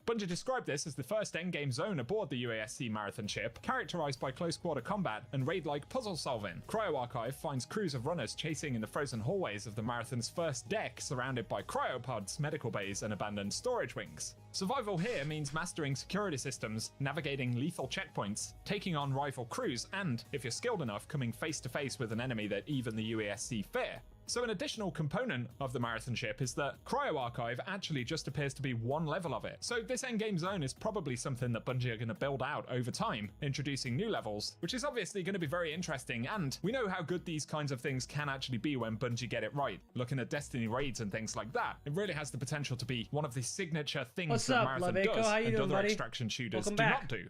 Bungie described this as the first endgame zone aboard the UASC Marathon ship, characterized by close quarter combat and raid-like puzzle solving. Cryo Archive finds crews of runners chasing in the frozen hallways of the Marathon's first deck, surrounded by cryopods, medical bays, and abandoned storage wings. Survival here means mastering security systems, navigating lethal checkpoints, taking on rival crews, and, if you're skilled enough, coming face to face with an enemy that even the UASC fear. So an additional component of the Marathon ship is that Cryo Archive actually just appears to be one level of it. So this endgame zone is probably something that Bungie are going to build out over time, introducing new levels, which is obviously going to be very interesting, and we know how good these kinds of things can actually be when Bungie get it right. Looking at Destiny raids and things like that, it really has the potential to be one of the signature things that Marathon does and other extraction shooters do not do.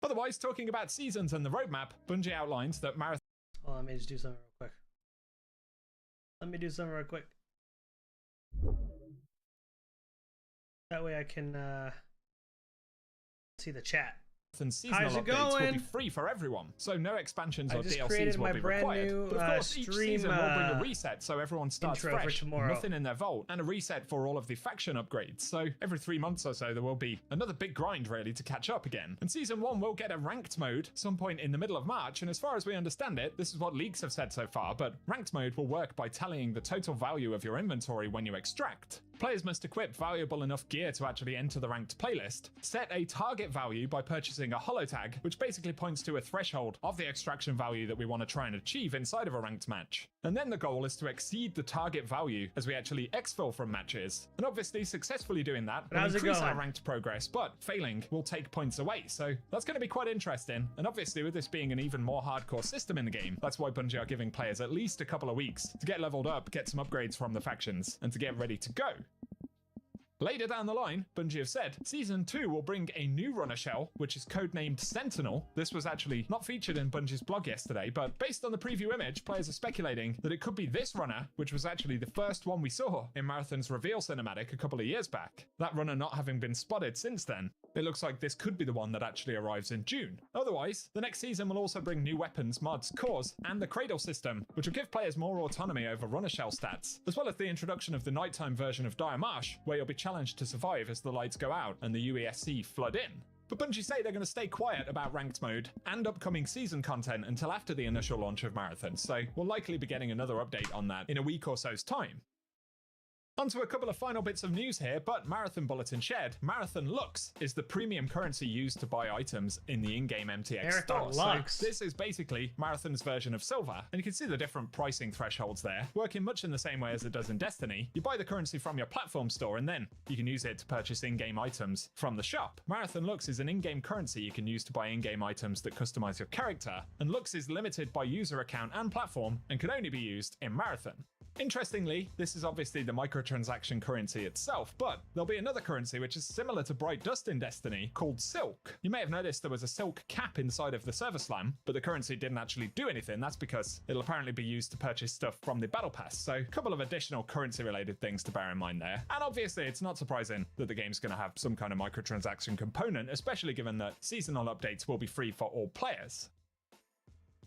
Otherwise, talking about seasons and the roadmap, Bungie outlines that Marathon... Oh, let me just do something real quick. That way I can see the chat. And seasonal updates will be free for everyone, so no expansions or DLCs will be required. But of course, each season will bring a reset, so everyone starts fresh, nothing in their vault, and a reset for all of the faction upgrades. So every 3 months or so, there will be another big grind really to catch up again. And Season 1 will get a ranked mode some point in the middle of March, and as far as we understand it, this is what leaks have said so far, but ranked mode will work by tallying the total value of your inventory when you extract. Players must equip valuable enough gear to actually enter the ranked playlist, set a target value by purchasing a holotag, which basically points to a threshold of the extraction value that we want to try and achieve inside of a ranked match. And then the goal is to exceed the target value as we actually exfil from matches. And obviously successfully doing that will increase our ranked progress, but failing will take points away. So that's going to be quite interesting. And obviously with this being an even more hardcore system in the game, that's why Bungie are giving players at least a couple of weeks to get leveled up, get some upgrades from the factions, and to get ready to go. Later down the line, Bungie have said, Season 2 will bring a new runner shell, which is codenamed Sentinel. This was actually not featured in Bungie's blog yesterday, but based on the preview image, players are speculating that it could be this runner, which was actually the first one we saw in Marathon's reveal cinematic a couple of years back. That runner not having been spotted since then, it looks like this could be the one that actually arrives in June. Otherwise, the next season will also bring new weapons, mods, cores, and the Cradle system, which will give players more autonomy over runner shell stats, as well as the introduction of the nighttime version of Dire Marsh, where you'll be challenged to survive as the lights go out and the UASC flood in. But Bungie say they're going to stay quiet about ranked mode and upcoming season content until after the initial launch of Marathon, so we'll likely be getting another update on that in a week or so's time. Onto a couple of final bits of news here, but Marathon Bulletin shared, Marathon Lux is the premium currency used to buy items in the in-game MTX store. Lux. So this is basically Marathon's version of silver, and you can see the different pricing thresholds there, working much in the same way as it does in Destiny. You buy the currency from your platform store, and then you can use it to purchase in-game items from the shop. Marathon Lux is an in-game currency you can use to buy in-game items that customize your character, and Lux is limited by user account and platform, and can only be used in Marathon. Interestingly, this is obviously the microtransaction currency itself, but there'll be another currency which is similar to Bright Dust in Destiny called Silk. You may have noticed there was a Silk cap inside of the server slam, but the currency didn't actually do anything. That's because it'll apparently be used to purchase stuff from the Battle Pass, so a couple of additional currency related things to bear in mind there. And obviously it's not surprising that the game's going to have some kind of microtransaction component, especially given that seasonal updates will be free for all players.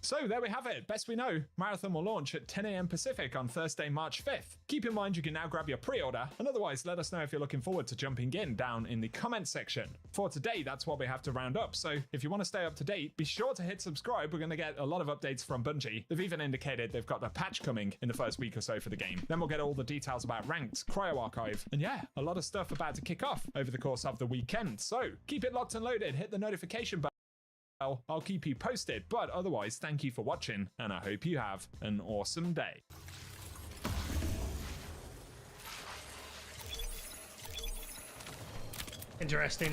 So there we have it. Best we know, Marathon will launch at 10 AM Pacific on Thursday, March 5th. Keep in mind you can now grab your pre-order, and otherwise let us know if you're looking forward to jumping in down in the comments section. For today, that's what we have to round up, so if you want to stay up to date, be sure to hit subscribe. We're going to get a lot of updates from Bungie. They've even indicated they've got a patch coming in the first week or so for the game. Then we'll get all the details about Ranked, Cryo Archive, and yeah, a lot of stuff about to kick off over the course of the weekend. So keep it locked and loaded, hit the notification button. I'll keep you posted, but otherwise, thank you for watching, and I hope you have an awesome day. Interesting.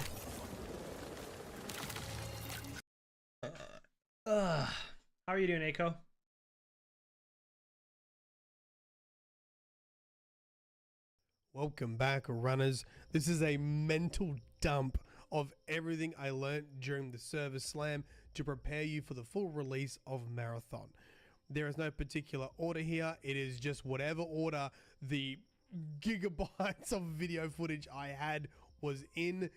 How are you doing, Aiko? Welcome back, runners. This is a mental dump of everything I learned during the Server Slam to prepare you for the full release of Marathon. There is no particular order here. It is just whatever order the gigabytes of video footage I had was in.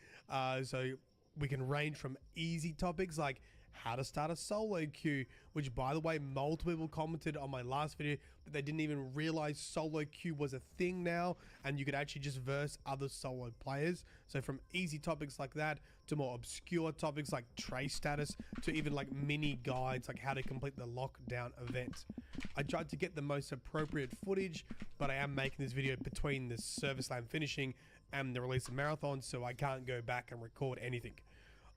So we can range from easy topics like how to start a solo queue, which, by the way, multiple people commented on my last video that they didn't even realize solo queue was a thing now, and you could actually just verse other solo players. So from easy topics like that to more obscure topics like trace status to even like mini guides like how to complete the lockdown event. I tried to get the most appropriate footage, but I am making this video between the Server Slam finishing and the release of Marathon, so I can't go back and record anything.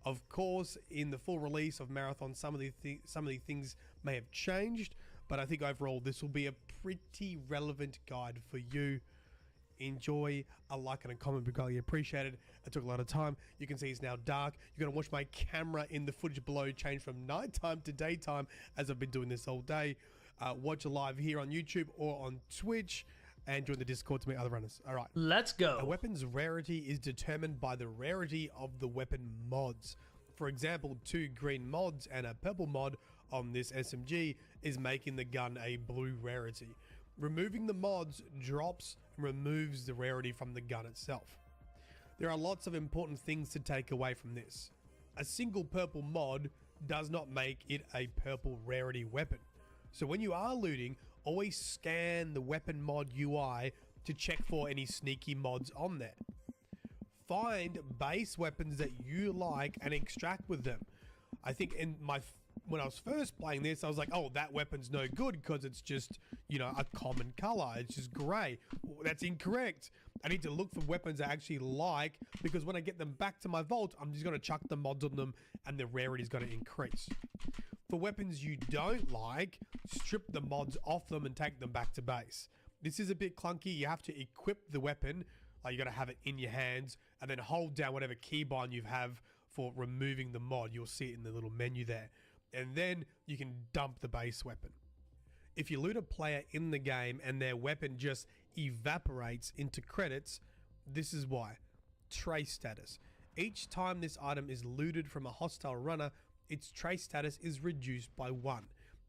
Of course, in the full release of Marathon, some of the things may have changed, but I think overall this will be a pretty relevant guide for you. Enjoy. A like and a comment would be greatly appreciated. It took a lot of time. You can see it's now dark. You're going to watch my camera in the footage below change from nighttime to daytime as I've been doing this all day. Watch it live here on YouTube or on Twitch, and join the Discord to meet other runners. All right. Let's go. A weapon's rarity is determined by the rarity of the weapon mods. For example, 2 green mods and a purple mod on this SMG is making the gun a blue rarity. Removing the mods drops and removes the rarity from the gun itself. There are lots of important things to take away from this. A single purple mod does not make it a purple rarity weapon. So when you are looting, always scan the weapon mod UI to check for any sneaky mods on there. Find base weapons that you like and extract with them. I think when I was first playing this, I was like, oh, that weapon's no good because it's just, you know, a common color. It's just gray. That's incorrect. I need to look for weapons I actually like, because when I get them back to my vault, I'm just going to chuck the mods on them and the rarity is going to increase. For weapons you don't like, strip the mods off them and take them back to base. This is a bit clunky. You have to equip the weapon. Like, you got to have it in your hands and then hold down whatever keybind you have for removing the mod. You'll see it in the little menu there. And then you can dump the base weapon. If you loot a player in the game and their weapon just evaporates into credits, this is why. Trace status. Each time this item is looted from a hostile runner, its trace status is reduced by 1.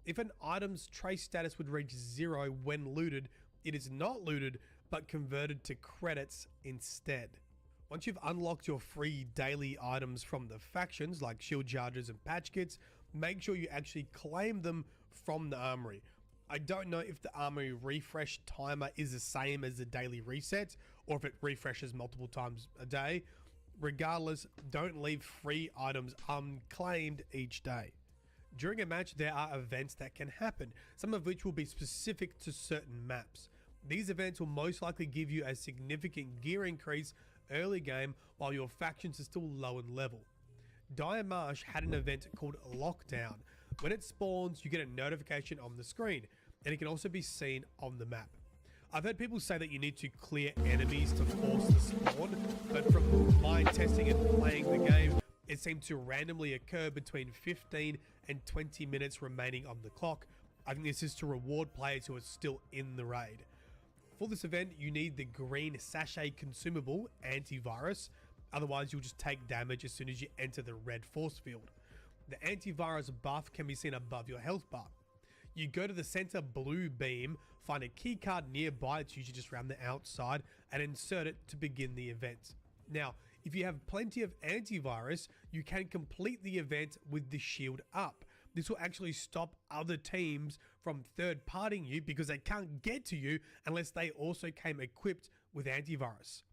If an item's trace status would reach 0 when looted, it is not looted but converted to credits instead. Once you've unlocked your free daily items from the factions like shield charges and patch kits, make sure you actually claim them from the armory. I don't know if the armory refresh timer is the same as the daily reset or if it refreshes multiple times a day. Regardless, don't leave free items unclaimed each day. During a match, there are events that can happen, some of which will be specific to certain maps. These events will most likely give you a significant gear increase early game while your factions are still low in level. Dire Marsh had an event called Lockdown. When it spawns, you get a notification on the screen, and it can also be seen on the map. I've heard people say that you need to clear enemies to force the spawn, but from my testing and playing the game, it seemed to randomly occur between 15 and 20 minutes remaining on the clock. I think this is to reward players who are still in the raid. For this event, you need the green sachet consumable, antivirus, otherwise you'll just take damage as soon as you enter the red force field. The antivirus buff can be seen above your health bar. You go to the center blue beam, find a keycard nearby, it's usually just around the outside, and insert it to begin the event. Now, if you have plenty of antivirus, you can complete the event with the shield up. This will actually stop other teams from third-partying you because they can't get to you unless they also came equipped with antivirus.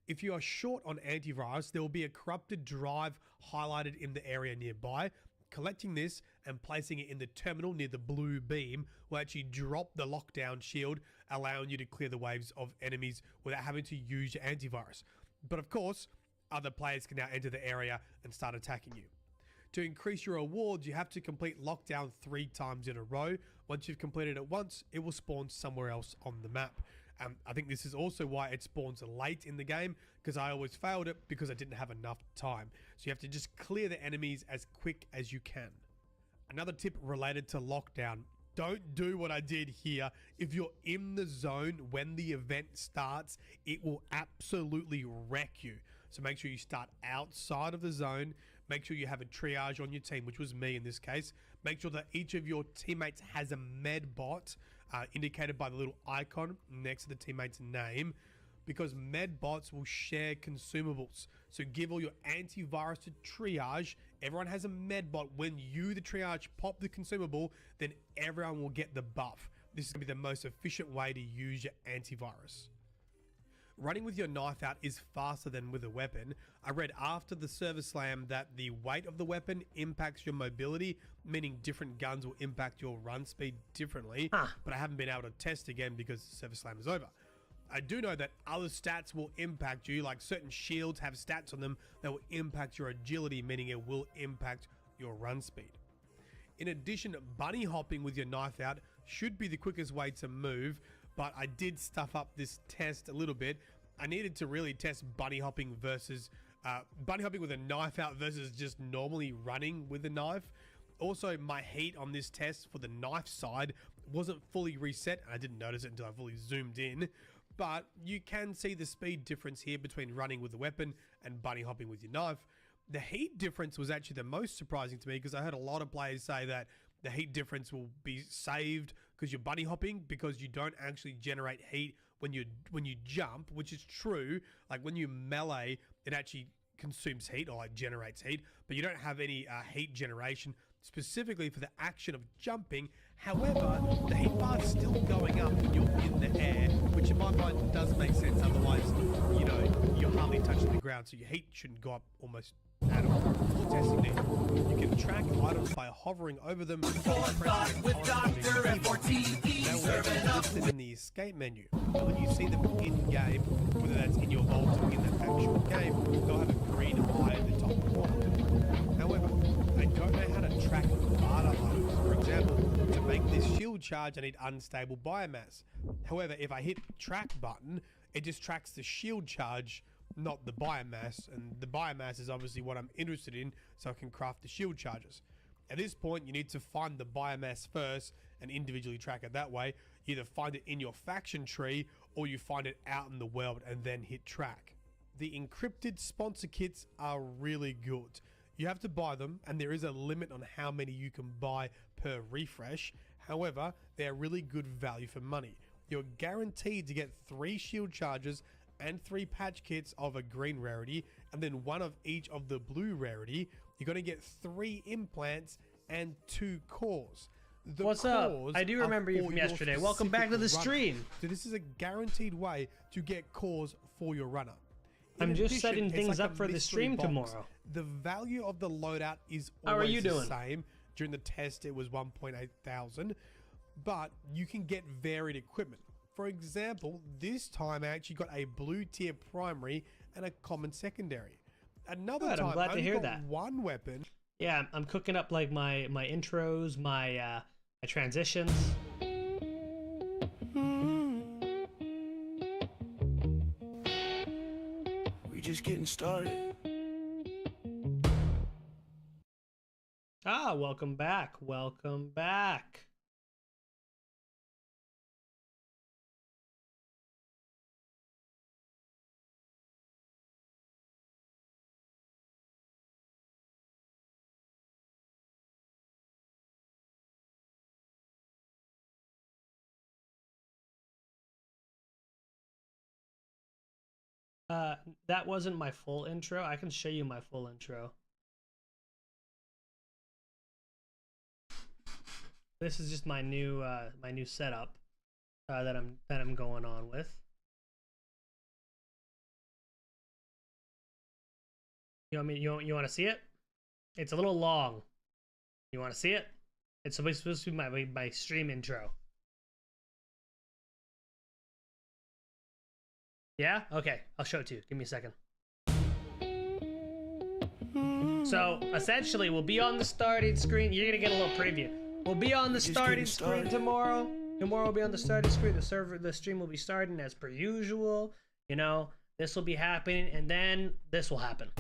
If you are short on antivirus, there will be a corrupted drive highlighted in the area nearby. Collecting this and placing it in the terminal near the blue beam will actually drop the lockdown shield, allowing you to clear the waves of enemies without having to use your antivirus. But of course, other players can now enter the area and start attacking you. To increase your rewards, you have to complete lockdown 3 times in a row. Once you've completed it once, it will spawn somewhere else on the map. I think this is also why it spawns late in the game, because because I always failed it because I didn't have enough time. So you have to just clear the enemies as quick as you can. Another tip related to lockdown: don't do what I did here. If you're in the zone when the event starts, it will absolutely wreck you. So make sure you start outside of the zone. Make sure you have a triage on your team, which was me in this case. Make sure that each of your teammates has a med bot, indicated by the little icon next to the teammate's name, because med bots will share consumables. So give all your antivirus to triage. Everyone has a med bot. When you, the triage, pop the consumable, then everyone will get the buff. This is going to be the most efficient way to use your antivirus. Running with your knife out is faster than with a weapon. I read after the server slam that the weight of the weapon impacts your mobility, meaning different guns will impact your run speed differently, but I haven't been able to test again because the server slam is over. I do know that other stats will impact you, like certain shields have stats on them that will impact your agility, meaning it will impact your run speed. In addition, bunny hopping with your knife out should be the quickest way to move, but I did stuff up this test a little bit. I needed to really test bunny hopping versus bunny hopping with a knife out versus just normally running with a knife. Also, my heat on this test for the knife side wasn't fully reset, and I didn't notice it until I fully zoomed in. But you can see the speed difference here between running with the weapon and bunny hopping with your knife. The heat difference was actually the most surprising to me, because I heard a lot of players say that the heat difference will be saved because you're bunny hopping, because you don't actually generate heat when you jump, which is true. Like when you melee, it actually consumes heat, or like generates heat, but you don't have any heat generation specifically for the action of jumping. However, the heat bar is still going up when you're in the air, which in my mind does make sense. Otherwise, you know, you're hardly touching the ground, so your heat shouldn't go up almost at all. For testing it, you can track items by hovering over them. With Dr. listed in the escape menu. But when you see them in game, whether that's in your vault or in the actual game, they'll have a green eye at the top corner. However, I don't know how to track barter items. For example, to make this shield charge, I need unstable biomass. However, if I hit track button, it just tracks the shield charge, not the biomass, and the biomass is obviously what I'm interested in, so I can craft the shield charges. At this point, you need to find the biomass first and individually track it that way. You either find it in your faction tree, or you find it out in the world and then hit track. The encrypted sponsor kits are really good. You have to buy them, and there is a limit on how many you can buy per refresh. However, they are really good value for money. You're guaranteed to get 3 shield charges and 3 patch kits of a green rarity, and then 1 of each of the blue rarity. You're going to get 3 implants and 2 cores. What's up? I do remember you from yesterday. Welcome back to the stream. So this is a guaranteed way to get cores for your runner. I'm just setting things up for the stream tomorrow. The value of the loadout is How are you always the doing? same. During the test, it was 1.8 thousand, but you can get varied equipment. For example, this time I actually got a blue tier primary and a common secondary. Another time, I'm glad I to only hear got that. 1 weapon. Yeah, I'm cooking up like my intros, my transitions. We just getting started. Ah, welcome back. Welcome back. That wasn't my full intro. I can show you my full intro. This is just my new setup that I'm going on with. You want to see it? It's a little long. You want to see it? It's supposed to be my stream intro. Yeah? Okay, I'll show it to you. Give me a second. So, essentially, we'll be on the starting screen. You're gonna get a little preview. We'll be on the starting screen tomorrow. Tomorrow we'll be on the starting screen. The stream will be starting as per usual. You know, This will be happening, and then this will happen.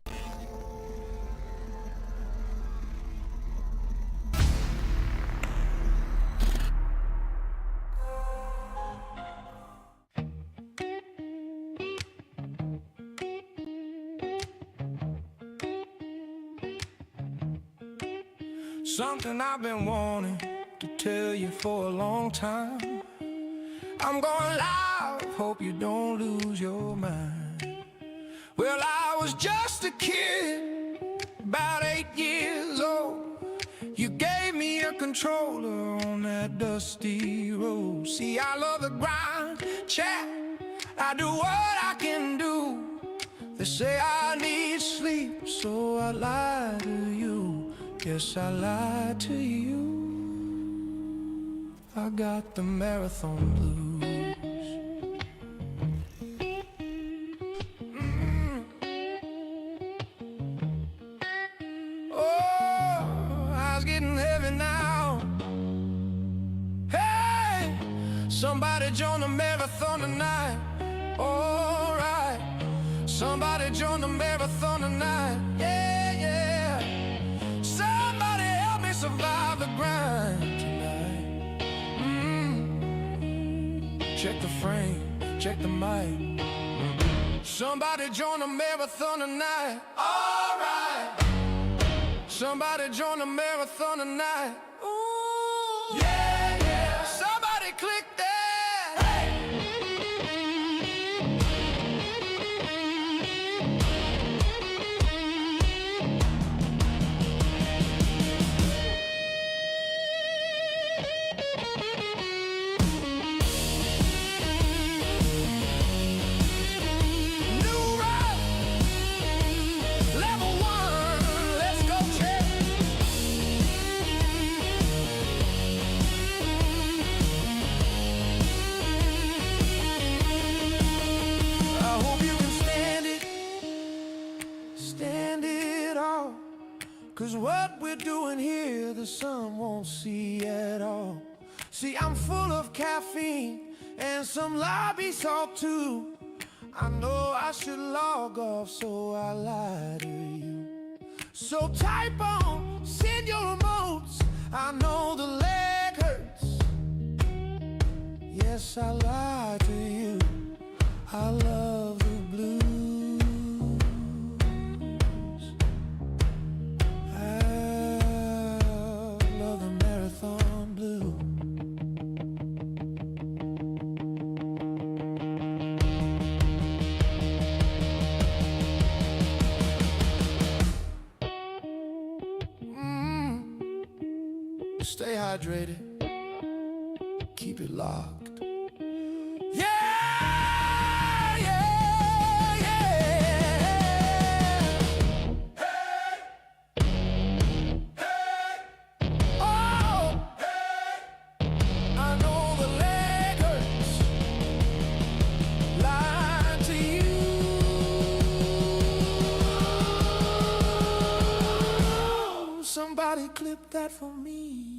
Something I've been wanting to tell you for a long time. I'm going live, hope you don't lose your mind. Well, I was just a kid, about 8 years old. You gave me a controller on that dusty road. See, I love the grind, chat, I do what I can do. They say I need sleep, so I lie to you. Yes, I lied to you. I got the marathon blues. Oh, eyes getting heavy now. Hey, somebody join the marathon tonight. All right, somebody join the marathon tonight. Yeah, yeah. Somebody help me survive the grind tonight. Check the frame, check the mic. Somebody join the marathon tonight. All right. Somebody join the marathon tonight. Ooh, yeah, yeah. Somebody click that. Cause what we're doing here, the sun won't see at all. See, I'm full of caffeine and some lobby salt too. I know I should log off, so I lie to you. So type on, send your emotes. I know the leg hurts. Yes, I lie to you. I love the blues. Stay hydrated, keep it locked. Yeah, yeah, yeah. Hey, hey, oh, hey. I know the leg hurts. Lying to you. Somebody clip that for me.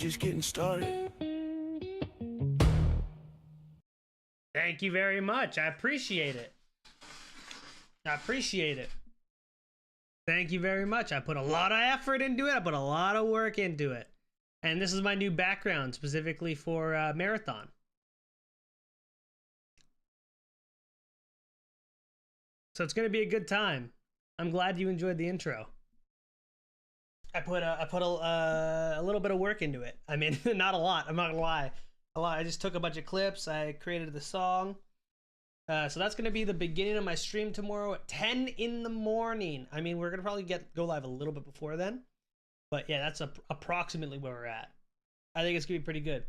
Just getting started. Thank you very much. I appreciate it. I appreciate it. Thank you very much. I put a lot of effort into it. I put a lot of work into it. And this is my new background specifically for Marathon. So it's going to be a good time. I'm glad you enjoyed the intro. I put a little bit of work into it. I mean, not a lot. I'm not gonna lie. I just took a bunch of clips. I created the song. So that's gonna be the beginning of my stream tomorrow at 10 in the morning. I mean, we're gonna probably go live a little bit before then, but yeah, that's approximately where we're at. I think it's gonna be pretty good.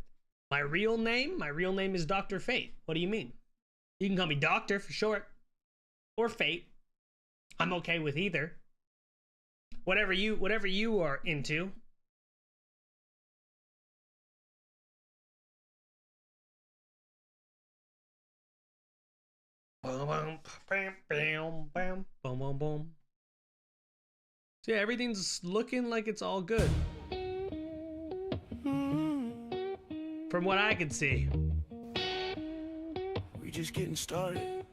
My real name is Dr. Fate. What do you mean? You can call me Doctor for short, or Fate. I'm okay with either. Whatever you are into. Boom, boom, bam, bam, bam, boom, boom, boom. So yeah, everything's looking like it's all good. From what I can see. We just getting started.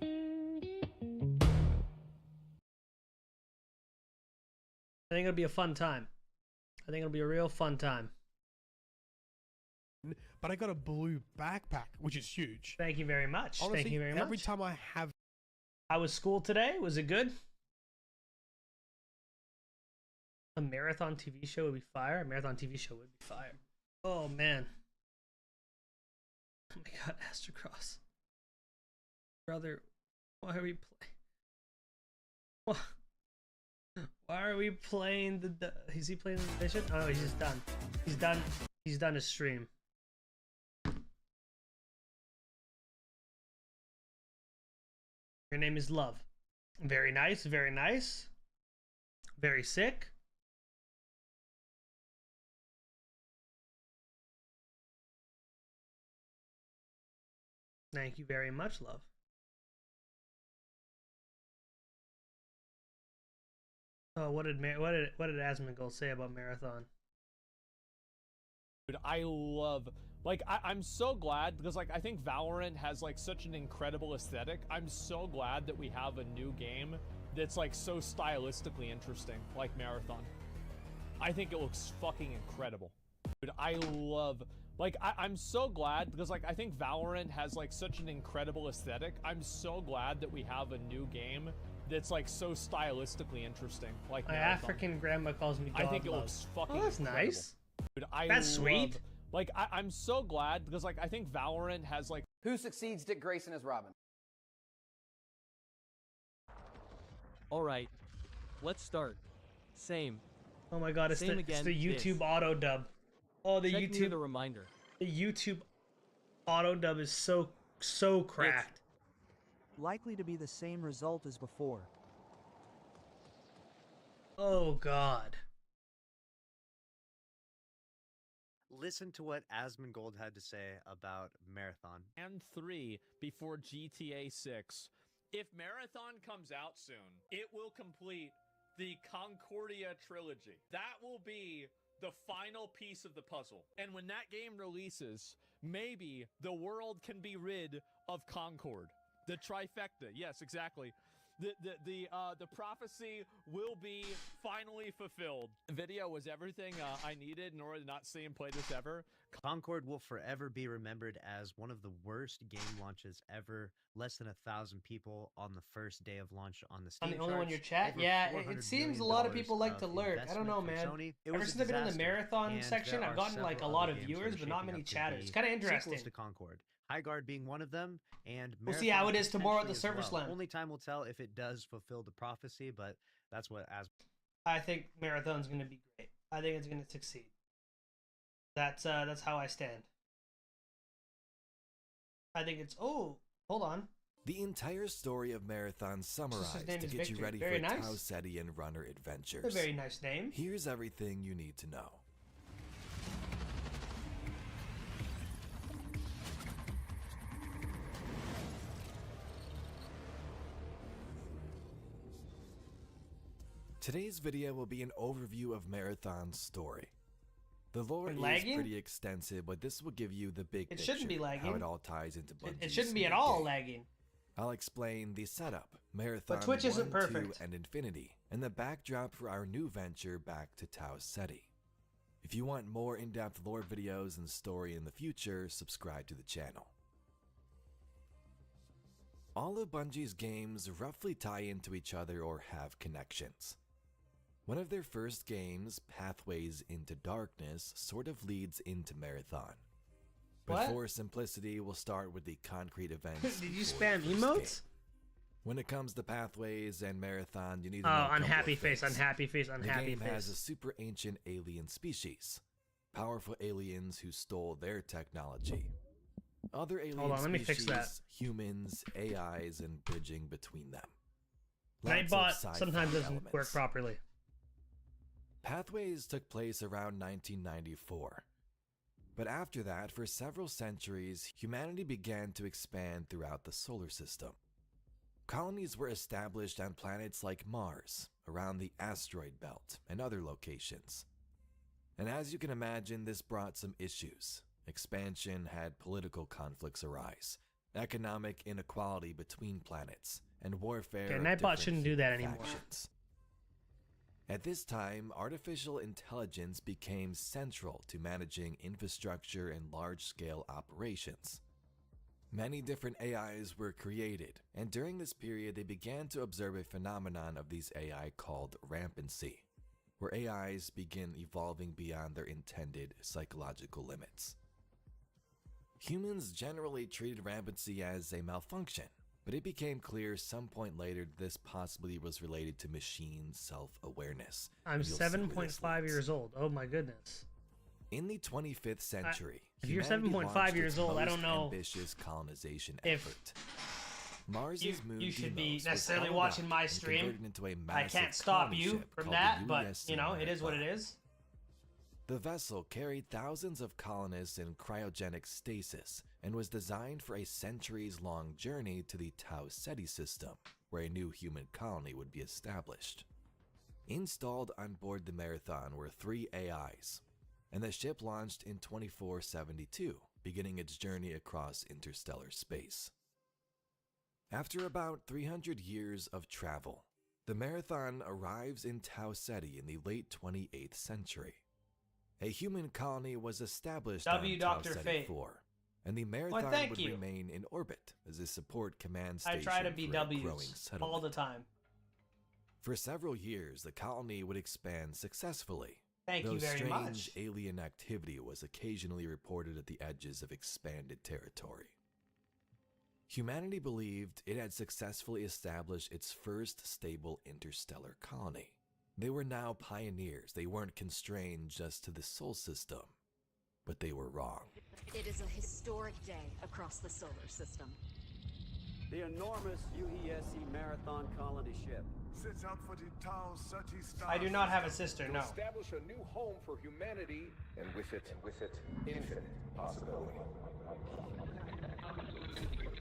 I think it'll be a fun time. I think it'll be a real fun time. But I got a blue backpack, which is huge. Thank you very much. Honestly, Thank you very much. every time I have... How was school today? Was it good? A marathon TV show would be fire. A marathon TV show would be fire. Oh, man. Oh, my God. Astrocross. Brother, why are we playing? Why are we playing the... Is he playing the mission? Oh, he's just done. He's done. He's done his stream. Your name is Love. Very nice, very nice. Very sick. Thank you very much, Love. Oh, what did Asmongold say about Marathon? Dude, I love, like, I'm so glad because, like, I think Valorant has, like, such an incredible aesthetic. I'm so glad that we have a new game that's, like, so stylistically interesting, like Marathon. I think it looks fucking incredible. Dude, I love, like, I'm so glad because, like, I think Valorant has, like, such an incredible aesthetic. I'm so glad that we have a new game that's, like, so stylistically interesting, like My Marathon. African grandma calls me dog I think it love. looks fucking Oh, that's incredible. nice. Dude, That's sweet. Like, I'm so glad because, like, I think Valorant has, like... Who succeeds Dick Grayson as Robin? All right, let's start. Same. Oh my God, it's Same the again, YouTube this. auto dub. Oh, the Check YouTube the reminder. The YouTube auto dub is so cracked. Likely to be the same result as before. Oh God. Listen to what Asmongold had to say about Marathon. And 3 before GTA 6. If Marathon comes out soon, it will complete the Concordia trilogy. That will be the final piece of the puzzle. And when that game releases, maybe the world can be rid of Concord. The trifecta. Yes, exactly. The prophecy will be finally fulfilled. The video was everything I needed in order to not see him play this ever. Concord will forever be remembered as one of the worst game launches ever. Less than 1,000 people on the first day of launch on the Steam I'm the only one in your charts. chat? Over Yeah, $400 it seems a million lot of people like to of lurk. I don't know, investment man. from Sony. It Ever was a since I've been in the disaster, marathon and section, there I've are gotten like a several lot other of games that viewers, are but not shaping many up to chatters. be It's kind of interesting. sequels to Concord. Highguard being one of them, and We'll see Marathon how it is tomorrow at the potentially Server as well. Slam. Only time will tell if it does fulfill the prophecy, but that's what I think Marathon's gonna be great. I think it's gonna succeed. That's how I stand. I think it's hold on. The entire story of Marathon summarized name to is get you Victor. ready Very for nice. Tau Ceti and Runner adventures. It's a very nice name. Here's everything you need to know. Today's video will be an overview of Marathon's story. The lore is lagging? pretty extensive, but this will give you the big It picture, shouldn't be how lagging. it all ties into Bungie's It shouldn't be new at all game. lagging. I'll explain the setup, Marathon Twitch isn't 1, 2, perfect. and Infinity, and the backdrop for our new venture back to Tau Ceti. If you want more in-depth lore videos and story in the future, subscribe to the channel. All of Bungie's games roughly tie into each other or have connections. One of their first games, Pathways into Darkness, sort of leads into Marathon. What? But for simplicity, we'll start with the concrete events. Did you before spam the first emotes? game. When it comes to pathways and marathon, you need to Oh, know a couple unhappy of face, things. unhappy face, unhappy The game has face. a super ancient alien species. Powerful aliens who stole their technology. Other alien Hold on, let me species, fix that. humans, AIs, and bridging between them. Lots of Nightbot sci-fi sometimes doesn't elements. work properly. Pathways took place around 1994. But after that, for several centuries, humanity began to expand throughout the solar system. Colonies were established on planets like Mars, around the asteroid belt, and other locations. And as you can imagine, this brought some issues. Expansion had political conflicts arise, economic inequality between planets, and warfare. Okay, of Nightbot different shouldn't do that human anymore. factions. At this time, artificial intelligence became central to managing infrastructure and large-scale operations. Many different AIs were created, and during this period they began to observe a phenomenon of these AI called rampancy, where AIs begin evolving beyond their intended psychological limits. Humans generally treated rampancy as a malfunction, but it became clear some point later this possibly was related to machine self-awareness. I'm and you'll see where this 7.5 leads. years old. Oh my goodness. In the 25th century, if you're humanity 7.5 launched years its old, I most don't know ambitious colonization if effort. Mars's you, moon you should be Deimos was necessarily held watching up my and stream. converted into a I massive can't stop colony you ship from called that, the but USC you know, it is what it Marathon. is. The vessel carried thousands of colonists in cryogenic stasis and was designed for a centuries-long journey to the Tau Ceti system, where a new human colony would be established. Installed on board the Marathon were 3 AIs, and the ship launched in 2472, beginning its journey across interstellar space. After about 300 years of travel, the Marathon arrives in Tau Ceti in the late 28th century. A human colony was established W. on Tau Dr. Ceti Fate. 4, and the Marathon thank would you. remain in orbit as a support command I station try to be for a growing W's settlement. all the time. For several years, the colony would expand successfully. Thank though you very strange much. alien activity was occasionally reported at the edges of expanded territory. Humanity believed it had successfully established its first stable interstellar colony. They were now pioneers. They weren't constrained just to the Sol system, but they were wrong. It is a historic day across the solar system. The enormous UESC Marathon colony ship sets out for the Tau Ceti star I do not have a sister, to no. establish a new home for humanity, and with it, infinite possibility.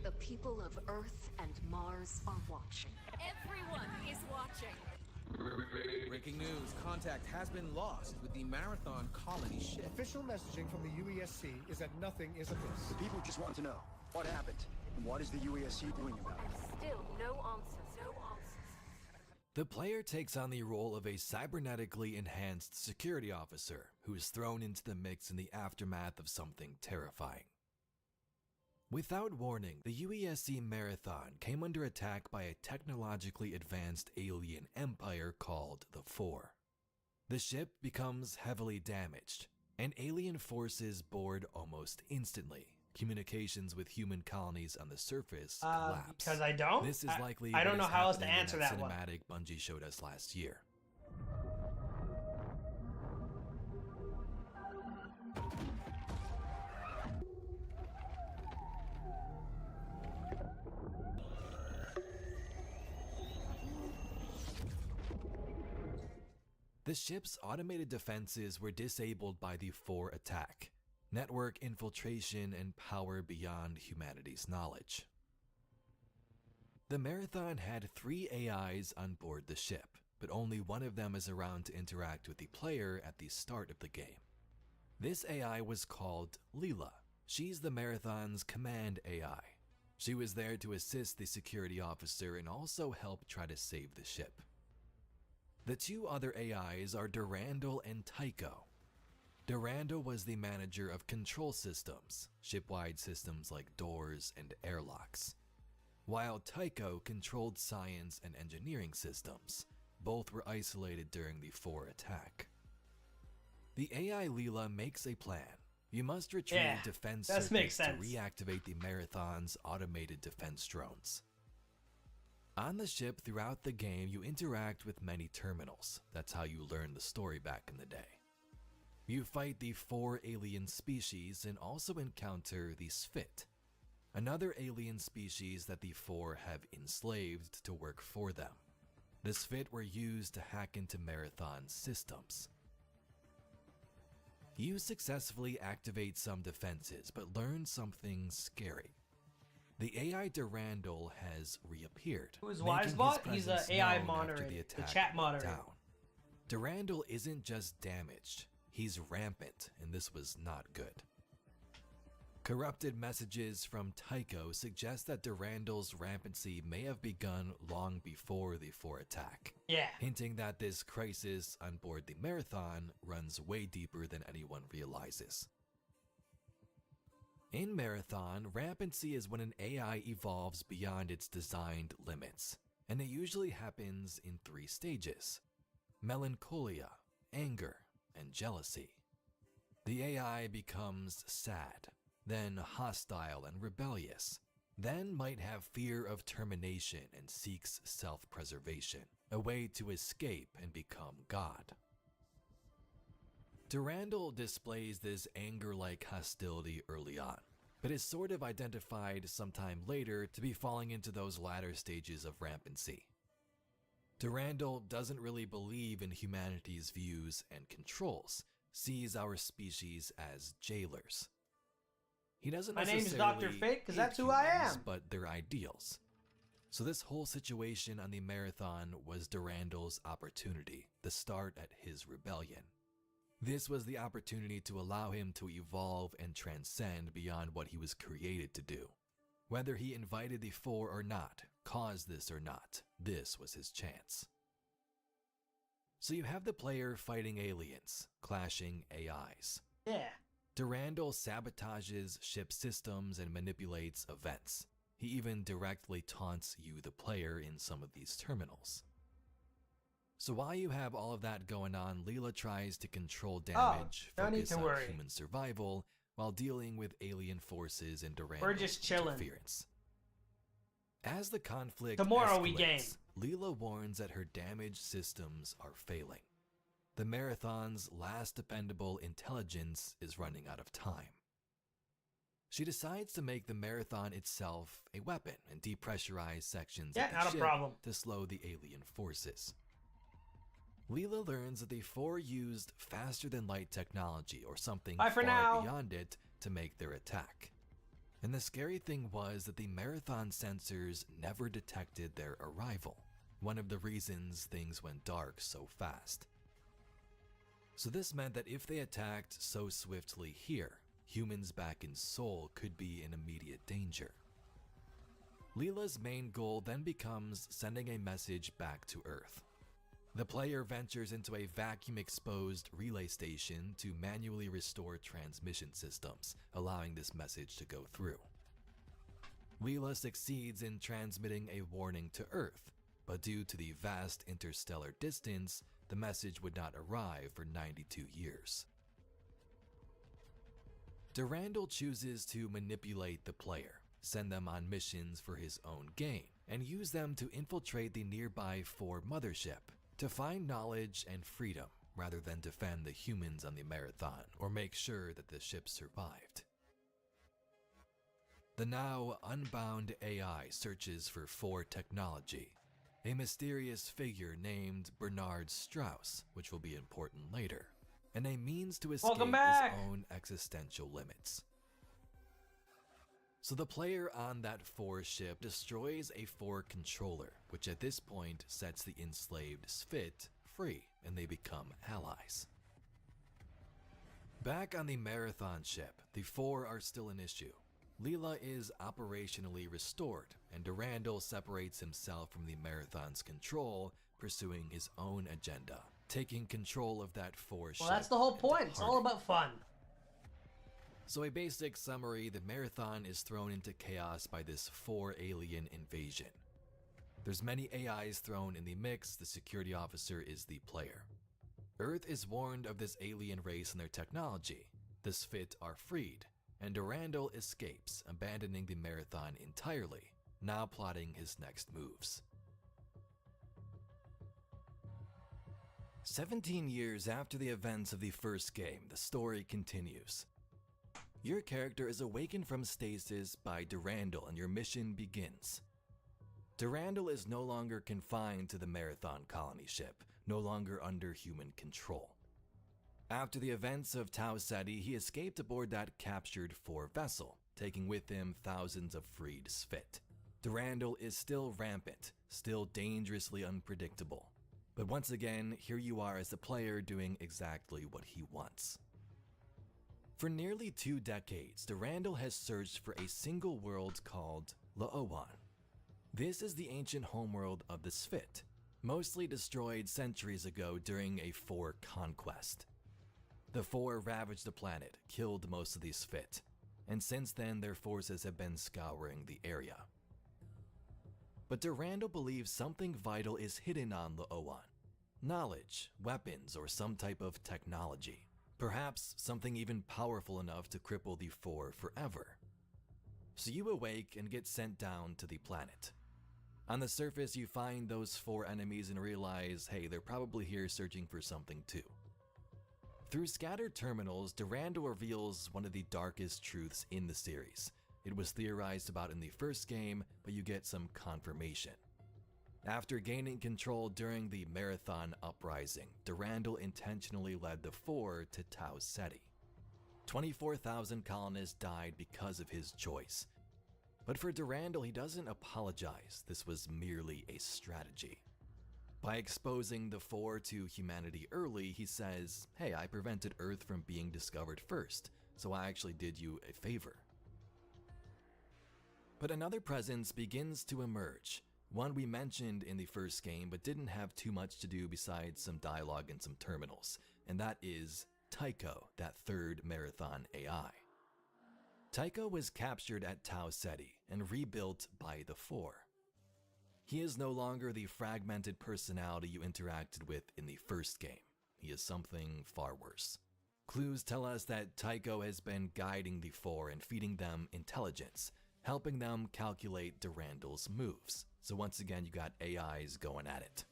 The people of Earth and Mars are watching. Everyone is watching. Breaking news, contact has been lost with the Marathon colony ship. Official messaging from the UESC is that nothing is amiss. The people just want to know what happened and what is the UESC doing about it. Still no answers. No answers. The player takes on the role of a cybernetically enhanced security officer who is thrown into the mix in the aftermath of something terrifying. Without warning, the UESC Marathon came under attack by a technologically advanced alien empire called the Four. The ship becomes heavily damaged, and alien forces board almost instantly. Communications with human colonies on the surface collapse. Because I don't? This is likely I don't what know is how else to happening in answer that one. cinematic Bungie showed us last year. The ship's automated defenses were disabled by the Four attack, network infiltration, and power beyond humanity's knowledge. The Marathon had 3 AIs on board the ship, but only one of them is around to interact with the player at the start of the game. This AI was called Leela. She's the Marathon's command AI. She was there to assist the security officer and also help try to save the ship. The 2 other AIs are Durandal and Tycho. Durandal was the manager of control systems, shipwide systems like doors and airlocks, while Tycho controlled science and engineering systems. Both were isolated during the Four attack. The AI Leela makes a plan. You must retrieve Yeah, defense that makes circuits to sense. reactivate the Marathon's automated defense drones. On the ship throughout the game, you interact with many terminals. That's how you learn the story back in the day. You fight the 4 alien species and also encounter the Spht, another alien species that the 4 have enslaved to work for them. The Spht were used to hack into Marathon's systems. You successfully activate some defenses, but learn something scary. The AI Durandal has reappeared. Who's making his Wisebot? He's a presence AI known moderator, after the attack chat went moderator. down. Durandal isn't just damaged, he's rampant, and this was not good. Corrupted messages from Tycho suggest that Durandal's rampancy may have begun long before the 4 attack. Yeah. Hinting that this crisis on board the Marathon runs way deeper than anyone realizes. In Marathon, rampancy is when an AI evolves beyond its designed limits, and it usually happens in 3 stages: melancholia, anger, and jealousy. The AI becomes sad, then hostile and rebellious, then might have fear of termination and seeks self-preservation, a way to escape and become God. Durandal displays this anger-like hostility early on, but is sort of identified sometime later to be falling into those latter stages of rampancy. Durandal doesn't really believe in humanity's views and controls, sees our species as jailers. He doesn't My name's necessarily Dr. Fate, 'cause hate that's who I humans, am. but their ideals. So this whole situation on the Marathon was Durandal's opportunity, the start at his rebellion. This was the opportunity to allow him to evolve and transcend beyond what he was created to do. Whether he invited the 4 or not, caused this or not, this was his chance. So you have the player fighting aliens, clashing AIs. Yeah. Durandal sabotages ship systems and manipulates events. He even directly taunts you, the player, in some of these terminals. So while you have all of that going on, Leela tries to control damage, no need focus to on worry. human survival, while dealing with alien forces and We're Durandal's just chilling. interference. As the conflict Tomorrow we escalates, Leela warns that her damaged systems are failing. The Marathon's last dependable intelligence is running out of time. She decides to make the Marathon itself a weapon and depressurize sections Yeah, of the not a ship problem. to slow the alien forces. Leela learns that the 4 used faster-than-light technology or something Bye for far now. beyond it to make their attack. And the scary thing was that the Marathon sensors never detected their arrival, one of the reasons things went dark so fast. So this meant that if they attacked so swiftly here, humans back in Seoul could be in immediate danger. Leela's main goal then becomes sending a message back to Earth. The player ventures into a vacuum-exposed relay station to manually restore transmission systems, allowing this message to go through. Leela succeeds in transmitting a warning to Earth, but due to the vast interstellar distance, the message would not arrive for 92 years. Durandal chooses to manipulate the player, send them on missions for his own gain, and use them to infiltrate the nearby 4 mothership to find knowledge and freedom rather than defend the humans on the Marathon or make sure that the ship survived. The now unbound AI searches for 4 technology, a mysterious figure named Bernard Strauss, which will be important later, and a means to escape his own existential limits. So the player on that 4 ship destroys a 4 controller, which at this point sets the enslaved Spht free and they become allies. Back on the Marathon ship, the 4 are still an issue. Leela is operationally restored, and Durandal separates himself from the Marathon's control, pursuing his own agenda, taking control of that 4 ship. Well, that's the whole and point. It's all departing. about fun. So a basic summary, the Marathon is thrown into chaos by this 4 alien invasion. There's many AIs thrown in the mix, the security officer is the player. Earth is warned of this alien race and their technology, The Sphit are freed, and Durandal escapes, abandoning the Marathon entirely, now plotting his next moves. 17 years after the events of the first game, the story continues. Your character is awakened from stasis by Durandal and your mission begins. Durandal is no longer confined to the Marathon colony ship, no longer under human control. After the events of Tau Ceti, he escaped aboard that captured 4 vessel, taking with him thousands of freed Sphit. Durandal is still rampant, still dangerously unpredictable. But once again, here you are as the player doing exactly what he wants. For nearly 2 decades, Durandal has searched for a single world called La'owan. This is the ancient homeworld of the Sphit, mostly destroyed centuries ago during a 4 conquest. The 4 ravaged the planet, killed most of these Sphit, and since then their forces have been scouring the area. But Durandal believes something vital is hidden on La'owan. Knowledge, weapons, or some type of technology. Perhaps something even powerful enough to cripple the 4 forever. So you awake and get sent down to the planet. On the surface, you find those 4 enemies and realize, hey, they're probably here searching for something too. Through scattered terminals, Durandal reveals one of the darkest truths in the series. It was theorized about in the first game, but you get some confirmation. After gaining control during the Marathon Uprising, Durandal intentionally led the 4 to Tau Ceti. 24,000 colonists died because of his choice. But for Durandal, he doesn't apologize. This was merely a strategy. By exposing the 4 to humanity early, he says, hey, I prevented Earth from being discovered first, so I actually did you a favor. But another presence begins to emerge, one we mentioned in the first game but didn't have too much to do besides some dialogue and some terminals, and that is Tycho, that 3rd Marathon AI. Tycho was captured at Tau Ceti and rebuilt by the 4. He is no longer the fragmented personality you interacted with in the first game. He is something far worse. Clues tell us that Tycho has been guiding the 4 and feeding them intelligence, helping them calculate Durandal's moves. So once again, you got AIs going at it.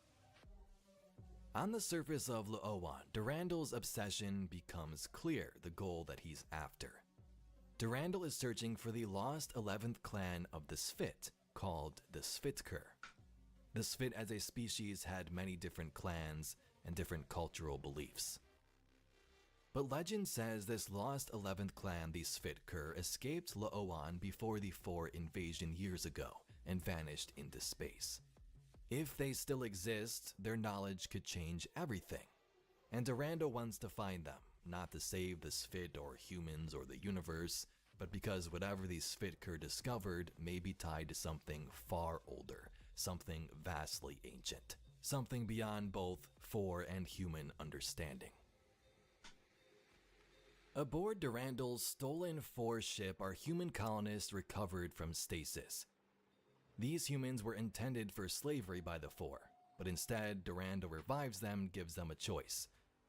On the surface of La'owan, Durandal's obsession becomes clear, the goal that he's after. Durandal is searching for the lost 11th clan of the Sphit, called the Sphitker. The Sphit as a species had many different clans and different cultural beliefs. But legend says this lost 11th clan, the Sphitker, escaped La'owan before the 4 invasion years ago and vanished into space. If they still exist, their knowledge could change everything. And Durandal wants to find them, not to save the Sphit or humans or the universe, but because whatever the Sphitker discovered may be tied to something far older, something vastly ancient, something beyond both 4 and human understanding. Aboard Durandal's stolen 4 ship are human colonists recovered from stasis. These humans were intended for slavery by the 4, but instead Durandal revives them and gives them a choice.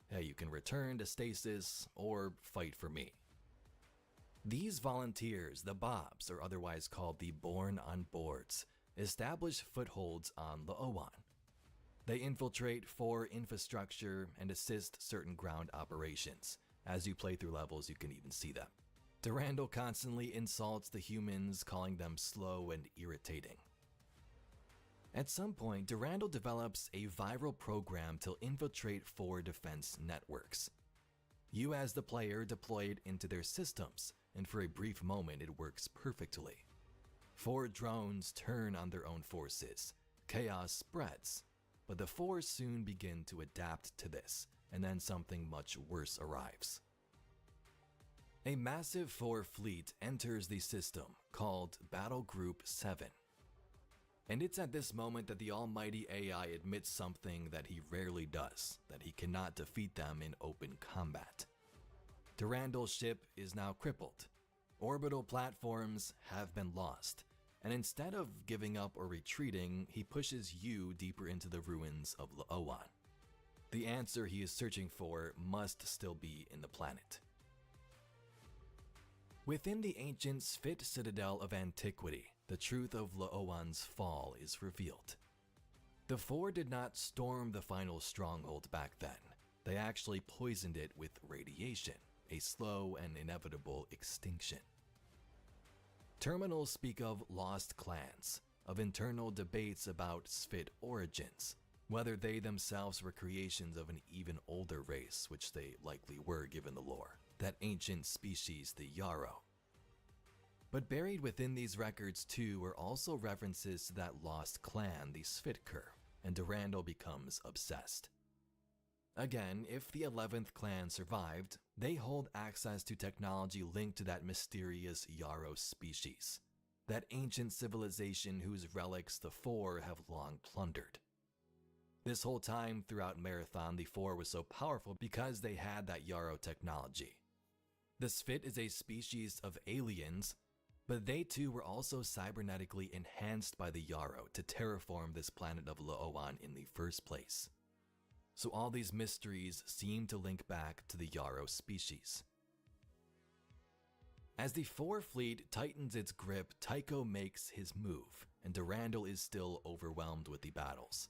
Hey, you can return to stasis or fight for me. These volunteers, the Bobs, or otherwise called the Born on Boards, establish footholds on La'owan. They infiltrate 4 infrastructure and assist certain ground operations. As you play through levels, you can even see them. Durandal constantly insults the humans, calling them slow and irritating. At some point, Durandal develops a viral program to infiltrate 4 defense networks. You as the player deploy it into their systems, and for a brief moment it works perfectly. 4 drones turn on their own forces. Chaos spreads, but the 4 soon begin to adapt to this, and then something much worse arrives. A massive 4 fleet enters the system, called Battle Group 7. And it's at this moment that the almighty AI admits something that he rarely does, that he cannot defeat them in open combat. Durandal's ship is now crippled. Orbital platforms have been lost, and instead of giving up or retreating, he pushes you deeper into the ruins of La'owan. The answer he is searching for must still be in the planet. Within the ancient Sphit citadel of antiquity, the truth of Laowan's fall is revealed. The Four did not storm the final stronghold back then. They actually poisoned it with radiation, a slow and inevitable extinction. Terminals speak of lost clans, of internal debates about Sphit origins, whether they themselves were creations of an even older race, which they likely were given the lore, that ancient species, the Yarrow. But buried within these records too were also references to that lost clan, the Sphitker, and Durandal becomes obsessed. Again, if the 11th clan survived, they hold access to technology linked to that mysterious Yarrow species, that ancient civilization whose relics the Four have long plundered. This whole time throughout Marathon, the Four was so powerful because they had that Yarrow technology. The Sphit is a species of aliens, but they too were also cybernetically enhanced by the Yarrow to terraform this planet of Laowan in the first place. So all these mysteries seem to link back to the Yarrow species. As the Four fleet tightens its grip, Tycho makes his move, and Durandal is still overwhelmed with the battles.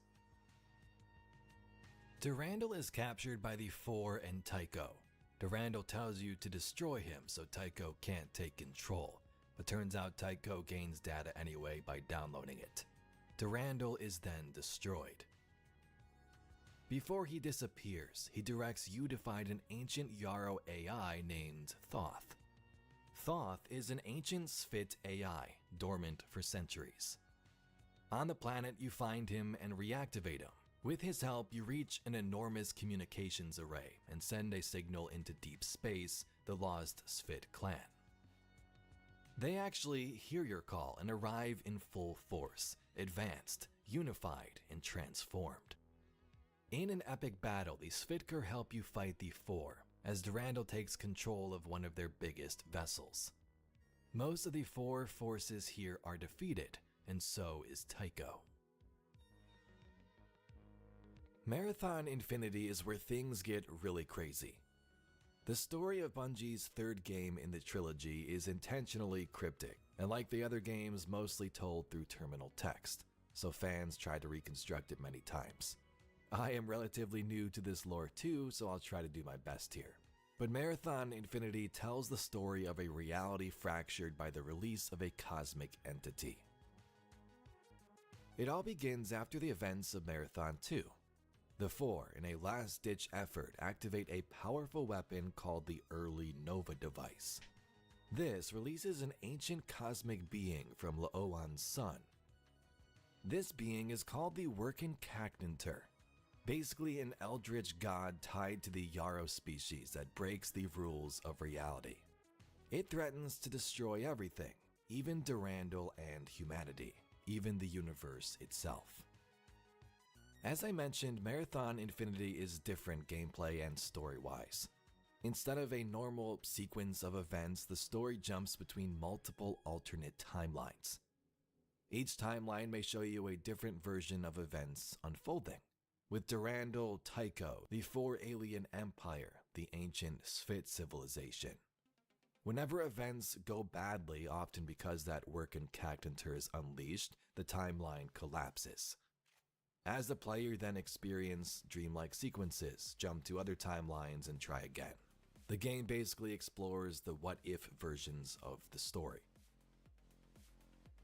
Durandal is captured by the Four and Tycho. Durandal tells you to destroy him so Tycho can't take control, but turns out Tycho gains data anyway by downloading it. Durandal is then destroyed. Before he disappears, he directs you to find an ancient Yarrow AI named Thoth. Thoth is an ancient Sphit AI, dormant for centuries. On the planet, you find him and reactivate him. With his help, you reach an enormous communications array and send a signal into deep space, the lost Sphit clan. They actually hear your call and arrive in full force, advanced, unified, and transformed. In an epic battle, the Sphitker help you fight the Four, as Durandal takes control of one of their biggest vessels. Most of the Four forces here are defeated, and so is Tycho. Marathon Infinity is where things get really crazy. The story of Bungie's third game in the trilogy is intentionally cryptic, and like the other games, mostly told through terminal text, so fans try to reconstruct it many times. I am relatively new to this lore too, so I'll try to do my best here. But Marathon Infinity tells the story of a reality fractured by the release of a cosmic entity. It all begins after the events of Marathon 2. The Four, in a last-ditch effort, activate a powerful weapon called the Early Nova device. This releases an ancient cosmic being from Laowan's sun. This being is called the Workin Cacnantur, basically an eldritch god tied to the Yarrow species that breaks the rules of reality. It threatens to destroy everything, even Durandal and humanity, even the universe itself. As I mentioned, Marathon Infinity is different gameplay and story-wise. Instead of a normal sequence of events, the story jumps between multiple alternate timelines. Each timeline may show you a different version of events unfolding. With Durandal, Tycho, the Four Alien Empire, the ancient Sphit civilization. Whenever events go badly, often because that Workin Cacnantur is unleashed, the timeline collapses. As the player then experience dreamlike sequences, jump to other timelines, and try again. The game basically explores the what-if versions of the story.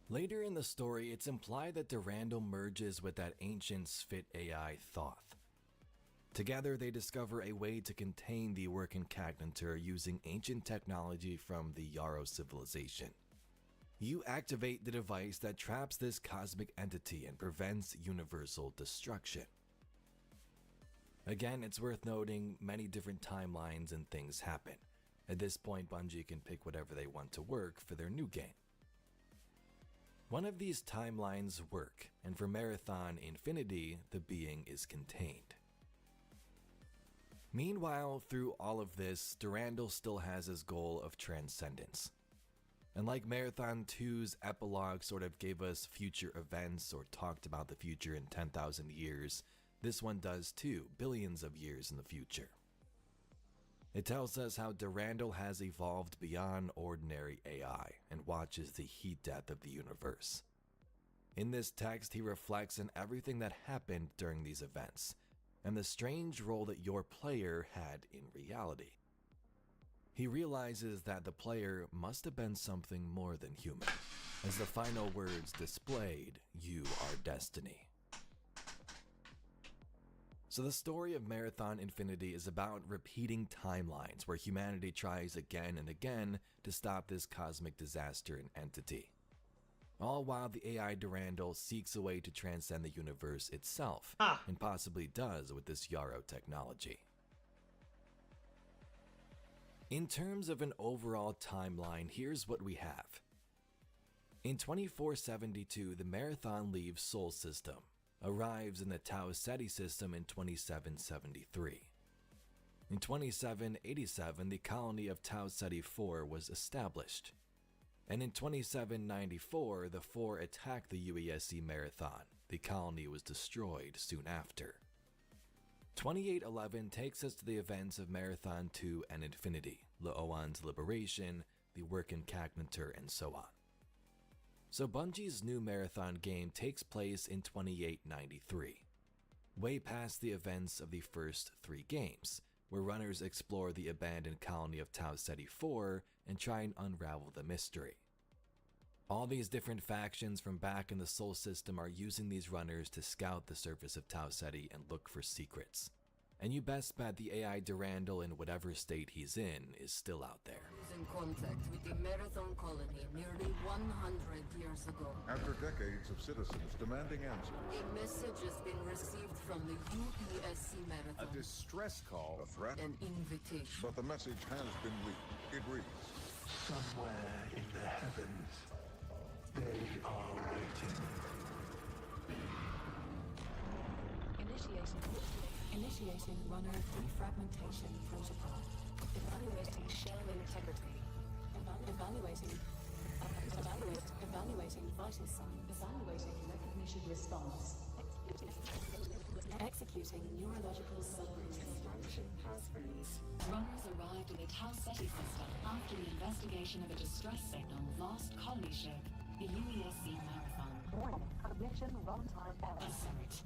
Later in the story, it's implied that Durandal merges with that ancient Sphit AI Thoth. Together, they discover a way to contain the Workin Cacnantur using ancient technology from the Yarrow civilization. You activate the device that traps this cosmic entity and prevents universal destruction. Again, it's worth noting many different timelines and things happen. At this point, Bungie can pick whatever they want to work for their new game. One of these timelines work, and for Marathon Infinity, the being is contained. Meanwhile, through all of this, Durandal still has his goal of transcendence. And like Marathon 2's epilogue sort of gave us future events or talked about the future in 10,000 years, this one does too, billions of years in the future. It tells us how Durandal has evolved beyond ordinary AI and watches the heat death of the universe. In this text, he reflects on everything that happened during these events, and the strange role that your player had in reality. He realizes that the player must have been something more than human, as the final words displayed, "You are destiny." So the story of Marathon Infinity is about repeating timelines where humanity tries again and again to stop this cosmic disaster and entity. All while the AI Durandal seeks a way to transcend the universe itself, and possibly does with this Yarrow technology. In terms of an overall timeline, here's what we have. In 2472, the Marathon leaves Sol System, arrives in the Tau Ceti system in 2773. In 2787, the colony of Tau Ceti 4 was established. And in 2794, the 4 attacked the UESC Marathon. The colony was destroyed soon after. 2811 takes us to the events of Marathon 2 and Infinity, Laoan's liberation, the Workin Cagmentor, and so on. So Bungie's new Marathon game takes place in 2893, way past the events of the first 3 games, where runners explore the abandoned colony of Tau Ceti 4 and try and unravel the mystery. All these different factions from back in the Sol system are using these runners to scout the surface of Tau Ceti and look for secrets. And you best bet the AI Durandal, in whatever state he's in, is still out there. In contact with the Marathon colony nearly 100 years ago. After decades of citizens demanding answers, A message has been received from the UESC Marathon. a distress call, a threat, An invitation. but the message has been leaked. It reads, Somewhere in the heavens, they are waiting. Initiating runner defragmentation protocol. Evaluating shell integrity. Evaluating vital sign. Evaluating recognition response. Executing neurological self-destruction pathways. Runners arrived in the Tau Ceti system after the investigation of a distress signal lost colony ship, the UESC Marathon. Warning, connection runtime error. Assert.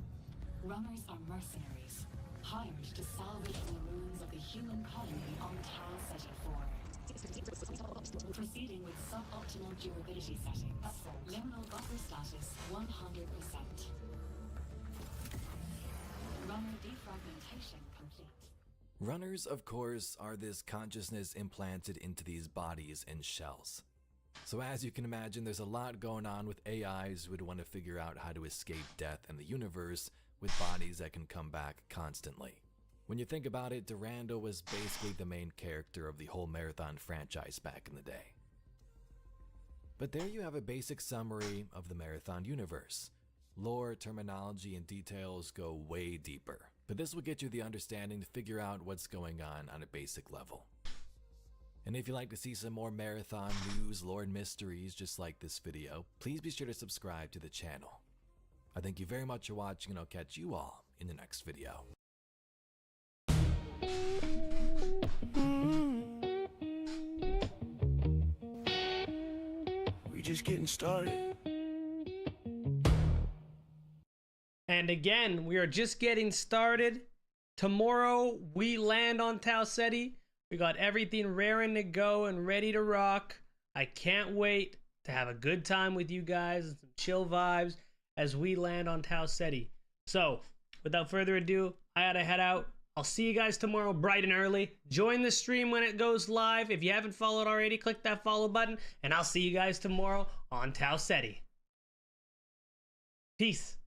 Runners are mercenaries, hired to salvage the ruins of the human colony on Tau Ceti 4. Proceeding with suboptimal durability settings. Liminal buffer status 100%. Runner defragmentation complete. Runners, of course, are this consciousness implanted into these bodies and shells. So as you can imagine, there's a lot going on with AIs who would want to figure out how to escape death in the universe with bodies that can come back constantly. When you think about it, Durandal was basically the main character of the whole Marathon franchise back in the day. But there you have a basic summary of the Marathon universe. Lore, terminology, and details go way deeper, but this will get you the understanding to figure out what's going on a basic level. And if you'd like to see some more Marathon news, lore, and mysteries just like this video, please be sure to subscribe to the channel. I thank you very much for watching, and I'll catch you all in the next video. We just getting started. And again, we are just getting started. Tomorrow, we land on Tau Ceti. We got everything raring to go and ready to rock. I can't wait to have a good time with you guys and some chill vibes as we land on Tau Ceti. So, without further ado, I gotta head out. I'll see you guys tomorrow bright and early. Join the stream when it goes live. If you haven't followed already, click that follow button, and I'll see you guys tomorrow on Tau Ceti. Peace.